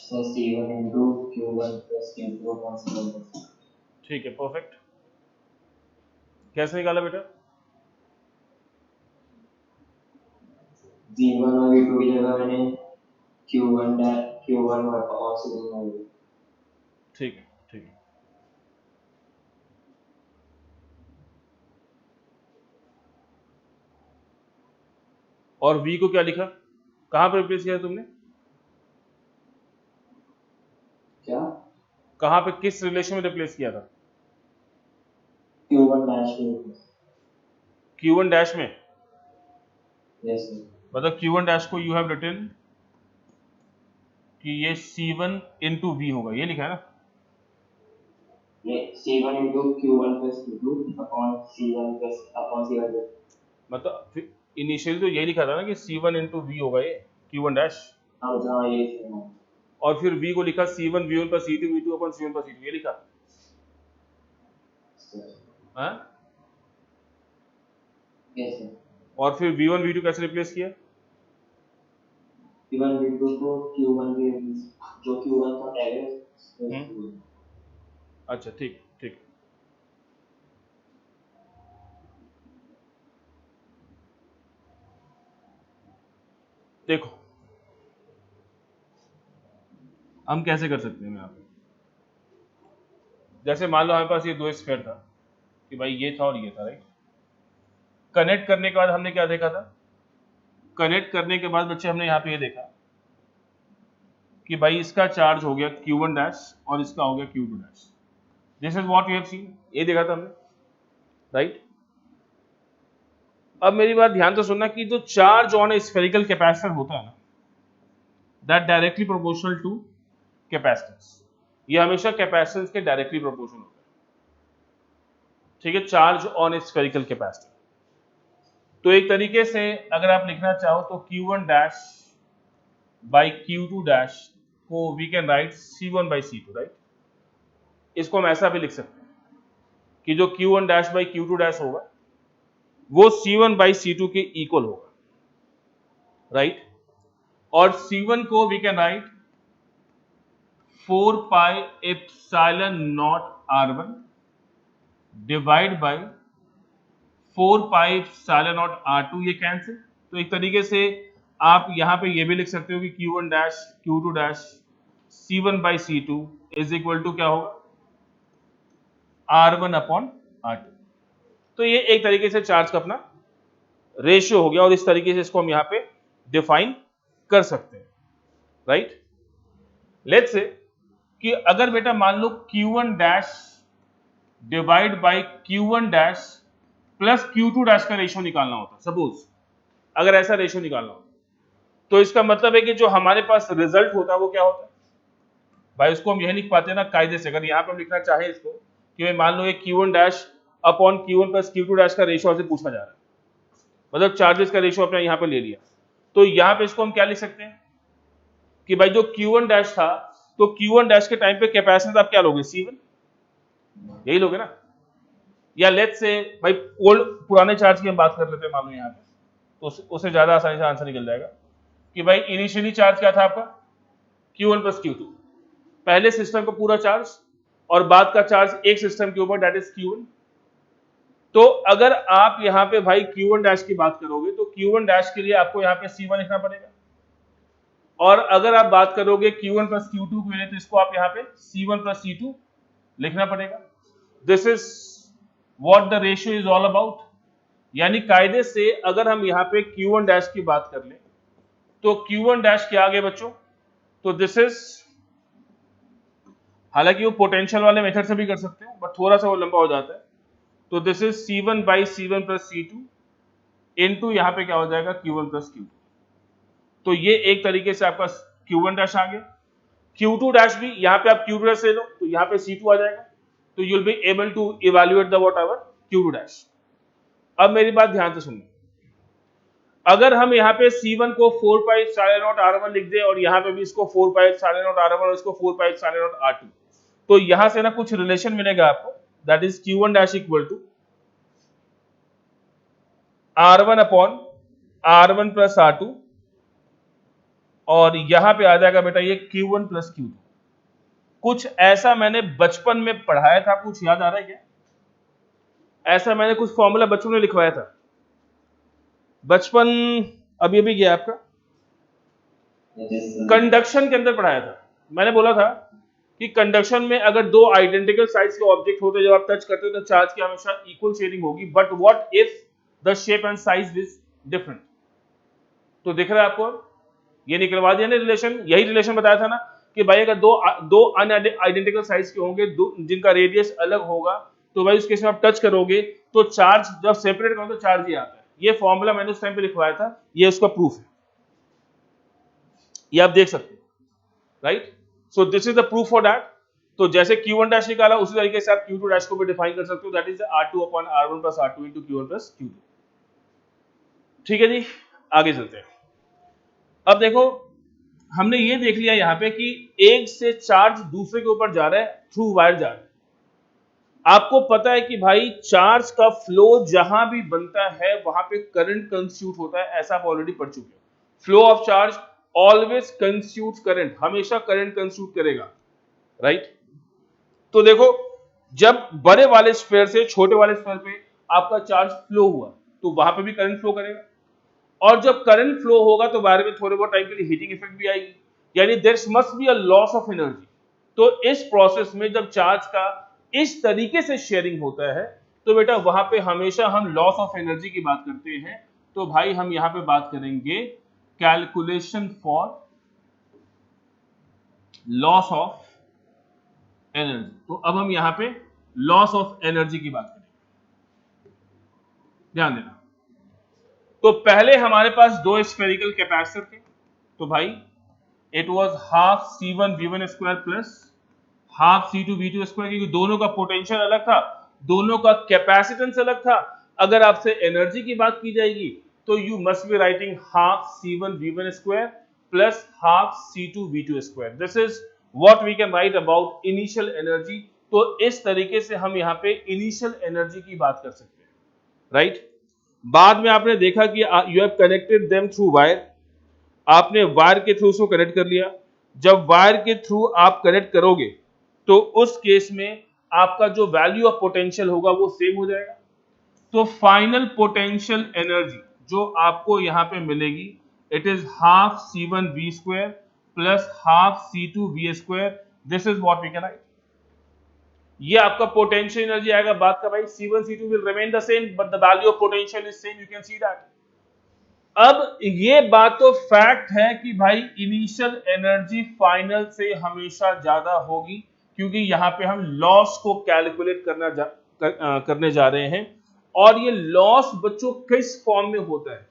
So C1 into Q1 plus Q2 upon C1 plus ठीक है, परफेक्ट। कैसे निकाला बेटा? V1 और V2 की जगह मैंने Q1 और C1 ठीक है, ठीक है। और V को क्या लिखा? कहाँ पर रिप्लेस किया तुमने? क्या? कहाँ पे, किस रिलेशन में रिप्लेस किया था? Q1 dash Q1 डैश में? yes sir. मतलब Q1 डैश को यू हैव रिटन कि ये C1 into V होगा, ये लिखा है ना? ये C1 into Q1 plus Q2 upon C1 plus मतलब इनिशियली तो यही लिखा था ना कि C1 into V होगा ये Q1 डैश, हाँ ये है। और फिर V को लिखा C1 V1 plus C2 V2 upon C1 plus C2, ये लिखा हाँ? yes sir. और फिर V1 V2 कैसे रिप्लेस किया? Q1 V2 को Q1 के जो Q1 का टैग है अच्छा, ठीक ठीक। देखो हम कैसे कर सकते हैं, मैं आप जैसे मान लो हमारे पास ये दो स्फीयर था कि भाई ये था और ये था, राइट? कनेक्ट करने के बाद हमने क्या देखा था? कनेक्ट करने के बाद बच्चे हमने यहाँ पे ये देखा कि भाई इसका चार्ज हो गया Q1 डैश और इसका हो गया Q2 dash. This is what we have seen, ये देखा था हमने, राइट? अब मेरी बात ध्यान से सुनना कि जो charge on a spherical capacitor होता है ना, that directly proportional to capacitance, ये हमेशा कैपेसिटेंस के डायरेक्टली प्रोपोर्शनल होता है, ठीक है? Charge on a spherical capacitor. तो एक तरीके से अगर आप लिखना चाहो तो Q1 dash by Q2 dash को we can write C1 by C2, right? इसको हम ऐसा भी लिख सकते हैं कि जो Q1 dash by Q2 dash होगा वो C1 बाई C2 के इक्वल होगा, राइट? और C1 को we can write 4 pi epsilon naught R1 divide by 4 pi epsilon naught R2, ये कैंसिल। तो एक तरीके से आप यहां पे ये भी लिख सकते हो कि Q1 dash Q2 dash C1 by C2 is equal to क्या होगा? R1 upon R2। तो ये एक तरीके से चार्ज का अपना रेशियो हो गया, और इस तरीके से इसको हम यहाँ पे डिफाइन कर सकते हैं, राइट? लेट्स से कि अगर बेटा मान लो Q1 dash divide by Q1 dash plus Q2 dash का रेशियो निकालना होता, सपोज अगर ऐसा रेशियो निकालना होता, तो इसका मतलब है कि जो हमारे पास रिजल्ट होता है वो क्या होता है भाई? उसको हम यही लिख पाते हैं ना कायदे से। अगर यहाँ पर हम लिखना चाहें इसको कि भाई मान लो ये Q1 dash upon Q1 plus Q2 dash का रेशियो से पूछा जा रहा है, मतलब चार्जेस का रेशियो अपने यहाँ पे ले लिया, तो यहाँ पे इसको हम क्या लिख सकते हैं कि भाई जो Q1 डैश था, तो Q1 डैश के टाइम पे कैपेसिटेंस आप क्या लोगे? C1, यही लोगे ना? या लेट्स से भाई ओल्ड पुराने चार्ज की हम बात कर लेते हैं, मान लो यहाँ पे, तो उससे ज्यादा आसानी से आंसर निकल जाएगा कि भाई इनिशियली चार्ज क्या था आपका? Q1 प्लस Q2, पहले सिस्टम का पूरा चार्ज और बाद का चार्ज एक सिस्टम के ऊपर, दैट इज Q1। तो अगर आप यहाँ पे भाई Q1 डैश की बात करोगे तो Q1 डैश के लिए आपको यहाँ पे C1 लिखना पड़ेगा, और अगर आप बात करोगे Q1 प्लस Q2 के लिए तो इसको आप यहाँ पे C1 प्लस C2 लिखना पड़ेगा। This is what the ratio is all about. यानी कायदे से अगर हम यहाँ पे Q1 डैश की बात कर लें तो Q1 डैश क्या आ गया बच्चों? तो दिस इज, हालांकि वो पोटेंशियल वाले मेथड से भी कर सकते हैं बट थोड़ा सा वो लंबा हो जाता है, तो this is C1 by C1 plus C2 into यहाँ पे क्या हो जाएगा? Q1 plus Q2। तो ये एक तरीके से आपका Q1 डैश आ गया। Q2 डैश भी यहाँ पे आप Q2 डैश ले लो तो यहाँ पे C2 आ जाएगा, तो you will be able to evaluate the whatever Q2 dash. अब मेरी बात ध्यान से सुनिए, अगर हम यहाँ पे C1 को 4 पाई एप्सिलॉन नॉट R1 लिख दे और यहाँ पे भी इसको 4 पाई एप्सिलॉन नॉट R1 और इसको 4 पाई एप्सिलॉन नॉट R2, तो यहाँ से ना कुछ रिलेशन मिलेगा आपको, that is Q1 dash equal to R1 upon R1 plus R2 और यहां पे आ जाएगा बेटा ये Q1 प्लस Q2। कुछ ऐसा मैंने बचपन में पढ़ाया था, कुछ याद आ रहा है क्या? ऐसा मैंने कुछ फॉर्मूला बचपन में लिखवाया था, बचपन अभी अभी गया आपका, कंडक्शन के अंदर पढ़ाया था। मैंने बोला था कि कंडक्शन में अगर दो आइडेंटिकल साइज के ऑब्जेक्ट होते जब आप टच करते हो तो चार्ज की हमेशा इक्वल शेयरिंग होगी, but what if the shape and size is different. तो दिख रहा है आपको, ये निकलवा दिया ना रिलेशन, यही रिलेशन बताया था ना कि भाई अगर दो अनआइडेंटिकल साइज के होंगे, जिनका रेडियस अलग होगा, तो भाई उस केस में आप टच करोगे तो चार्ज जब सेपरेट करो तो चार्ज ही आता है। ये फॉर्मूला मैंने उस टाइम पे लिखवाया था, ये उसका प्रूफ है, ये आप देख सकते हो, right. So this is the proof for that. तो जैसे Q1 डैश निकाला उसी तरीके से आप Q2 डैश को भी डिफाइन कर सकते हो, that is R2 upon R1 plus R2 into Q1 plus Q2। ठीक है जी, आगे चलते हैं। अब देखो हमने ये देख लिया यहाँ पे कि एक से चार्ज दूसरे के ऊपर जा रहा है, थ्रू वायर जा रहा है। आपको पता है कि भाई चार्ज का फ्लो जहां भी बनता है वहां पे करंट कंस्टिट्यूट होता है, ऐसा आप ऑलरेडी पढ़ चुके हो। Flow of charge always constitutes current, हमेशा करंट कंस्टिट्यूट करेगा, राइट। तो देखो जब बड़े वाले स्फीयर से छोटे वाले स्फीयर पे आपका चार्ज फ्लो हुआ तो वहां पे भी करंट फ्लो करेगा, और जब करंट फ्लो होगा तो वायर में थोड़े बहुत टाइम के लिए हीटिंग इफेक्ट भी आएगी, यानी there must be a loss of energy. तो इस प्रोसेस में जब चार्ज का इस तरीके से शेयरिंग होता है तो बेटा वहां पे हमेशा हम लॉस ऑफ एनर्जी की बात करते हैं। तो भाई हम यहां पे बात करेंगे calculation for loss of energy. तो अब हम यहां पे लॉस ऑफ एनर्जी की बात करेंगे, ध्यान देना। तो पहले हमारे पास दो स्फेरिकल कैपेसिटर थे, तो भाई it was half C1 V1 square plus half C2 V2 square, क्योंकि दोनों का पोटेंशियल अलग था, दोनों का कैपेसिटेंस अलग था। अगर आपसे एनर्जी की बात की जाएगी तो you must be writing half C1 V1 square plus half C2 V2 square. This is what we can write about initial energy. तो इस तरीके से हम यहाँ पे इनिशियल एनर्जी की बात कर सकते हैं, राइट। बाद में आपने देखा कि you have connected them through wire, आपने वायर के थ्रू उसको कनेक्ट कर लिया। जब वायर के थ्रू आप कनेक्ट करोगे तो उस केस में आपका जो वैल्यू ऑफ पोटेंशियल होगा वो सेम हो जाएगा। तो फाइनल पोटेंशियल एनर्जी जो आपको यहां पे मिलेगी, it is half C1 V square plus half C2 V square. This is what we can write. ये आपका पोटेंशियल एनर्जी आएगा बाद का भाई। C1 C2 will remain the same but the value of potential is same, you can see that. अब ये बात तो फैक्ट है कि भाई इनिशियल एनर्जी फाइनल से हमेशा ज्यादा होगी, क्योंकि यहां पे हम लॉस को कैलकुलेट करने जा रहे हैं। और ये लॉस बच्चों किस फॉर्म में होता है?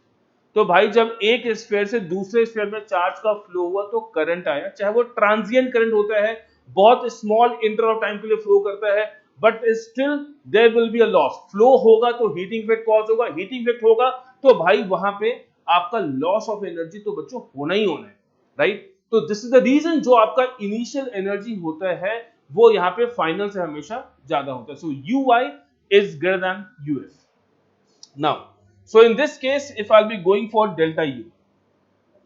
तो भाई जब एक स्फीयर से दूसरे स्फीयर में चार्ज का फ्लो हुआ तो करंट आया, चाहे वो ट्रांजिएंट करंट होता है, बहुत स्मॉल इंटरवल ऑफ टाइम के लिए फ्लो करता है, but still there will be a loss. Flow होगा तो हीटिंग इफेक्ट कॉज होगा, हीटिंग इफेक्ट होगा तो भाई वहां पे आपका लॉस ऑफ एनर्जी तो बच्चों होना ही होना है, राइट। तो दिस इज द रीजन जो आपका इनिशियल एनर्जी होता है वो यहाँ पे फाइनल से हमेशा ज्यादा होता है। सो UI is greater than UF। Now, so in this case, if I'll be going for delta U,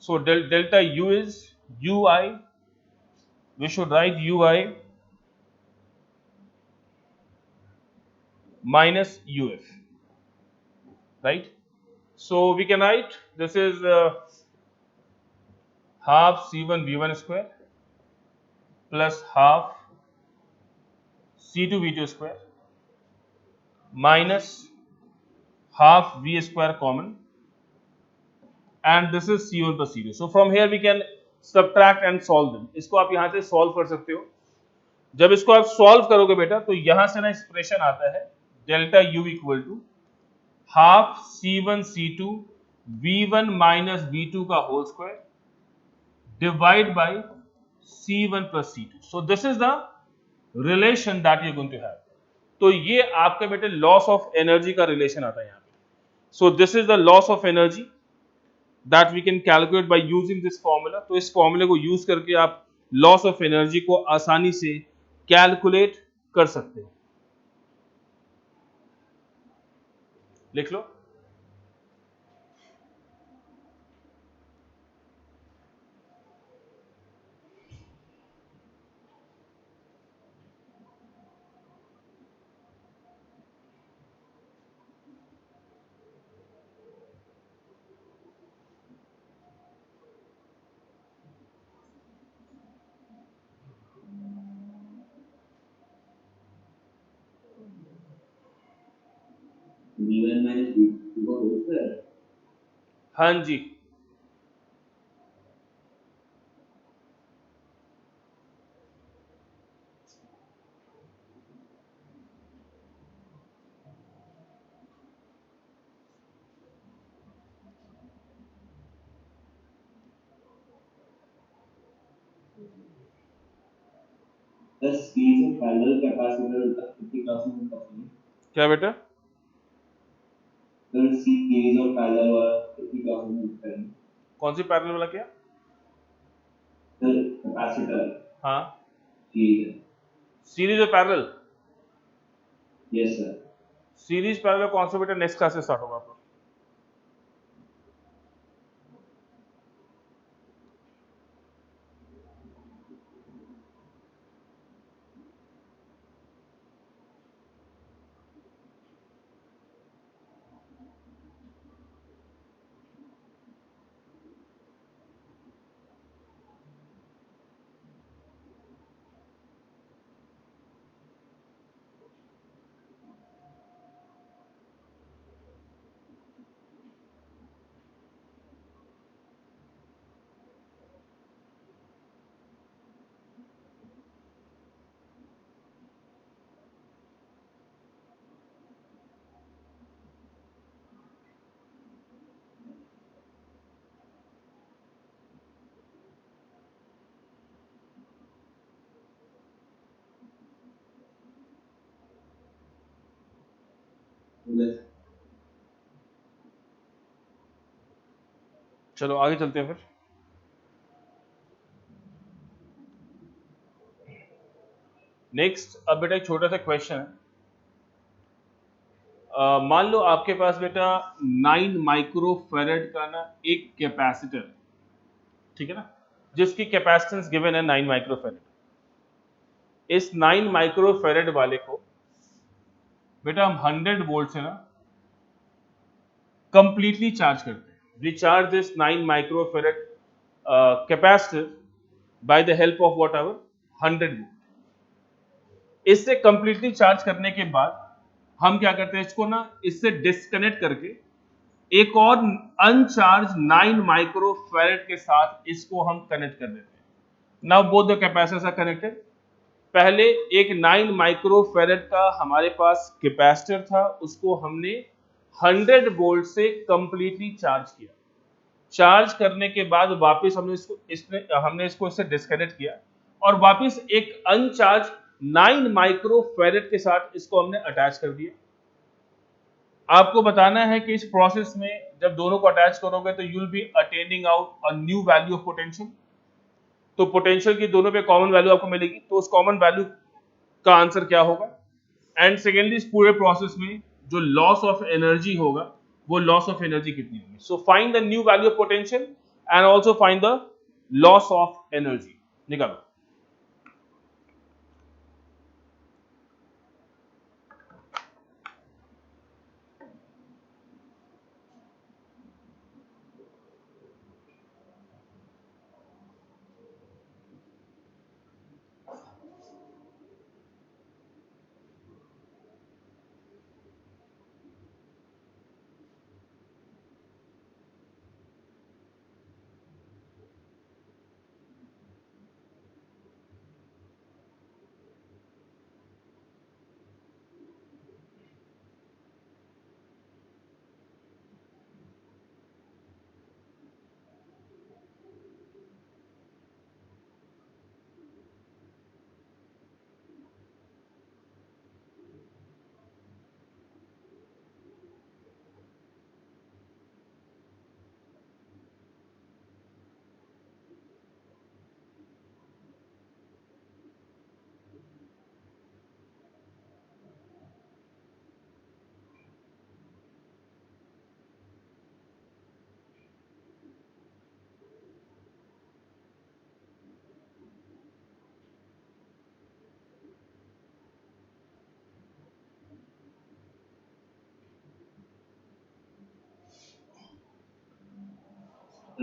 so delta U is UI, we should write UI minus UF, right? So we can write this is half C1 V1 square plus half C2 V2 square minus half V square common, and this is C1 plus C2. So from here we can subtract and solve them. इसको आप यहाँ से solve कर सकते हो। जब इसको आप solve करोगे बेटा तो यहां से ना एक्सप्रेशन आता है delta U equal to half C1 C2 V1 minus V2 का whole square divide by C1 plus C2. So this is the relation that you're going to have. तो ये आपके बेटे लॉस ऑफ एनर्जी का रिलेशन आता है यहाँ पे। So this is the loss of energy that we can calculate by using this formula. तो इस फॉर्मूले को यूज करके आप लॉस ऑफ एनर्जी को आसानी से कैलकुलेट कर सकते हो। लिख लो। V1 minus V2 का whole square. हाँ जी, The series of parallel capacitor तक 50,000 में possible. क्या बेटा? The series of parallel वाला 50,000 में करेंगे. कौन सी पैरेलल वाला क्या? The capacitor हाँ, series है. सीरीज और parallel. Yes sir. Series parallel कौन सा बेटा? नेक्स्ट क्लास से स्टार्ट होगा आपका। Yes. चलो आगे चलते हैं फिर। नेक्स्ट, अब बेटा एक छोटा सा क्वेश्चन है। मान लो आपके पास बेटा 9 माइक्रोफैरेड का ना एक कैपेसिटर, ठीक है ना, जिसकी कैपेसिटेंस गिवन है 9 माइक्रोफैरेड। इस 9 माइक्रोफैरेड वाले को बेटा हम 100 वोल्ट से ना कंप्लीटली चार्ज करते हैं। We charge this 9 microfarad capacitor by the help of whatever 100 volt. इससे कंप्लीटली चार्ज करने के बाद हम क्या करते हैं, इसको ना इससे डिस्कनेक्ट करके एक और अनचार्ज 9 माइक्रोफैरेड के साथ इसको हम कनेक्ट कर देते हैं। Now both the capacitors are connected. पहले एक 9 माइक्रोफैरेड का हमारे पास कैपेसिटर था, उसको हमने 100 वोल्ट से कंप्लीटली चार्ज किया। चार्ज करने के बाद वापस हमने इसको इससे डिस्कनेक्ट किया और वापस एक अनचार्ज 9 माइक्रोफैरेड के साथ इसको हमने अटैच कर दिया। आपको बताना है कि इस प्रोसेस में जब दोनों को अटैच करोगे तो you will B attaining out a new value of potential. तो पोटेंशियल की दोनों पे कॉमन वैल्यू आपको मिलेगी, तो उस कॉमन वैल्यू का आंसर क्या होगा। एंड सेकेंडली, इस पूरे प्रोसेस में जो लॉस ऑफ एनर्जी होगा वो लॉस ऑफ एनर्जी कितनी होगी। So find the new value of potential and also find the loss of energy. निकालो।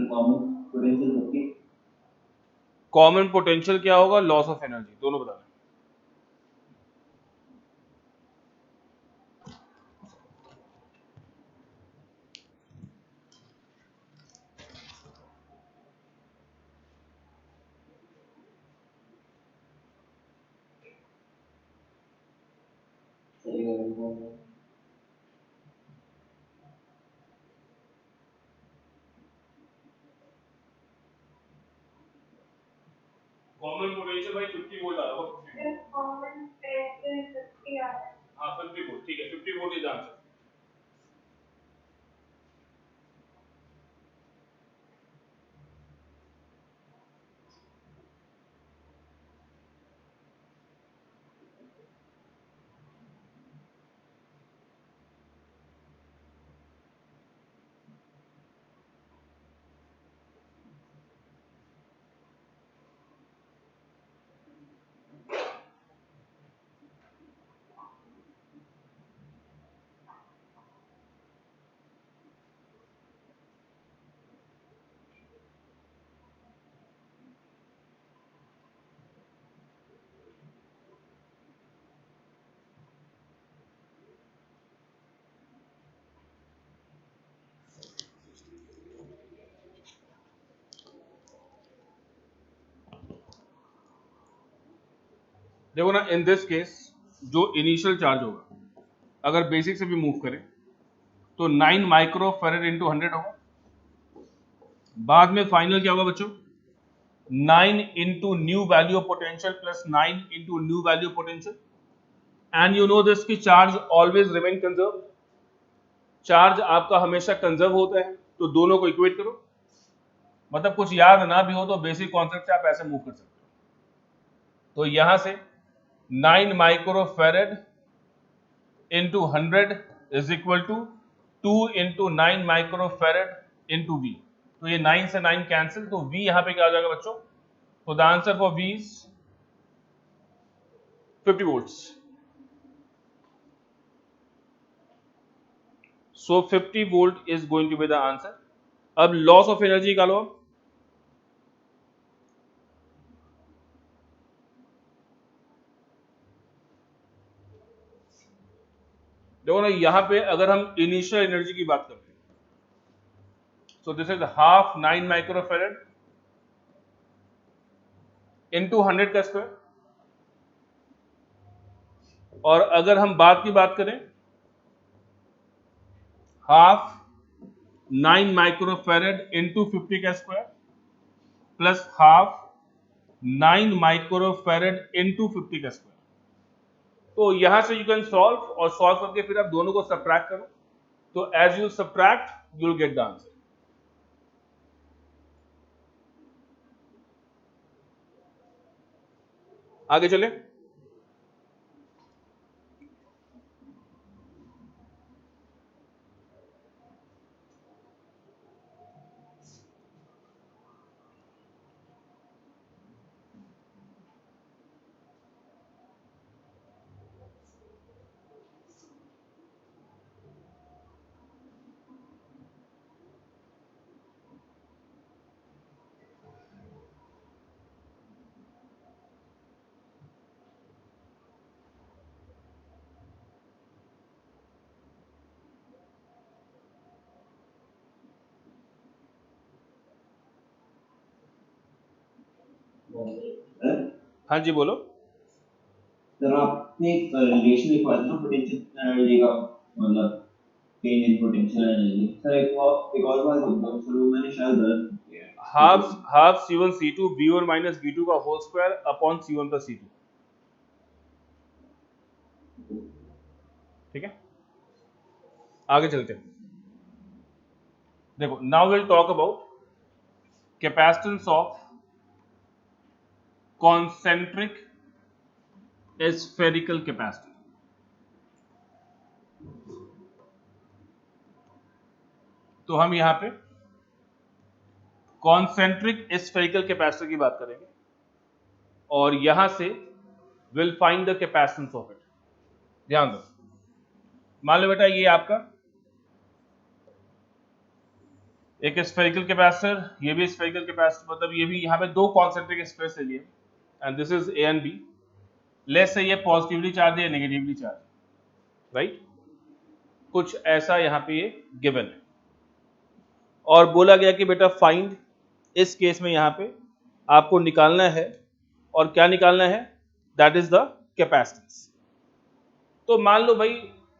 Common potential होती है. कॉमन पोटेंशियल क्या होगा, लॉस ऑफ एनर्जी, दोनों बताना। कॉमन पोटेंशियल भाई 50 वोल्ट आ रहा होगा। कॉमन पे 50 आ रहा है। हाँ 50 वोल्ट, ठीक है 50 वोल्ट इज आंसर। देखो ना, इन दिस केस जो इनिशियल चार्ज होगा, अगर बेसिक से भी मूव करें तो 9 माइक्रो फेरेड इंटू 100 होगा। बाद में फाइनल क्या होगा बच्चों, 9 into new value of potential plus 9 into new value of potential. And you know this की charge always remain conserve, charge आपका हमेशा कंजर्व होता है। तो दोनों को इक्वेट करो, मतलब कुछ याद ना भी हो तो बेसिक कॉन्सेप्ट से आप ऐसे मूव कर सकते हो। तो यहां से 9 micro farad into 100 is equal to 2 into 9 micro farad into V. तो ये 9 से 9 कैंसिल, तो वी यहां पे क्या आ जाएगा बच्चों, तो the answer for V is 50 volts. So 50 volt is going to be the answer. अब लॉस ऑफ एनर्जी निकालो अब। देखो ना, यहां पे अगर हम इनिशियल एनर्जी की बात करते हैं, सो this is half 9 micro farad into 100 का स्क्वायर। और अगर हम बाद की बात करें, हाफ 9 माइक्रो फेरेड इंटू 50 का square plus half 9 micro farad into 50 का स्क्वायर। तो यहां से यू कैन सॉल्व, और सॉल्व करके फिर आप दोनों को सब्ट्रैक्ट करो। तो as you subtract you will get the answer. आगे चले। हाँ जी बोलो। सर आपने एक रिलेशन लिखवा था ना पोटेंशियल एनर्जी का, मतलब change in potential energy. Sir एक और बात बताओ सर, वो मैंने शायद गलत किया है। Half C1 C2 V1 minus V2 का whole square upon C1 plus C2। ठीक है, आगे चलते हैं। देखो, now will talk about capacitance of concentric spherical capacitor. तो हम यहां पे कॉन्सेंट्रिक स्फेरिकल कैपेसिटर की बात करेंगे, और यहां से will find the capacitance of it. ध्यान दो, मान लो बेटा ये आपका एक स्फेरिकल कैपेसिटर, ये भी स्फेरिकल कैपेसिटर, मतलब ये भी यहां पे दो कॉन्सेंट्रिक स्पेस ले लिए, and this is A and B. Let's say ये पॉजिटिवली चार्ज है या नेगेटिवली चार्ज, राइट? कुछ ऐसा यहां पे ये गिवन है, और बोला गया कि बेटा फाइंड, इस केस में यहां पे आपको निकालना है, और क्या निकालना है, दैट इज द कैपेसिटेंस। तो मान लो भाई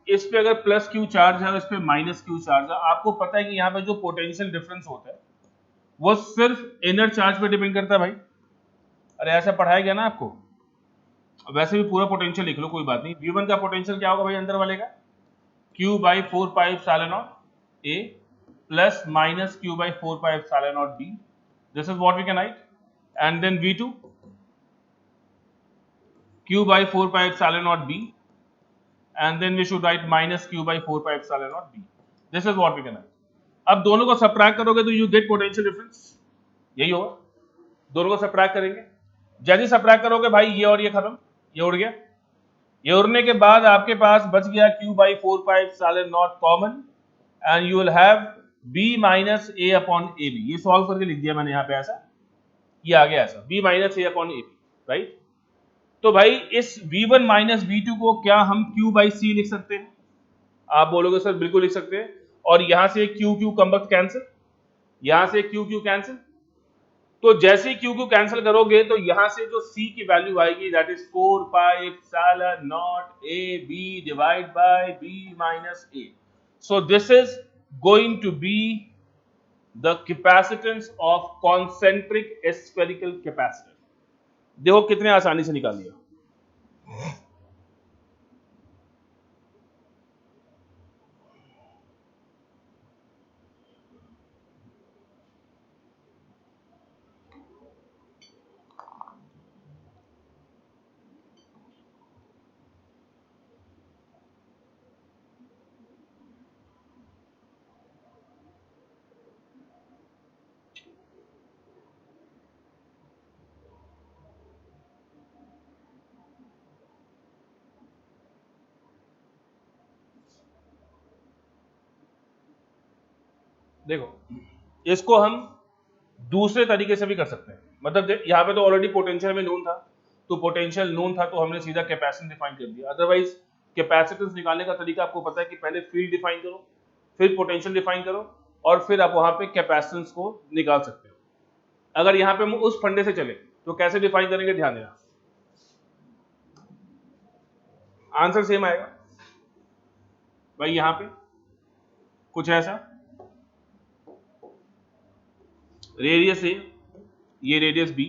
इस पे अगर प्लस क्यू चार्ज है और इस पे माइनस क्यू चार्ज है, आपको पता है कि यहाँ पे जो पोटेंशियल डिफरेंस होता है वो सिर्फ इनर चार्ज पे डिपेंड करता है भाई। अरे ऐसा पढ़ाया गया ना आपको। वैसे भी पूरा पोटेंशियल लिख लो, कोई बात नहीं। V1 का पोटेंशियल क्या होगा भाई अंदर वाले का, Q by 4 pi epsilon naught A plus minus Q by 4 pi epsilon naught B। This is what we can write. And then V2 Q by 4 pi epsilon naught B, and then we should write minus Q by 4 pi epsilon naught B. This is what we can write. अब दोनों को सबट्रैक्ट करोगे तो यू गेट पोटेंशियल डिफरेंस, यही होगा। दोनों को सबट्रैक्ट करेंगे, जैसे सबट्रैक्ट करोगे भाई ये और ये खत्म, ये उड़ गया। ये उड़ने के बाद आपके पास बच गया Q by 4 pi epsilon naught common, and you will have B minus A upon AB। ये सॉल्व करके लिख दिया मैंने यहाँ पे ऐसा, ये आ गया ऐसा B minus A upon AB, right. तो भाई इस V1 माइनस V2 को क्या हम Q बाई C लिख सकते हैं? आप बोलोगे सर बिल्कुल लिख सकते हैं। और यहां से Q Q कम्बक्ट कैंसिल, यहां से Q Q कैंसिल। तो जैसे ही Q Q कैंसिल करोगे तो यहां से जो C की वैल्यू आएगी that is 4 pi epsilon naught AB divide by B minus A। So this is going to be the capacitance of concentric spherical capacitor. देखो कितने आसानी से निकाल लिया। देखो इसको हम दूसरे तरीके से भी कर सकते हैं। मतलब यहाँ पे तो ऑलरेडी पोटेंशियल में नोन था, तो पोटेंशियल नोन था तो हमने सीधा कैपेसिटेंस डिफाइन कर दिया। अदरवाइज कैपेसिटेंस निकालने का तरीका आपको पता है कि पहले फील्ड डिफाइन करो, फिर पोटेंशियल डिफाइन करो, और फिर आप वहां पे कैपेसिटेंस को निकाल सकते हो। अगर यहाँ पे हम उस फंडे से चले तो कैसे डिफाइन करेंगे, ध्यान देना, आंसर सेम आएगा भाई। यहां पे कुछ ऐसा, रेडियस ए, ये रेडियस बी।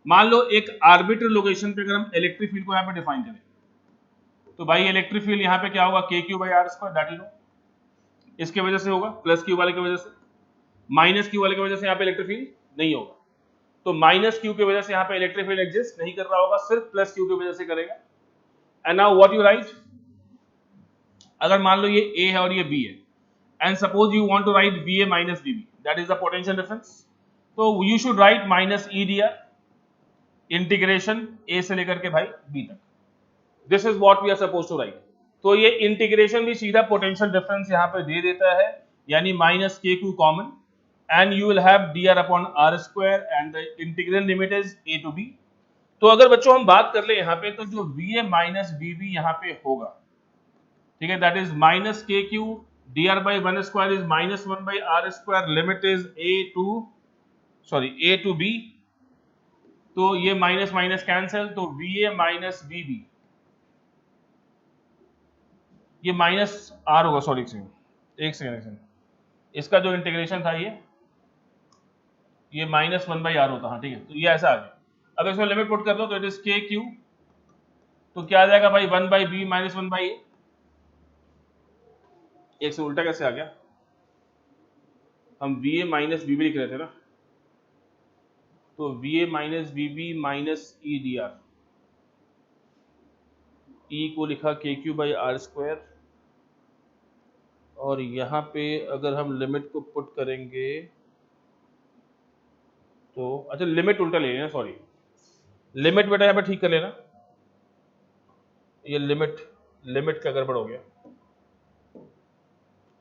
मान लो एक आर्बिट्ररी लोकेशन पे अगर हम इलेक्ट्रिक फील्ड को यहां पे डिफाइन करें तो भाई इलेक्ट्रिक फील्ड यहां पे क्या होगा, k q by r square, that you know, इसके वजह से होगा, प्लस क्यू वाले की वजह से। माइनस क्यू वाले की वजह से यहाँ पे इलेक्ट्रिक फील्ड नहीं होगा, तो माइनस क्यू की वजह से यहाँ पे इलेक्ट्रिक फील्ड एग्जिस्ट नहीं कर रहा होगा, सिर्फ प्लस क्यू की वजह से करेगा। And now what you right, अगर मान लो ये ए है और ये बी है, and suppose you want to write VA minus VB, that is the potential difference, so you should write minus EDR integration A से लेकर के भाई B तक। This is what we are supposed to write। तो ये इंटीग्रेशन भी सीधा पोटेंशियल डिफरेंस यहाँ पे दे देता है, यानी माइनस के Q common, and you will have dr upon r square, and the integral limit is a to b। तो अगर बच्चों हम बात कर ले यहाँ पे, तो जो VA माइनस VB यहाँ पे होगा, ठीक है, दैट इज माइनस के Q dr by 1 square is minus 1 by r square, limit is a to b। तो ये माइनस माइनस कैंसिल, तो VA माइनस VB, ये माइनस r होगा, सॉरी एक सेकंड, इसका जो इंटीग्रेशन था ये माइनस 1 बाई आर होता, हाँ ठीक है, तो ये ऐसा आ गया। अब इसमें लिमिट पुट कर दो तो इट इज के क्यू, तो क्या आ जाएगा भाई 1 बाई बी माइनस 1 बाई ए। एक से उल्टा कैसे आ गया, हम VA माइनस VB लिख रहे थे ना, तो VA minus VB minus EDR, E को लिखा KQ बाई आर स्क्वायर, और यहाँ पे अगर हम लिमिट को पुट करेंगे तो, अच्छा लिमिट उल्टा ले लेना, सॉरी लिमिट बेटा यहाँ पे ठीक कर लेना, ये लिमिट का गड़बड़ हो गया।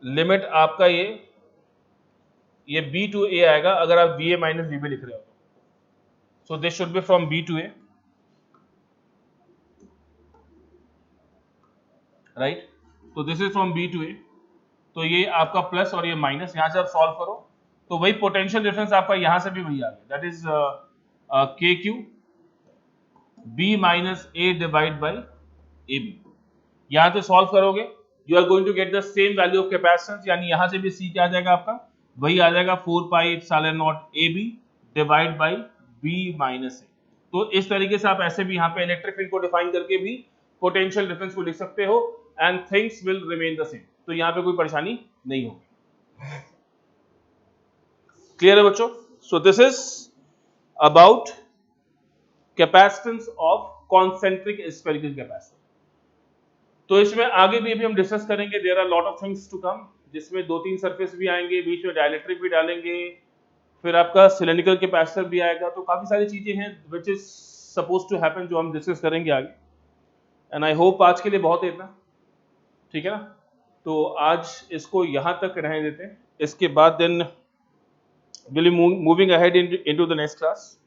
लिमिट आपका ये B to A आएगा अगर आप VA माइनस VB लिख रहे हो, so this should be from B to A, right. तो this is from B to A, तो ये आपका प्लस और ये माइनस, यहां से आप सॉल्व करो तो वही पोटेंशियल डिफरेंस आपका यहां से भी वही आ गया, that is k q B minus A divide by AB। यहाँ से सॉल्व करोगे you are going to get the same value of capacitance, यानी यहाँ से भी C क्या आ जाएगा आपका, वही आ जाएगा 4 pi epsilon naught AB divide by B minus A। तो इस तरीके से आप ऐसे भी यहाँ पे इलेक्ट्रिक फील्ड को डिफाइन करके भी पोटेंशियल डिफरेंस को लिख सकते हो and things will remain the same. तो यहाँ पे कोई परेशानी नहीं होगी। क्लियर है बच्चों? So this is about capacitance of concentric spherical capacitor. तो इसमें आगे भी अभी हम डिस्कस करेंगे, there are lot of things to come, जिसमें 2-3 सरफेस भी आएंगे, बीच में डाइलेक्ट्रिक भी डालेंगे, फिर आपका सिलिंड्रिकल कैपेसिटर भी आएगा। तो काफी सारी चीजें हैं which is suppose to happen जो हम डिस्कस करेंगे आगे। एंड आई होप आज के लिए बहुत है इतना, ठीक है ना? तो आज इसको यहाँ तक रहने देते हैं, इसके बाद then will be moving ahead into the next class.